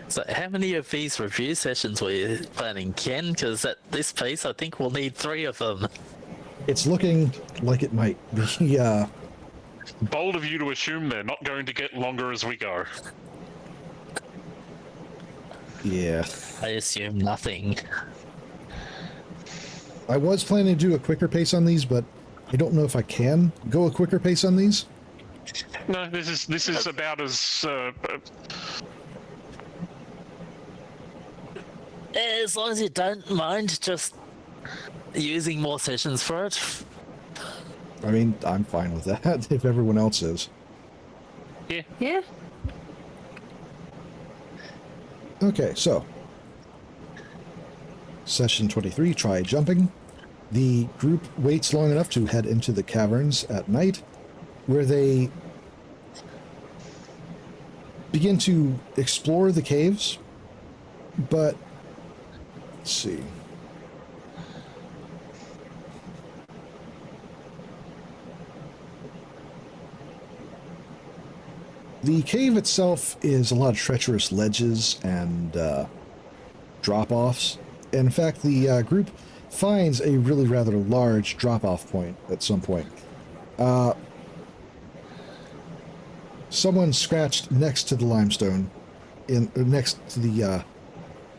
So how many of these review sessions were you planning, Ken? Because at this pace, I think we'll need 3 of them. It's looking like it might be, Bold of you to assume they're not going to get longer as we go. yeah. I assume nothing. I was planning to do a quicker pace on these, but I don't know if I can go a quicker pace on these. No, this is about as As long as you don't mind just using more sessions for it. I mean, I'm fine with that, if everyone else is. Yeah. Okay, so. Session 23, try jumping. The group waits long enough to head into the caverns at night, where they begin to explore the caves, but let's see. The cave itself is a lot of treacherous ledges and drop-offs. In fact, the group finds a really rather large drop-off point at some point. Someone scratched next to the limestone, next to the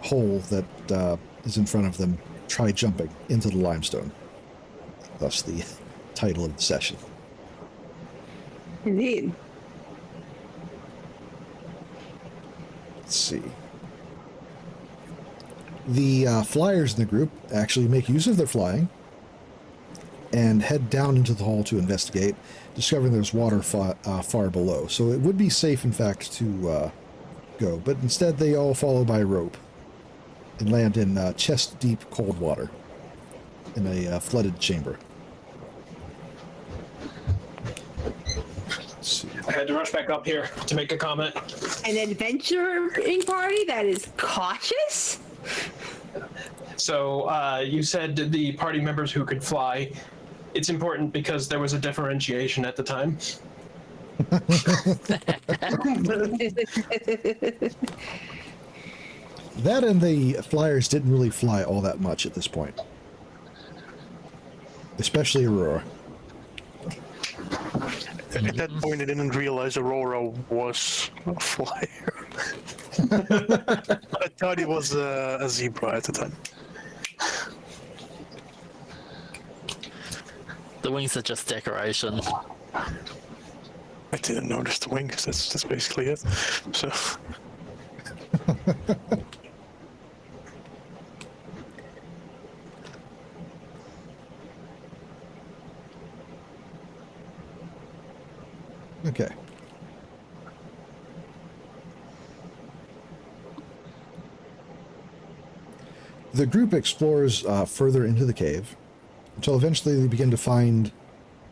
hole that is in front of them. Try jumping into the limestone. Thus the title of the session. Indeed. Let's see. The flyers in the group actually make use of their flying and head down into the hall to investigate, discovering there's water far below. So it would be safe, in fact, to go. But instead, they all follow by rope and land in chest-deep cold water in a flooded chamber. Let's see. I had to rush back up here to make a comment. An adventuring party that is cautious? So you said the party members who could fly. It's important because there was a differentiation at the time. That and the flyers didn't really fly all that much at this point. Especially Aurora. And at that point, I didn't realize Aurora was a flyer. I thought it was a zebra at the time. The wings are just decoration. I didn't notice the wings. That's basically it. So. Okay. The group explores further into the cave until eventually they begin to find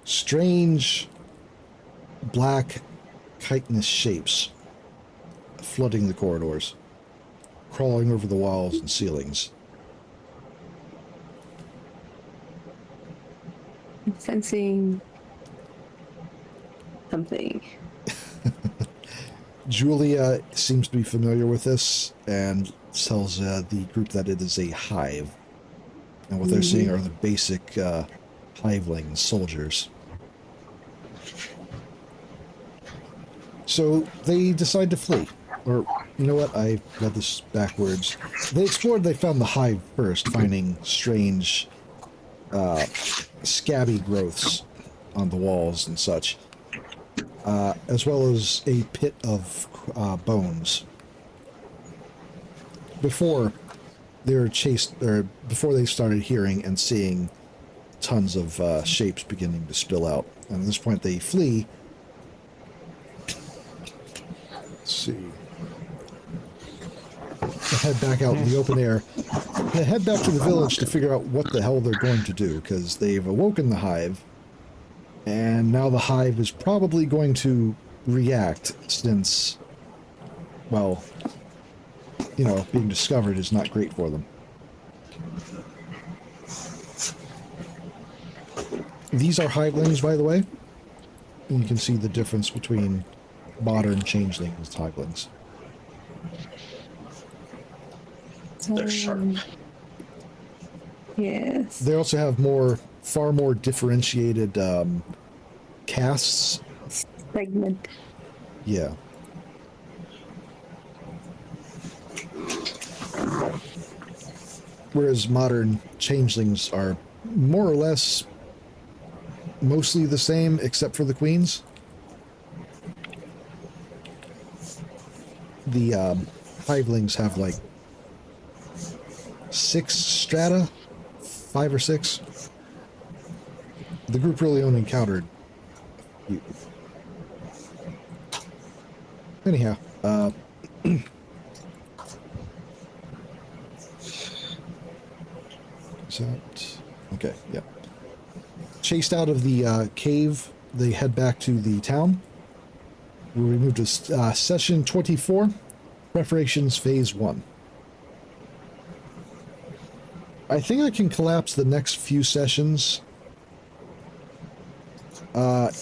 strange black chitinous shapes flooding the corridors, crawling over the walls and ceilings. I'm sensing something. Julia seems to be familiar with this and tells the group that it is a hive. And what they're seeing are the basic hivelings, soldiers. So they decide to flee. Or, you know what? I read this backwards. They explored, they found the hive first, finding strange scabby growths on the walls and such. As well as a pit of bones. Before they were chased, or before they started hearing and seeing tons of shapes beginning to spill out. And at this point they flee. Let's see. They head back out in the open air. They head back to the village to figure out what the hell they're going to do, because they've awoken the hive. And now the hive is probably going to react since, well, you know, being discovered is not great for them. These are hivelings, by the way. And you can see the difference between modern changelings and hivelings. They're sharp. Yes. They also have far more differentiated castes. Segment. Yeah. Whereas modern changelings are more or less mostly the same, except for the queens. The hivelings have like 6 strata, 5 or 6. The group really only encountered a few. Anyhow, is that okay? Yeah. Chased out of the cave, they head back to the town. We move to session 24, preparations phase 1. I think I can collapse the next few sessions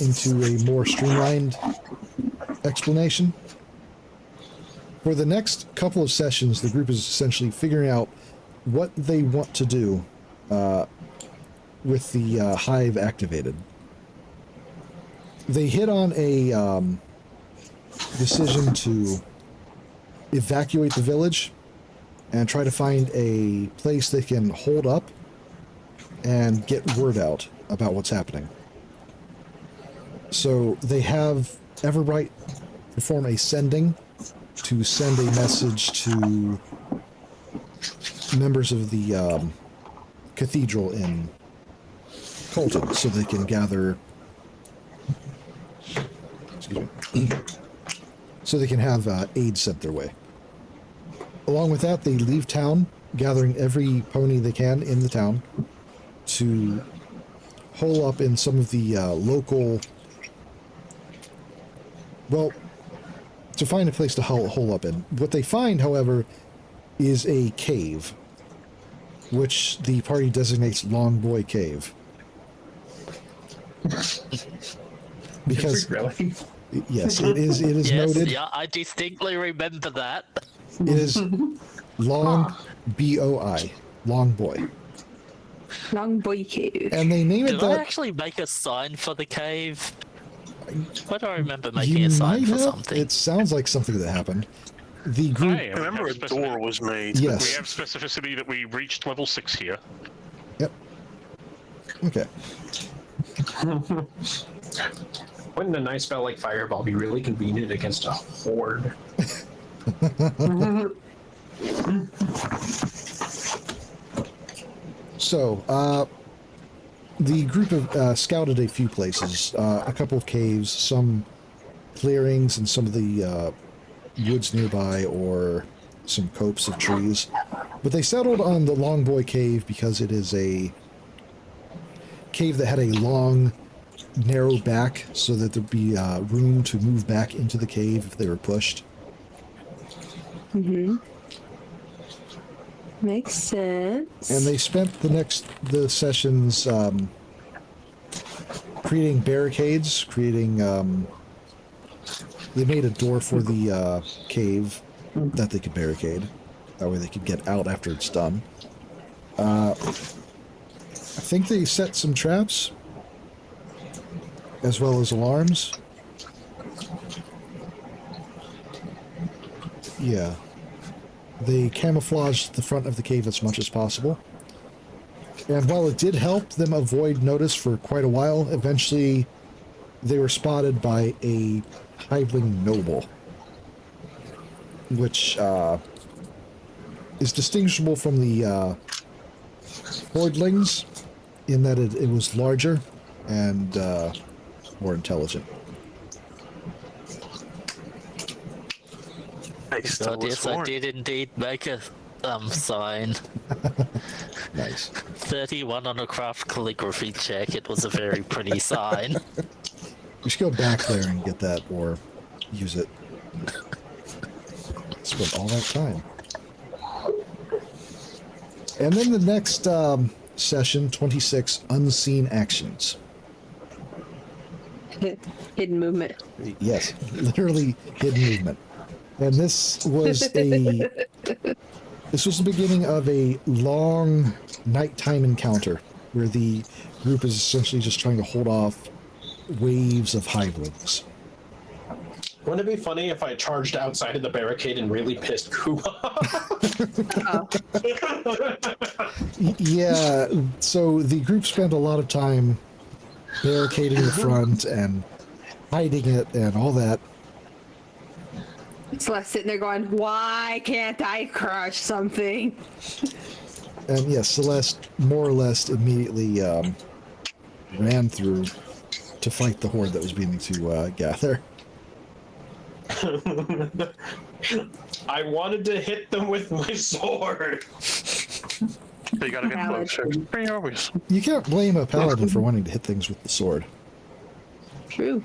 into a more streamlined explanation. For the next couple of sessions, the group is essentially figuring out what they want to do with the hive activated. They hit on a decision to evacuate the village and try to find a place they can hold up and get word out about what's happening. So they have Everbright perform a sending to send a message to members of the cathedral in Colton so they can gather, excuse me, so they can have aid sent their way. Along with that, they leave town, gathering every pony they can in the town to hole up in some of the local, well, to find a place to hole up in. What they find, however, is a cave, which the party designates Long Boy Cave. Because, Really? yes, it is Yes, noted. yeah, I distinctly remember that. It is Long, B-O-I, Long Boy. Long Boy Cave. And they name it Did I that. actually make a sign for the cave? Why do I remember making You a sign might for have. something? It sounds like something that happened. The group. Hey, I remember a door was made. Yes. We have specificity that we reached level 6 here. Yep. Okay. Wouldn't a nice spell like Fireball be really convenient against a horde? So, the group of scouted a few places, a couple of caves, some clearings, and some of the woods nearby, or some copse of trees. But they settled on the Long Boy Cave because it is a cave that had a long, narrow back so that there'd be room to move back into the cave if they were pushed. Mm-hmm. Makes sense. And they spent the sessions creating barricades, they made a door for the cave that they could barricade. That way they could get out after it's done. I think they set some traps, as well as alarms. Yeah. They camouflaged the front of the cave as much as possible. And while it did help them avoid notice for quite a while, eventually they were spotted by a hiveling noble, which is distinguishable from the hordelings in that it was larger and more intelligent. God, yes, I did indeed make a sign. Nice. 31 on a craft calligraphy check. It was a very pretty sign. You should go back there and get that, or use it. Spent all that time. And then the next session, 26, Unseen Actions. Hidden movement. Yes, literally hidden movement. And this was the beginning of a long nighttime encounter where the group is essentially just trying to hold off waves of hivelings. Wouldn't it be funny if I charged outside of the barricade and really pissed Coob off? Yeah, so the group spent a lot of time barricading the front and hiding it and all that. Celeste sitting there going, why can't I crush something? And yes, Celeste more or less immediately ran through to fight the horde that was beginning to gather. I wanted to hit them with my sword. You gotta get closer. Pretty obvious. You can't blame a paladin for wanting to hit things with the sword. True.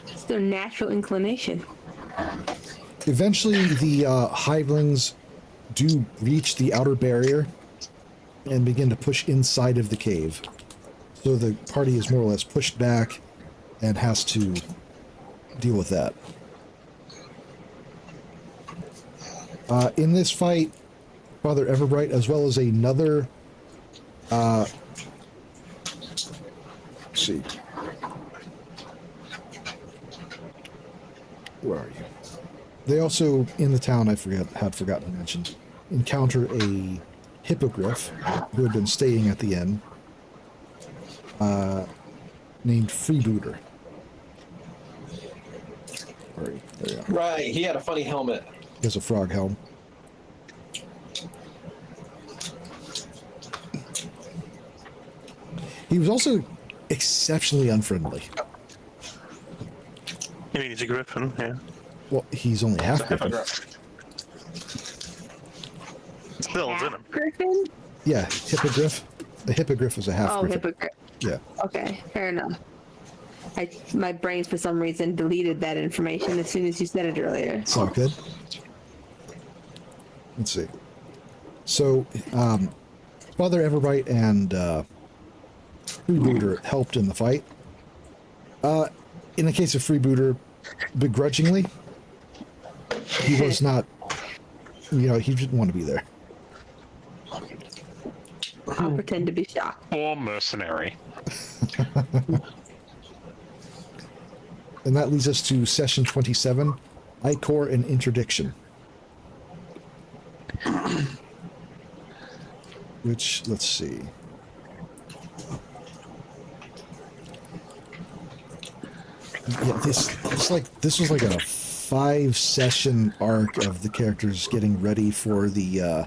It's their natural inclination. Eventually, the hivelings do reach the outer barrier and begin to push inside of the cave. So the party is more or less pushed back and has to deal with that. In this fight, Father Everbright, as well as another... let's see. Where are you? They also, in the town, had forgotten to mention, encounter a hippogriff who had been staying at the inn, named Freebooter. There you go. Right, he had a funny helmet. He has a frog helm. He was also exceptionally unfriendly. You mean he's a griffin, yeah. Well, he's only half griffin. Still in him. Griffin? Yeah, hippogriff. A hippogriff is a half Oh, griffin. hippogriff. Yeah. Okay, fair enough. My brain, for some reason, deleted that information as soon as you said it earlier. It's all good. Let's see. So, Father Everbright and Freebooter helped in the fight. In the case of Freebooter, begrudgingly, he was not, he didn't want to be there. I'll pretend to be shocked. Or mercenary. And that leads us to session 27, Ichor and Interdiction. Which, let's see. Yeah, this was like a 5-session arc of the characters getting ready for the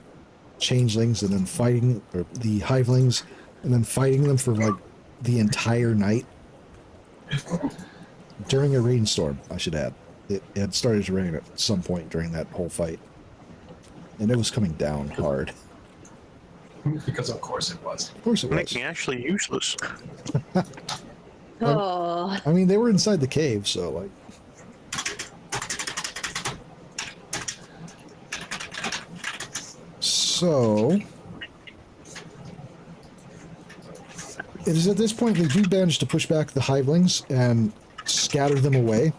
changelings and then fighting, or the hivelings, and then fighting them for like the entire night during a rainstorm. I should add, it had started to rain at some point during that whole fight. and it was coming down hard. Because of course it was. Of course it was. Making actually useless. Oh, I mean, they were inside the cave, so like. So, it is at this point they do manage to push back the hivelings and scatter them away,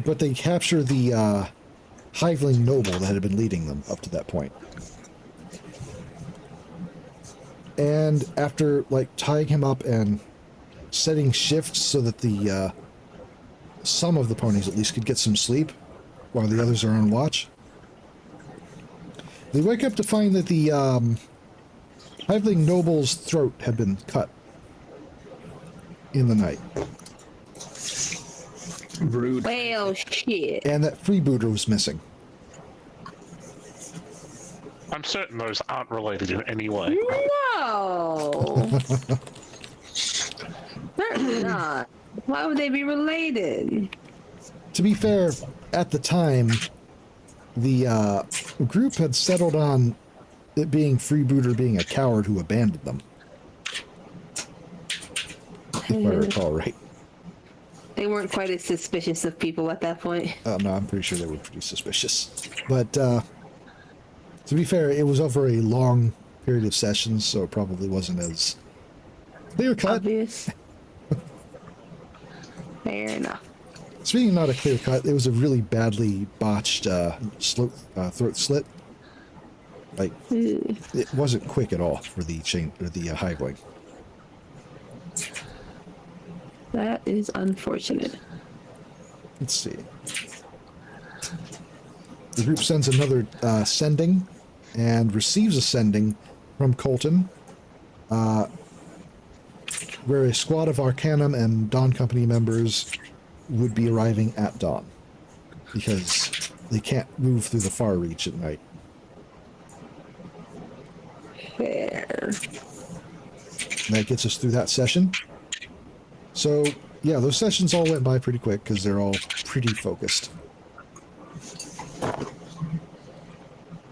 but they capture the hiveling noble that had been leading them up to that point. And after like tying him up and setting shifts so that the some of the ponies at least could get some sleep while the others are on watch, they wake up to find that the hiveling noble's throat had been cut in the night, Rude. well, shit. and that freebooter was missing. I'm certain those aren't related in any way. No. Certainly not. Why would they be related? To be fair, at the time, the group had settled on it being freebooter being a coward who abandoned them, if I recall right. They weren't quite as suspicious of people at that point. No, I'm pretty sure they were pretty suspicious. But to be fair, it was over a long period of sessions, so it probably wasn't as clear cut. Obvious. Fair enough. Speaking of not a clear cut, it was a really badly botched throat slit. Like, it wasn't quick at all for the chain or the hiveling. That is unfortunate. Let's see. The group sends another sending and receives a sending from Colton, where a squad of Arcanum and Dawn Company members would be arriving at dawn because they can't move through the far reach at night. Fair. And that gets us through that session. So, yeah, those sessions all went by pretty quick because they're all pretty focused.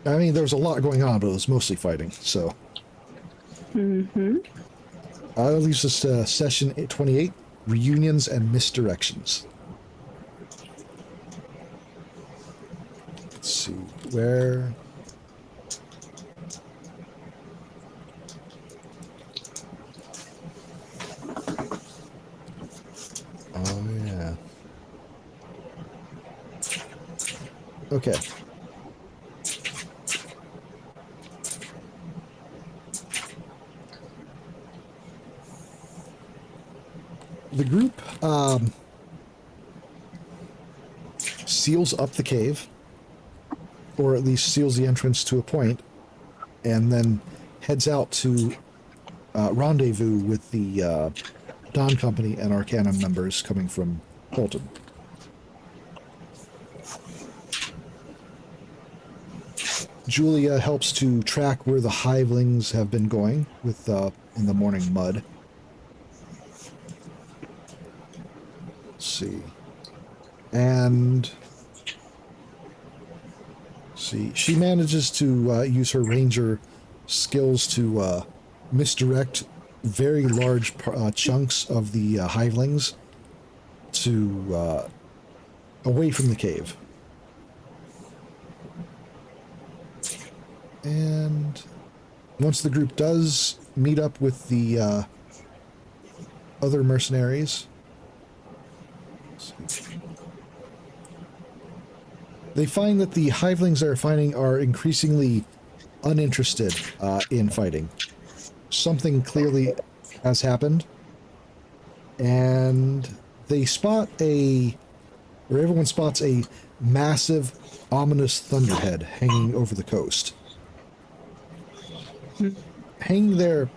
I mean, there was a lot going on, but it was mostly fighting, so. That leaves us to session 28, reunions and misdirections. Let's see, where... Oh, yeah. Okay. The group seals up the cave, or at least seals the entrance to a point, and then heads out to rendezvous with the Dawn Company and Arcanum members coming from Colton. Julia helps to track where the hivelings have been going with in the morning mud. Let's see. And see, she manages to use her ranger skills to misdirect very large chunks of the hivelings to away from the cave. And once the group does meet up with the other mercenaries, they find that the hivelings they're finding are increasingly uninterested in fighting. Something clearly has happened, and they spot everyone spots a massive, ominous thunderhead hanging over the coast. Hanging there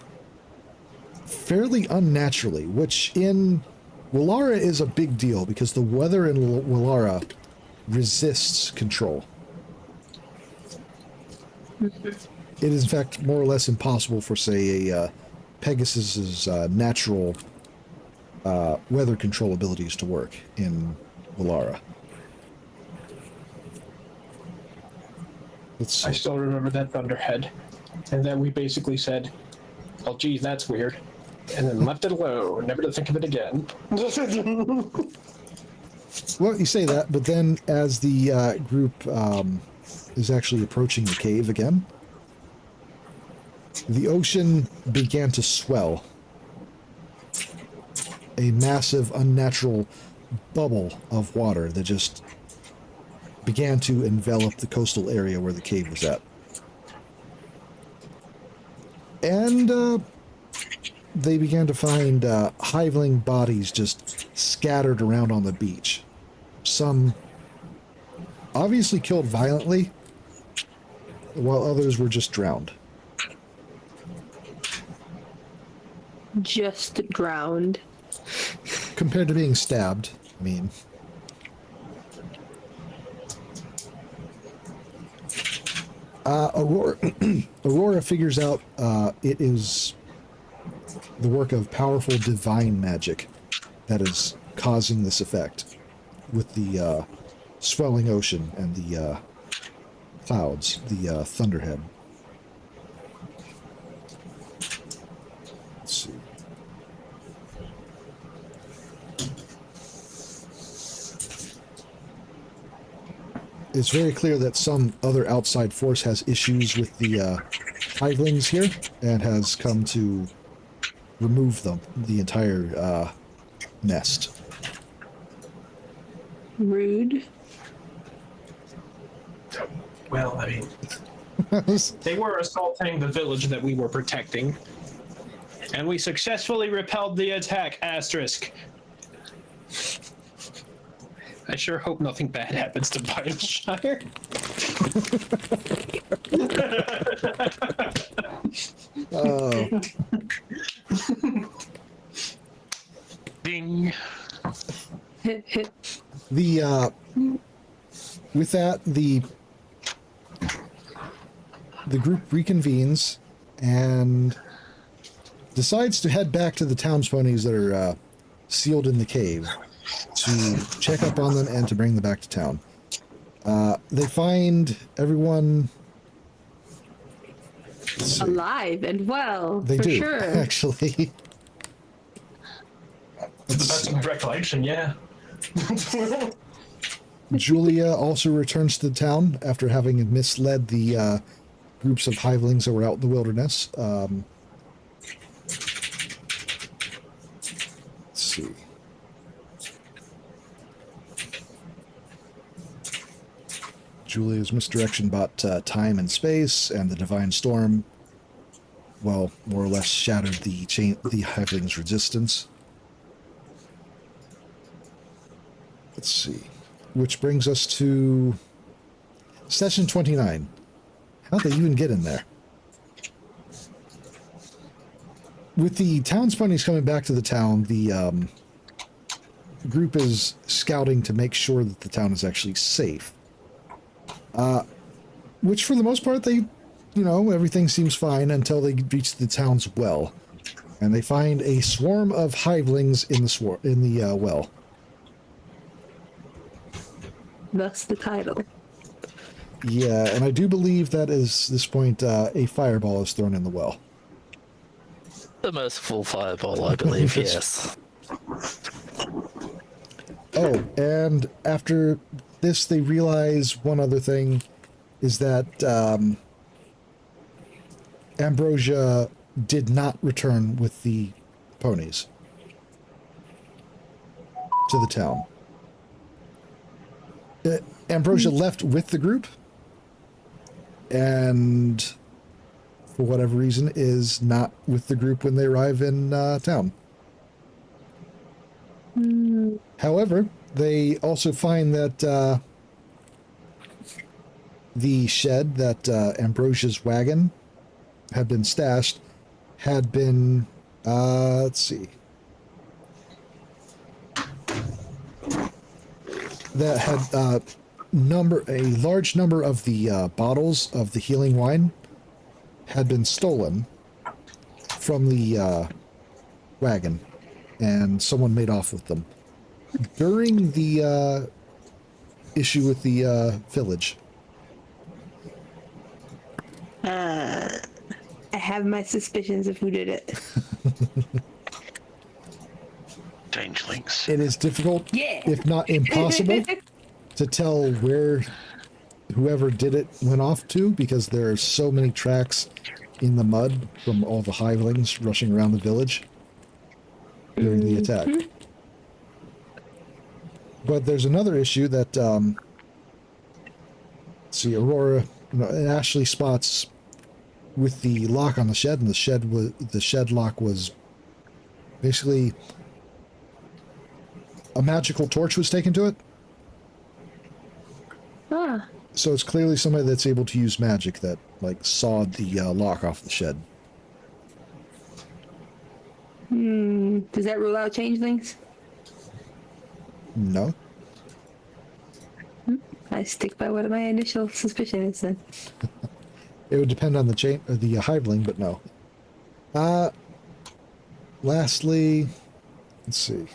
fairly unnaturally, which in Welara is a big deal because the weather in Welara resists control. It is, in fact, more or less impossible for, say, a Pegasus's natural weather control abilities to work in Welara. Let's I see. still remember that thunderhead. And then we basically said, well, geez, that's weird. And then left it alone, never to think of it again. Well, you say that, but then as the group is actually approaching the cave again, the ocean began to swell. A massive, unnatural bubble of water that just began to envelop the coastal area where the cave was at. And they began to find hiveling bodies just scattered around on the beach. Some obviously killed violently, while others were just drowned. Just drowned. Compared to being stabbed, I mean... Aurora figures out it is the work of powerful divine magic that is causing this effect with the swelling ocean and the clouds, the thunderhead. Let's see. It's very clear that some other outside force has issues with the hivelings here and has come to remove them, the entire nest. Rude. Well, I mean, they were assaulting the village that we were protecting. And we successfully repelled the attack, asterisk. I sure hope nothing bad happens to Bideshire. Ding. With that, the group reconvenes and decides to head back to the town's ponies that are sealed in the cave to check up on them and to bring them back to town. They find everyone Alive and well, they for do, sure. actually. To the best of my recollection, yeah. Julia also returns to the town after having misled the groups of hivelings that were out in the wilderness. Let's see. Julia's misdirection bought time and space, and the divine storm, well, more or less shattered the hivelings' resistance. Let's see. Which brings us to session 29. How'd they even get in there? With the town's ponies coming back to the town, the group is scouting to make sure that the town is actually safe. Which for the most part, they, everything seems fine until they reach the town's well. And they find a swarm of hivelings in the well. Thus the title. Yeah, and I do believe that is this point a fireball is thrown in the well. The merciful fireball, I believe, yes. Oh, and after this, they realize one other thing is that Ambrosia did not return with the ponies to the town. Ambrosia left with the group, and for whatever reason is not with the group when they arrive in town. However, they also find that the shed that Ambrosia's wagon had been stashed had been, let's see, that had a large number of the bottles of the healing wine had been stolen from the wagon, and someone made off with them during the issue with the village. I have my suspicions of who did it. Changelings. It is difficult, Yeah. if not impossible, to tell where whoever did it went off to, because there are so many tracks in the mud from all the hivelings rushing around the village during the attack. But there's another issue that, let's see, Aurora, and Ashley spots with the lock on the shed, and the shed lock was basically a magical torch was taken to it. Ah. So it's clearly somebody that's able to use magic that, like, sawed the lock off the shed. Does that rule out changelings? No. I stick by what my initial suspicion is then. It would depend on the hiveling, but no. Lastly, let's see.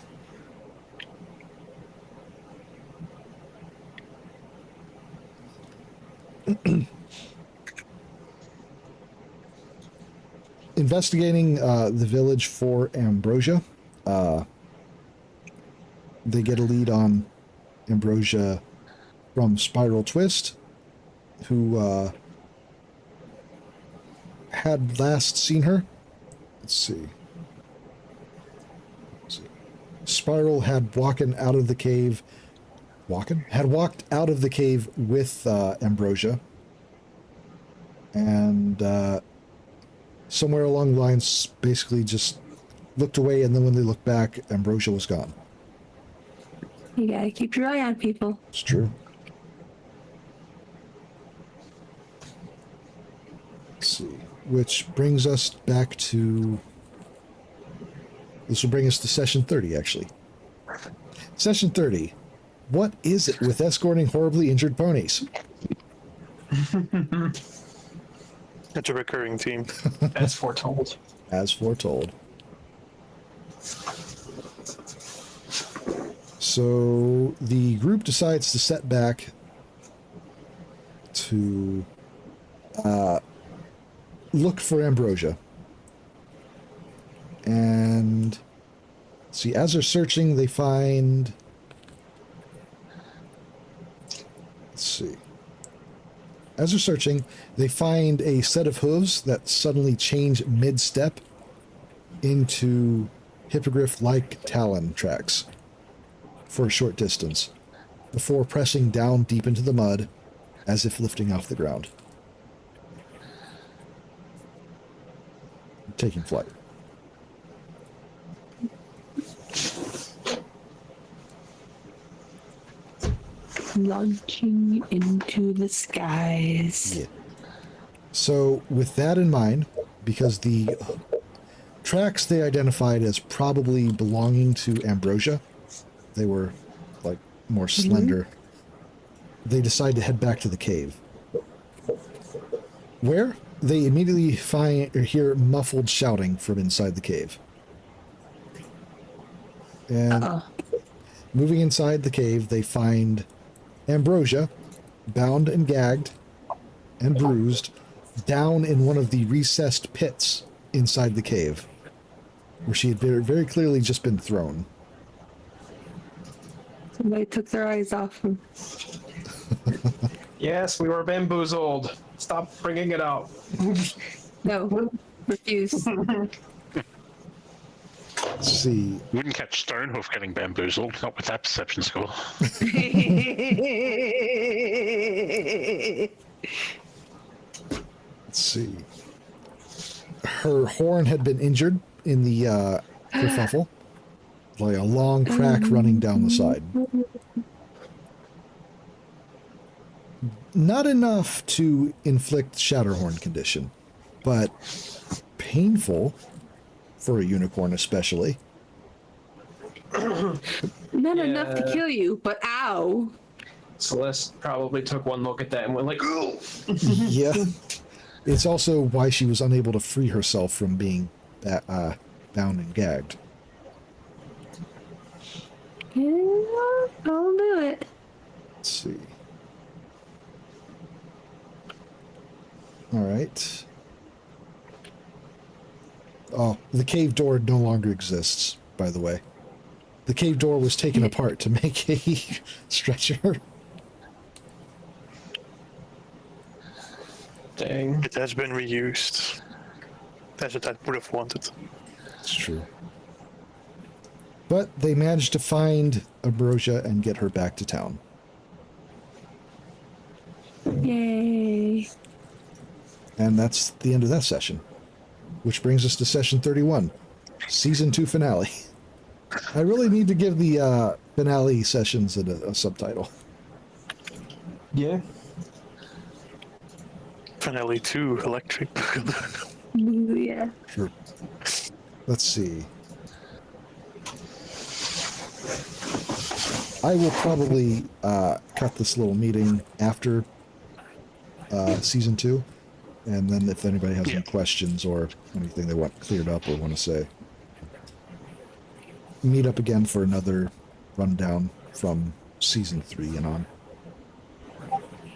Investigating the village for ambrosia. They get a lead on ambrosia from Spiral Twist, who had last seen her. Let's see. Spiral had walked out of the cave. Had walked out of the cave with ambrosia, and somewhere along the lines, basically just looked away, and then when they looked back, ambrosia was gone. You gotta keep your eye on people. It's true. Let's see. Which brings us back to... This will bring us to session 30, actually. Session 30. What is it with escorting horribly injured ponies? It's a recurring theme. As foretold. As foretold. So the group decides to set back to look for ambrosia. And see, as they're searching, they find... Let's see. As they're searching, they find a set of hooves that suddenly change mid-step into hippogriff-like talon tracks for a short distance, before pressing down deep into the mud, as if lifting off the ground. Taking flight. Launching into the skies. Yeah. So, with that in mind, because the tracks they identified as probably belonging to ambrosia, they were, like, more slender, they decide to head back to the cave. Where? They immediately hear muffled shouting from inside the cave. And moving inside the cave, they find ambrosia, bound and gagged and bruised, down in one of the recessed pits inside the cave, where she had very clearly just been thrown. Somebody took their eyes off him. Yes, we were bamboozled. Stop bringing it out. No, refuse. Let's see. Wouldn't catch Stonehoof getting bamboozled, not with that perception score. Let's see. Her horn had been injured in the kerfuffle, like a long crack running down the side. Not enough to inflict Shatterhorn condition, but painful for a unicorn especially. Not enough to kill you, but ow. Celeste probably took one look at that and went like, "Ooh!" Yeah. It's also why she was unable to free herself from being bound and gagged. Yeah, I'll do it. Let's see. All right. Oh, the cave door no longer exists, by the way. The cave door was taken apart to make a stretcher. Dang. It has been reused. As it I would have wanted. It's true. But they managed to find Ambrosia and get her back to town. Yay. And that's the end of that session. Which brings us to session 31. Season 2 finale. I really need to give the finale sessions a subtitle. Yeah. Finale 2 electric. Yeah. Sure. Let's see. I will probably cut this little meeting after season 2, and then if anybody has any questions or anything they want cleared up or want to say, meet up again for another rundown from season 3 and on.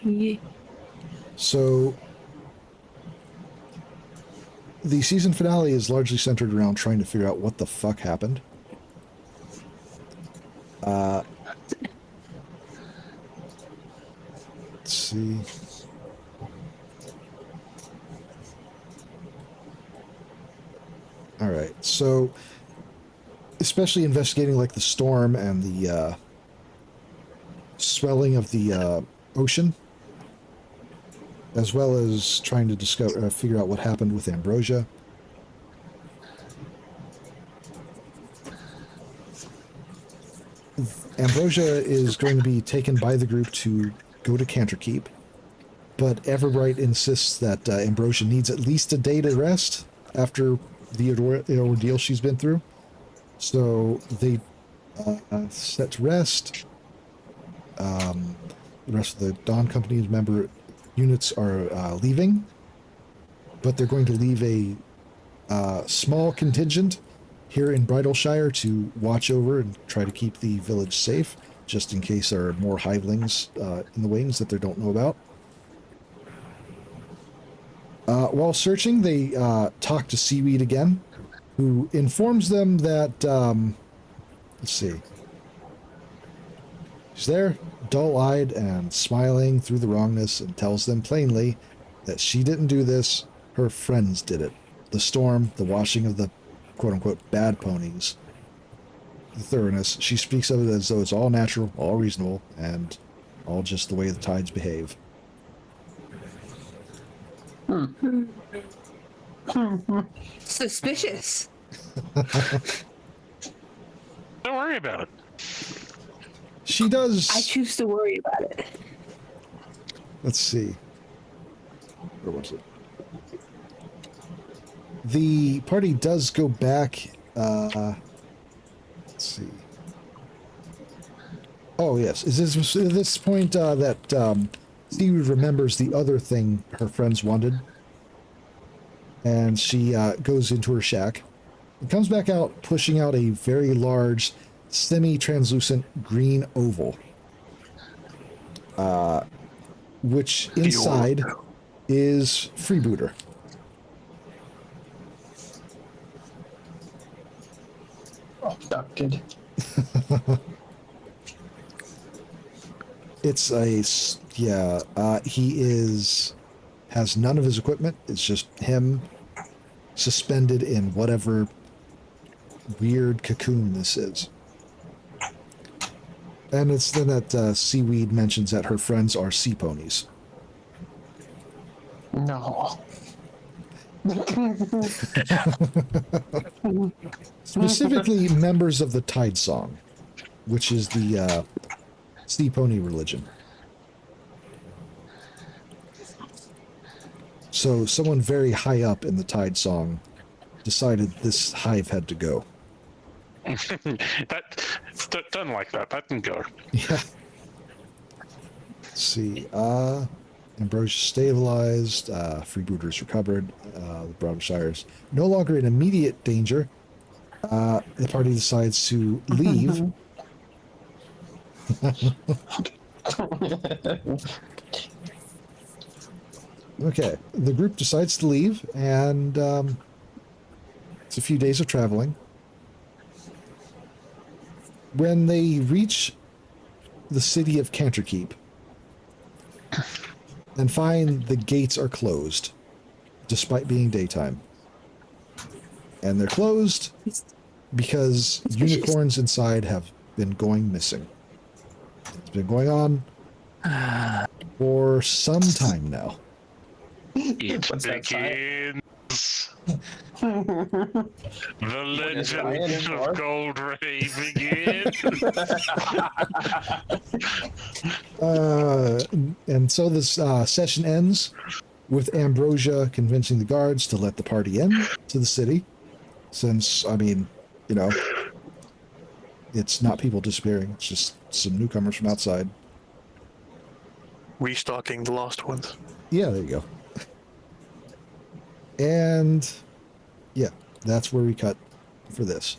Yeah. So the season finale is largely centered around trying to figure out what the fuck happened. Let's see. All right, so especially investigating like the storm and the swelling of the ocean, as well as trying to figure out what happened with Ambrosia. Ambrosia is going to be taken by the group to go to Canterkeep, but Everbright insists that Ambrosia needs at least a day to rest after the ordeal she's been through. So they set to rest. The rest of the Dawn Company's member units are leaving, but they're going to leave a small contingent here in Bridalshire to watch over and try to keep the village safe, just in case there are more hivelings in the wings that they don't know about. While searching, they talk to Seaweed again, who informs them that, let's see, she's there, dull-eyed and smiling through the wrongness, and tells them plainly that she didn't do this, her friends did it. The storm, the washing of the quote-unquote bad ponies, the thoroughness, she speaks of it as though it's all natural, all reasonable, and all just the way the tides behave. Suspicious. Don't worry about it. She does... I choose to worry about it. Let's see. Where was it? The party does go back. Let's see. Oh, yes. Is this at this point that Seaweed remembers the other thing her friends wanted? And she goes into her shack and comes back out, pushing out a very large, semi-translucent green oval. Which inside is Freebooter. Abducted. It's a, yeah, has none of his equipment. It's just him suspended in whatever weird cocoon this is. And it's then that Seaweed mentions that her friends are sea ponies. No. Specifically members of the Tide Song, which is the sea pony religion. So someone very high up in the Tide Song decided this hive had to go. Don't like that. That can go. Yeah. Let's see. Ambrosia stabilized. Freebooters recovered. The Bridalshire's no longer in immediate danger. The party decides to leave. Okay, the group decides to leave, and it's a few days of traveling. When they reach the city of Canterkeep and find the gates are closed, despite being daytime. And they're closed because unicorns inside have been going missing. It's been going on for some time now. It What's that sign? begins. The legend of Gold Ray begins. And so this session ends with Ambrosia convincing the guards to let the party in to the city. Since, I mean, you know, it's not people disappearing. It's just some newcomers from outside. Restocking the lost ones. Yeah, there you go. And yeah, that's where we cut for this.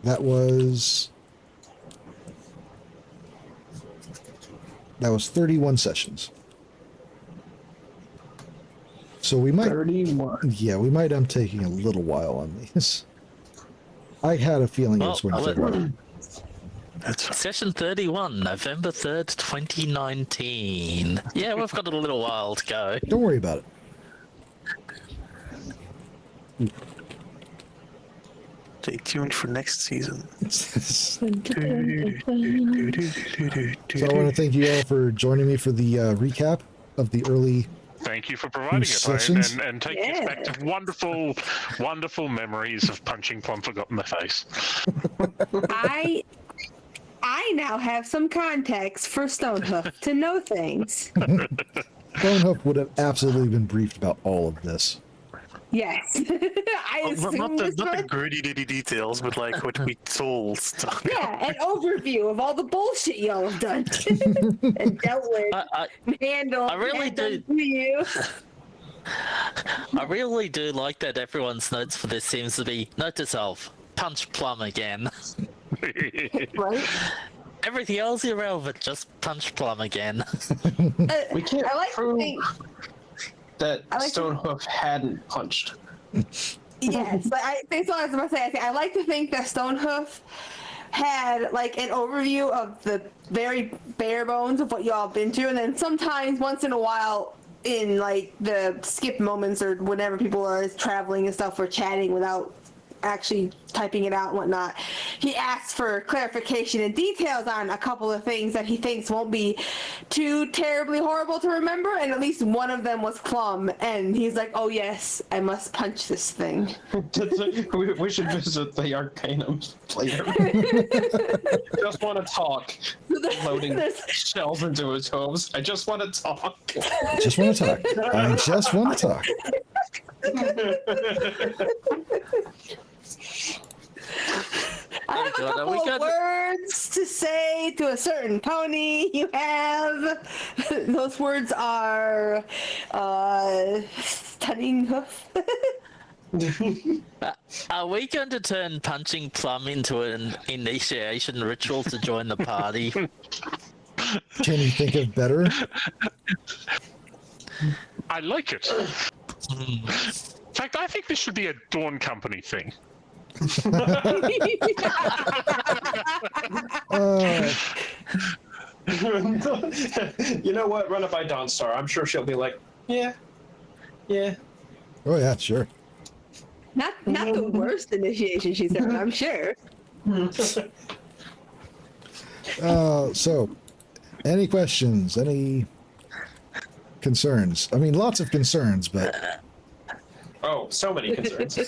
That was 31 sessions. So we might 31. Yeah, we might end taking a little while on these. I had a feeling it was going to take a while. That's Session 31, November 3rd, 2019. Yeah, we've got a little while to go. Don't worry about it. Stay tuned for next season. So I want to thank you all for joining me for the recap of the early. Thank you for providing it, Sessions? Ryan, and taking us back to wonderful, wonderful memories of punching Plumforgot in the face. I now have some context for Stonehoof to know things. Stonehoof would have absolutely been briefed about all of this. Yes. I assume not this the was- gritty details, but like what we told. Yeah, an overview of all the bullshit y'all have done and dealt with, handled. I really and done do. to you. I really do like that everyone's notes for this seems to be, note to self, punch Plum again. Right? Everything else irrelevant, just punch Plum again. We can't I like to prove think. that I like to- Stonehoof hadn't punched. Yes, but I think so. I was about to say, I like to think that Stonehoof had like an overview of the very bare bones of what y'all been through, and then sometimes, once in a while, in like the skip moments or whenever people are traveling and stuff, or chatting without actually typing it out and whatnot, he asks for clarification and details on a couple of things that he thinks won't be too terribly horrible to remember, and at least one of them was Plum, and he's like, oh yes, I must punch this thing. We should visit the Arcanum later. Just want to talk. Loading shells into his hooves. I just want to talk. Just want to talk. I just want to talk. I have a God, couple of words to say to a certain pony you have. Those words are stunning hoof. Are we going to turn punching Plum into an initiation ritual to join the party? Can you think of better? I like it. In fact, I think this should be a Dawn Company thing. You know what? Run it by Dawnstar. I'm sure she'll be like, yeah. Oh yeah, sure. Not the worst initiation she's ever, I'm sure. So, any questions? Any concerns? I mean, lots of concerns, but Oh, so many concerns.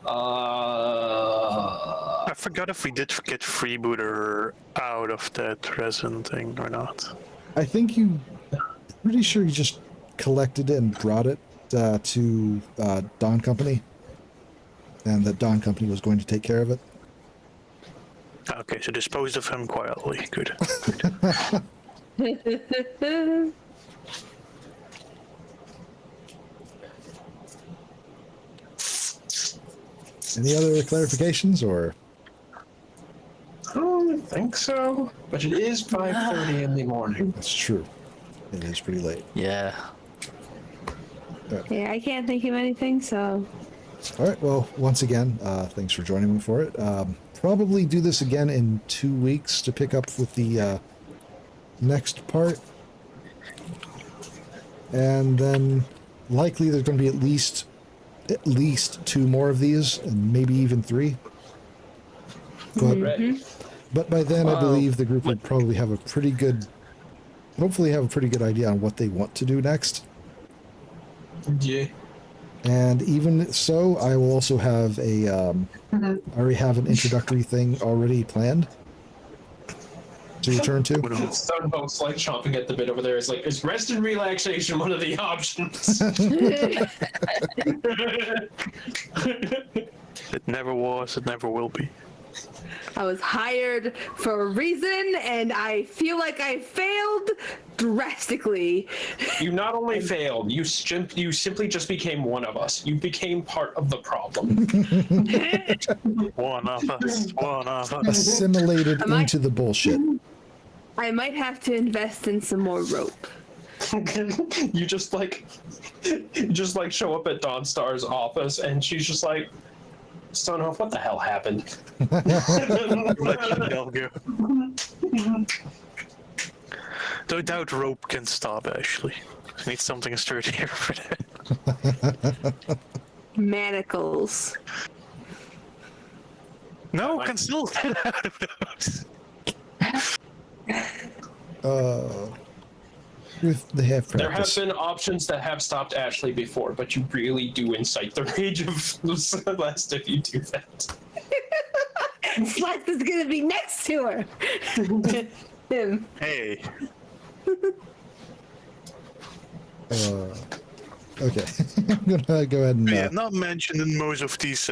I forgot if we did get Freebooter out of that resin thing or not. I think pretty sure you just collected it and brought it to Dawn Company, and the Dawn Company was going to take care of it. Okay, so disposed of him quietly. Good. Any other clarifications or? don't think so, but it is 5:30 in the morning. That's true. It is pretty late. Yeah. Yeah, I can't think of anything, so. All right. Well, once again, thanks for joining me for it. Probably do this again in 2 weeks to pick up with the next part. And then likely there's going to be at least 2 more of these, and maybe even 3. But by then, I believe the group would probably have hopefully have a pretty good idea on what they want to do next. Yeah. And even so, I will also have I already have an introductory thing already planned to return to. Stonehope's like chomping at the bit over there. It's like, is rest and relaxation one of the options? It never was, it never will be. I was hired for a reason, and I feel like I failed drastically. You not only failed, you simply just became one of us. You became part of the problem. One of us, one of us. Assimilated into the bullshit. I might have to invest in some more rope. You just show up at Dawnstar's office, and she's just like, Stonehope, what the hell happened? Though I doubt rope can stop, actually. I need something sturdier for that. Manacles. No, can still get out of those. They have There have practice. been options that have stopped Ashley before, but you really do incite the rage of Celeste if you do that. Celeste is gonna be next to her. Him. Hey. Okay. I'm gonna go ahead and. Yeah, not mentioned in most of these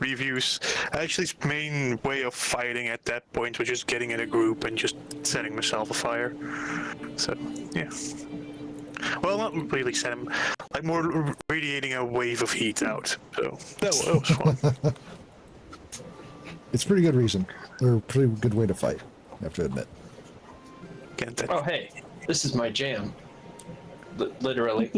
reviews. Ashley's main way of fighting at that point was just getting in a group and just setting myself afire. So, yeah. Well, not really set him, like more radiating a wave of heat out. So, that was fun. It's a pretty good reason. Or a pretty good way to fight, I have to admit. Can't that. Oh, hey, this is my jam. Literally.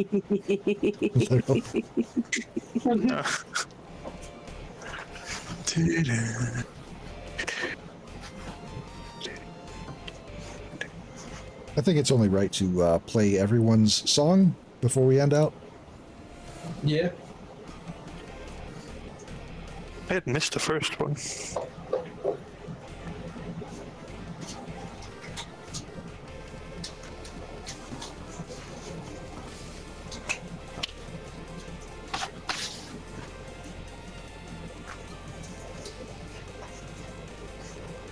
I think it's only right to play everyone's song before we end out. Yeah. I had missed the first one.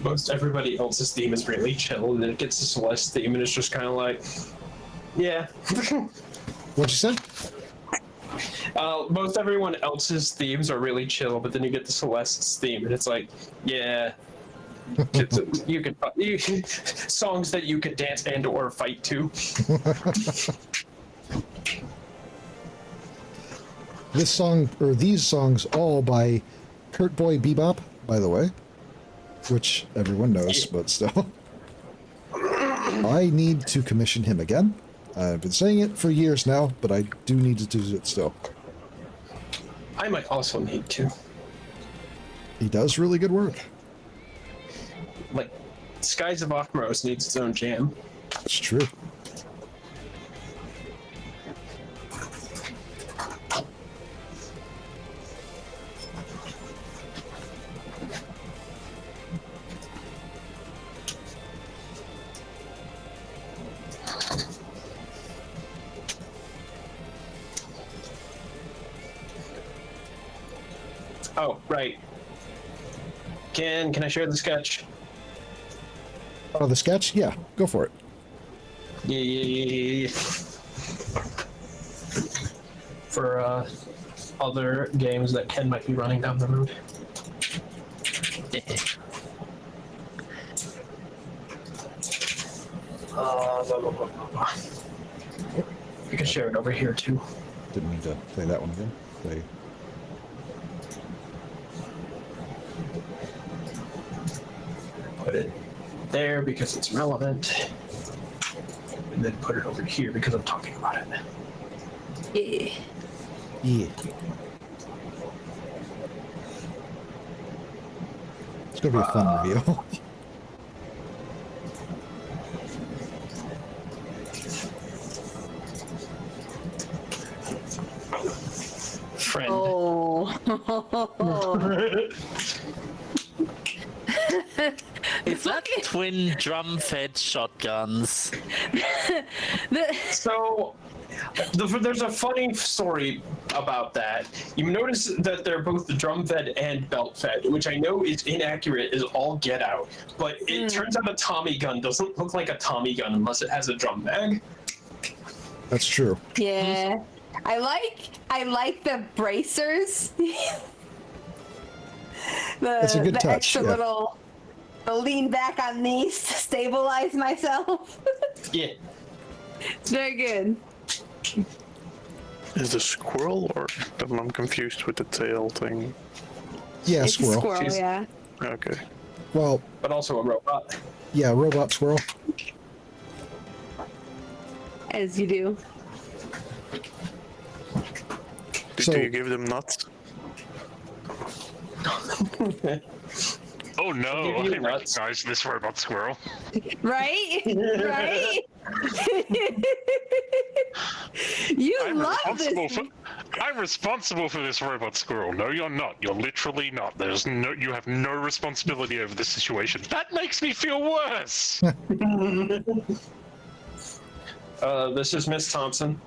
Most everybody else's theme is really chill, and then it gets to Celeste's theme, and it's just kind of like, yeah. What'd you say? Most everyone else's themes are really chill, but then you get to Celeste's theme, and it's like, yeah. You could songs that you could dance and or fight to. This song, or these songs, all by Kurt Boy Bebop, by the way, which everyone knows, but still. I need to commission him again. I've been saying it for years now, but I do need to do it still. I might also need to. He does really good work. Like, Skies of Ochmos needs its own jam. It's true. Oh, right. Can I share the sketch? Oh, the sketch? Yeah, go for it. Yeah. For other games that Ken might be running down the road. Blah, blah, blah, blah, blah. You can share it over here too. Didn't mean to play that one again. Play. put it there because it's relevant. And then put it over here because I'm talking about it. Yeah. Yeah. It's gonna be a fun reveal. Friend. Oh. Is that twin drum-fed shotguns? So, there's a funny story about that. You notice that they're both drum-fed and belt-fed, which I know is inaccurate as all get out. But it turns out a Tommy gun doesn't look like a Tommy gun unless it has a drum mag. That's true. Yeah. I like the bracers. It's a good the touch, extra yeah. little the lean back on these to stabilize myself. Yeah. It's very good. Is the squirrel or I'm confused with the tail thing? Yeah, It's squirrel. a squirrel, She's- yeah. Okay. Well, But also a robot. yeah, robot squirrel. As you do. So- Do you give them nuts? Oh no, Give you I nuts. recognize this robot squirrel. Right? Right? You love this. I'm responsible for this robot squirrel. No, you're not. You're literally not. You have no responsibility over this situation. That makes me feel worse. This is Miss Thompson.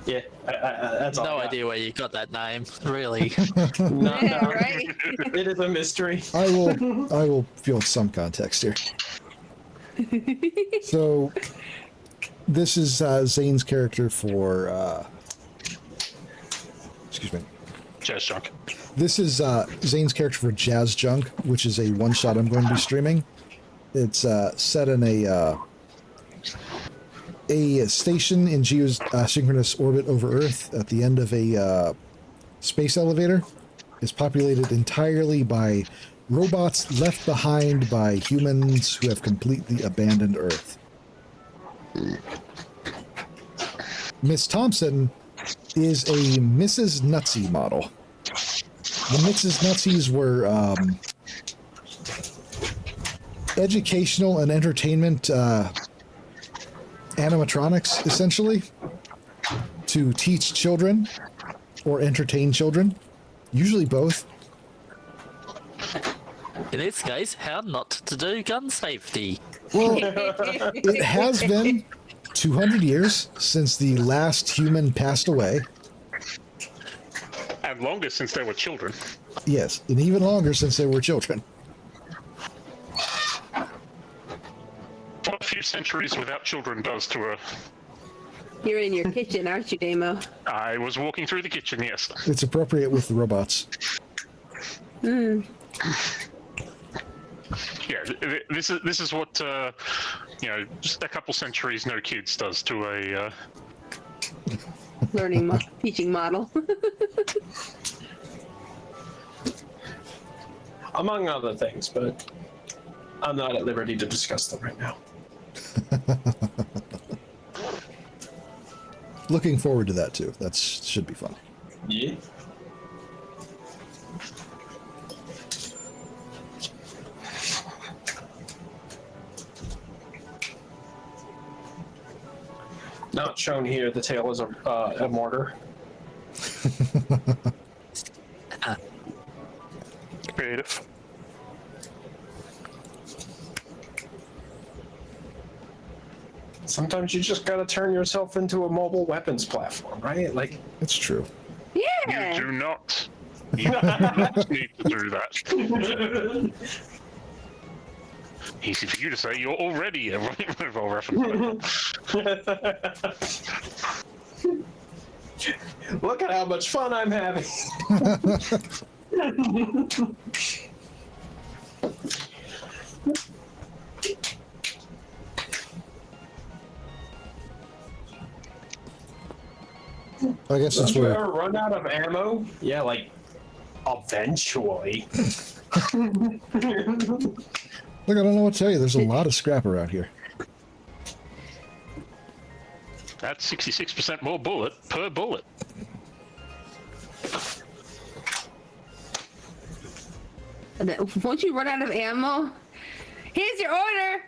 Yeah, that's all. No I got. idea where you got that name, really. No, Yeah, no. right? It is a mystery. I will feel some context here. So, this is Zane's character for. Excuse me. Jazz junk. This is Zane's character for Jazz Junk, which is a one-shot I'm going to be streaming. It's set in a station in geosynchronous orbit over Earth at the end of a space elevator. Is populated entirely by robots left behind by humans who have completely abandoned Earth. Miss Thompson is a Mrs. Nutsy model. The Mrs. Nutsies were educational and entertainment animatronics, essentially, to teach children or entertain children, usually both. In this case, how not to do gun safety. Well, it has been 200 years since the last human passed away. And longer since they were children. Yes, and even longer since they were children. What a few centuries without children does to a... You're in your kitchen, aren't you, Damo? I was walking through the kitchen, yes. It's appropriate with the robots. Yeah, this is what just a couple centuries no kids does to a Teaching model. Among other things, but I'm not at liberty to discuss them right now. Looking forward to that too. That should be fun. Yeah. Not shown here, the tail is a mortar. Creative. Sometimes you just gotta turn yourself into a mobile weapons platform, right? Like, It's true. Yeah. You do not. You do not need to do that. Easy for you to say. You're already a mobile reference. look at how much fun I'm having. I guess Don't since you we're ever run out of ammo? Yeah, like eventually. look, I don't know what to tell you. There's a lot of scrap around here. That's 66% more bullet per bullet. And then once you run out of ammo, here's your order.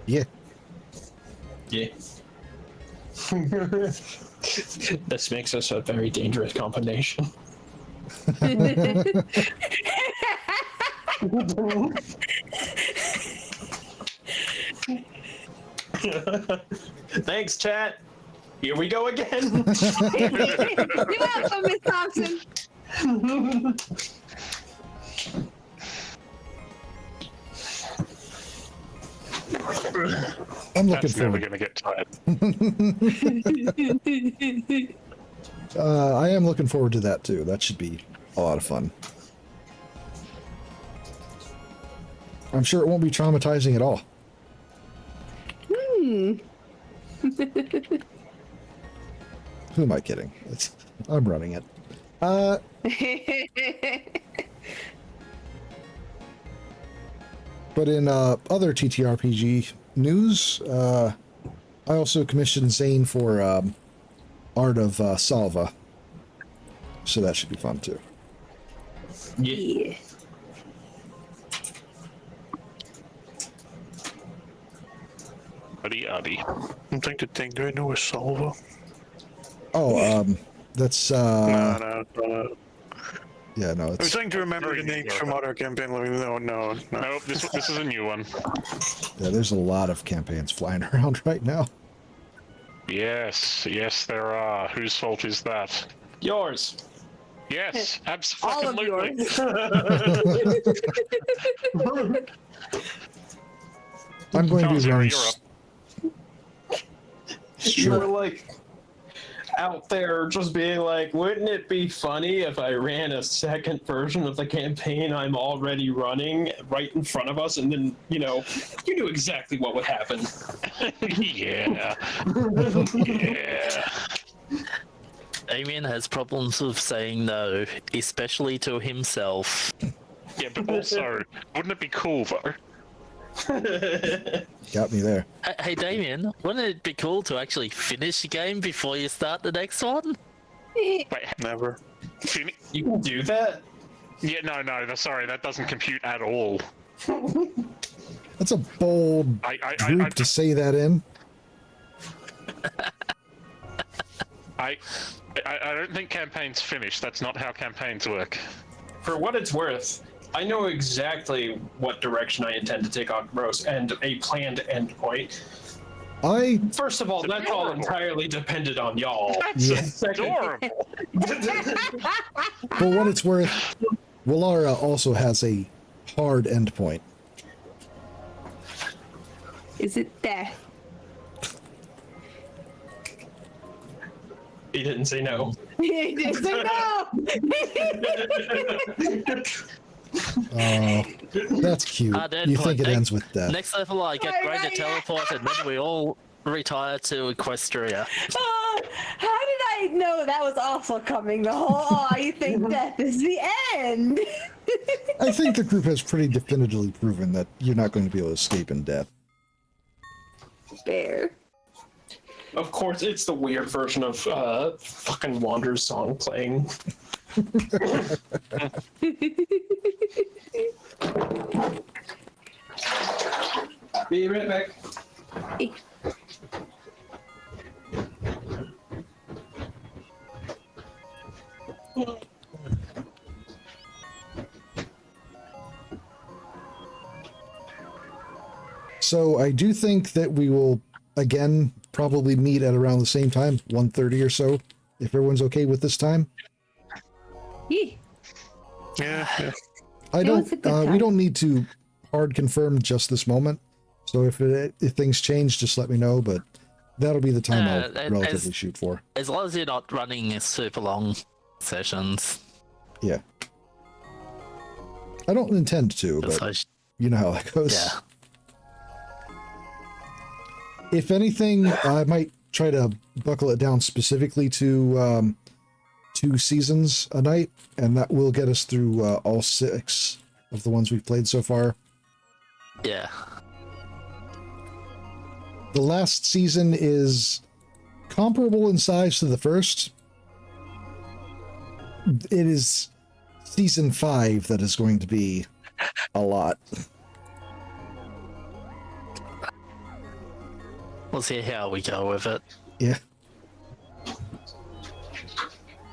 Yeah. Yeah. This makes us a very dangerous combination. Thanks, chat. Here we go again. You're welcome, Miss Thompson. I'm looking That's never forward. going to get tired. I am looking forward to that too. That should be a lot of fun. I'm sure it won't be traumatizing at all. Who am I kidding? I'm running it. But in other TTRPG news, I also commissioned Zane for Art of Salva. So that should be fun too. Yeah. Addy. I'm trying to think, do I know a Salva? Oh, that's No. yeah, no, I'm it's trying to remember the names from other campaign. No. Nope, this is a new one. yeah, there's a lot of campaigns flying around right now. Yes, there are. Whose fault is that? Yours. Yes, All of absolutely. yours. I'm going to be Zirra, running. you're up. You were Sure. like out there just being like, wouldn't it be funny if I ran a second version of the campaign I'm already running right in front of us, and then, you knew exactly what would happen. Yeah. Yeah. Damien has problems with saying no, especially to himself. Yeah, but also, wouldn't it be cool though? Got me there. Hey Damien, wouldn't it be cool to actually finish the game before you start the next one? Wait, Never. You can do that? yeah, no, sorry, that doesn't compute at all. That's a bold I group to say that in. I don't think campaigns finish. That's not how campaigns work. For what it's worth, I know exactly what direction I intend to take on Gross and a planned endpoint. First of all, that's all entirely dependent on y'all. That's adorable. For what it's worth, Welara also has a hard endpoint. Is it death? He didn't say no. He didn't say no. Oh, that's cute. Then You think it next- ends with death. Next level, I get Right, greater right, teleport, and then we all retire to Equestria. Oh, how did I know that was also coming? The whole, oh, you think death is the end? I think the group has pretty definitively proven that you're not going to be able to escape in death. Fair. Of course, it's the weird version of fucking Wander's song playing. Be right back. So I do think that we will, again, probably meet at around the same time, 1:30 or so, if everyone's okay with this time. Yeah. Yeah. I It don't. was a good We time. don't need to hard confirm just this moment. So if things change, just let me know. But that'll be the time I'll as- relatively shoot for. As long as you're not running super long sessions. Yeah. I don't intend to, Because but you know how that goes. yeah. If anything, I might try to buckle it down specifically to 2 seasons a night, and that will get us through all 6 of the ones we've played so far. Yeah. The last season is comparable in size to the first. It is season 5 that is going to be a lot. We'll see how we go with it. Yeah.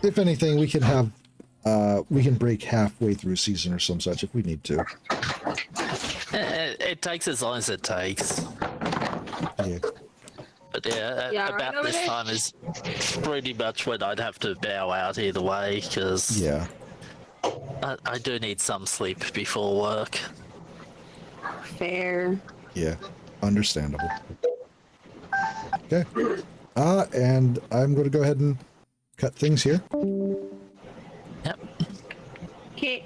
If anything, we can have we can break halfway through a season or some such if we need to. It takes as long as it takes. Yeah. But yeah, Yeah, right about over this there. time is pretty much when I'd have to bow out either way, because Yeah. I do need some sleep before work. Fair. Yeah. Understandable. Okay. And I'm going to go ahead and cut things here. Yep. Okay.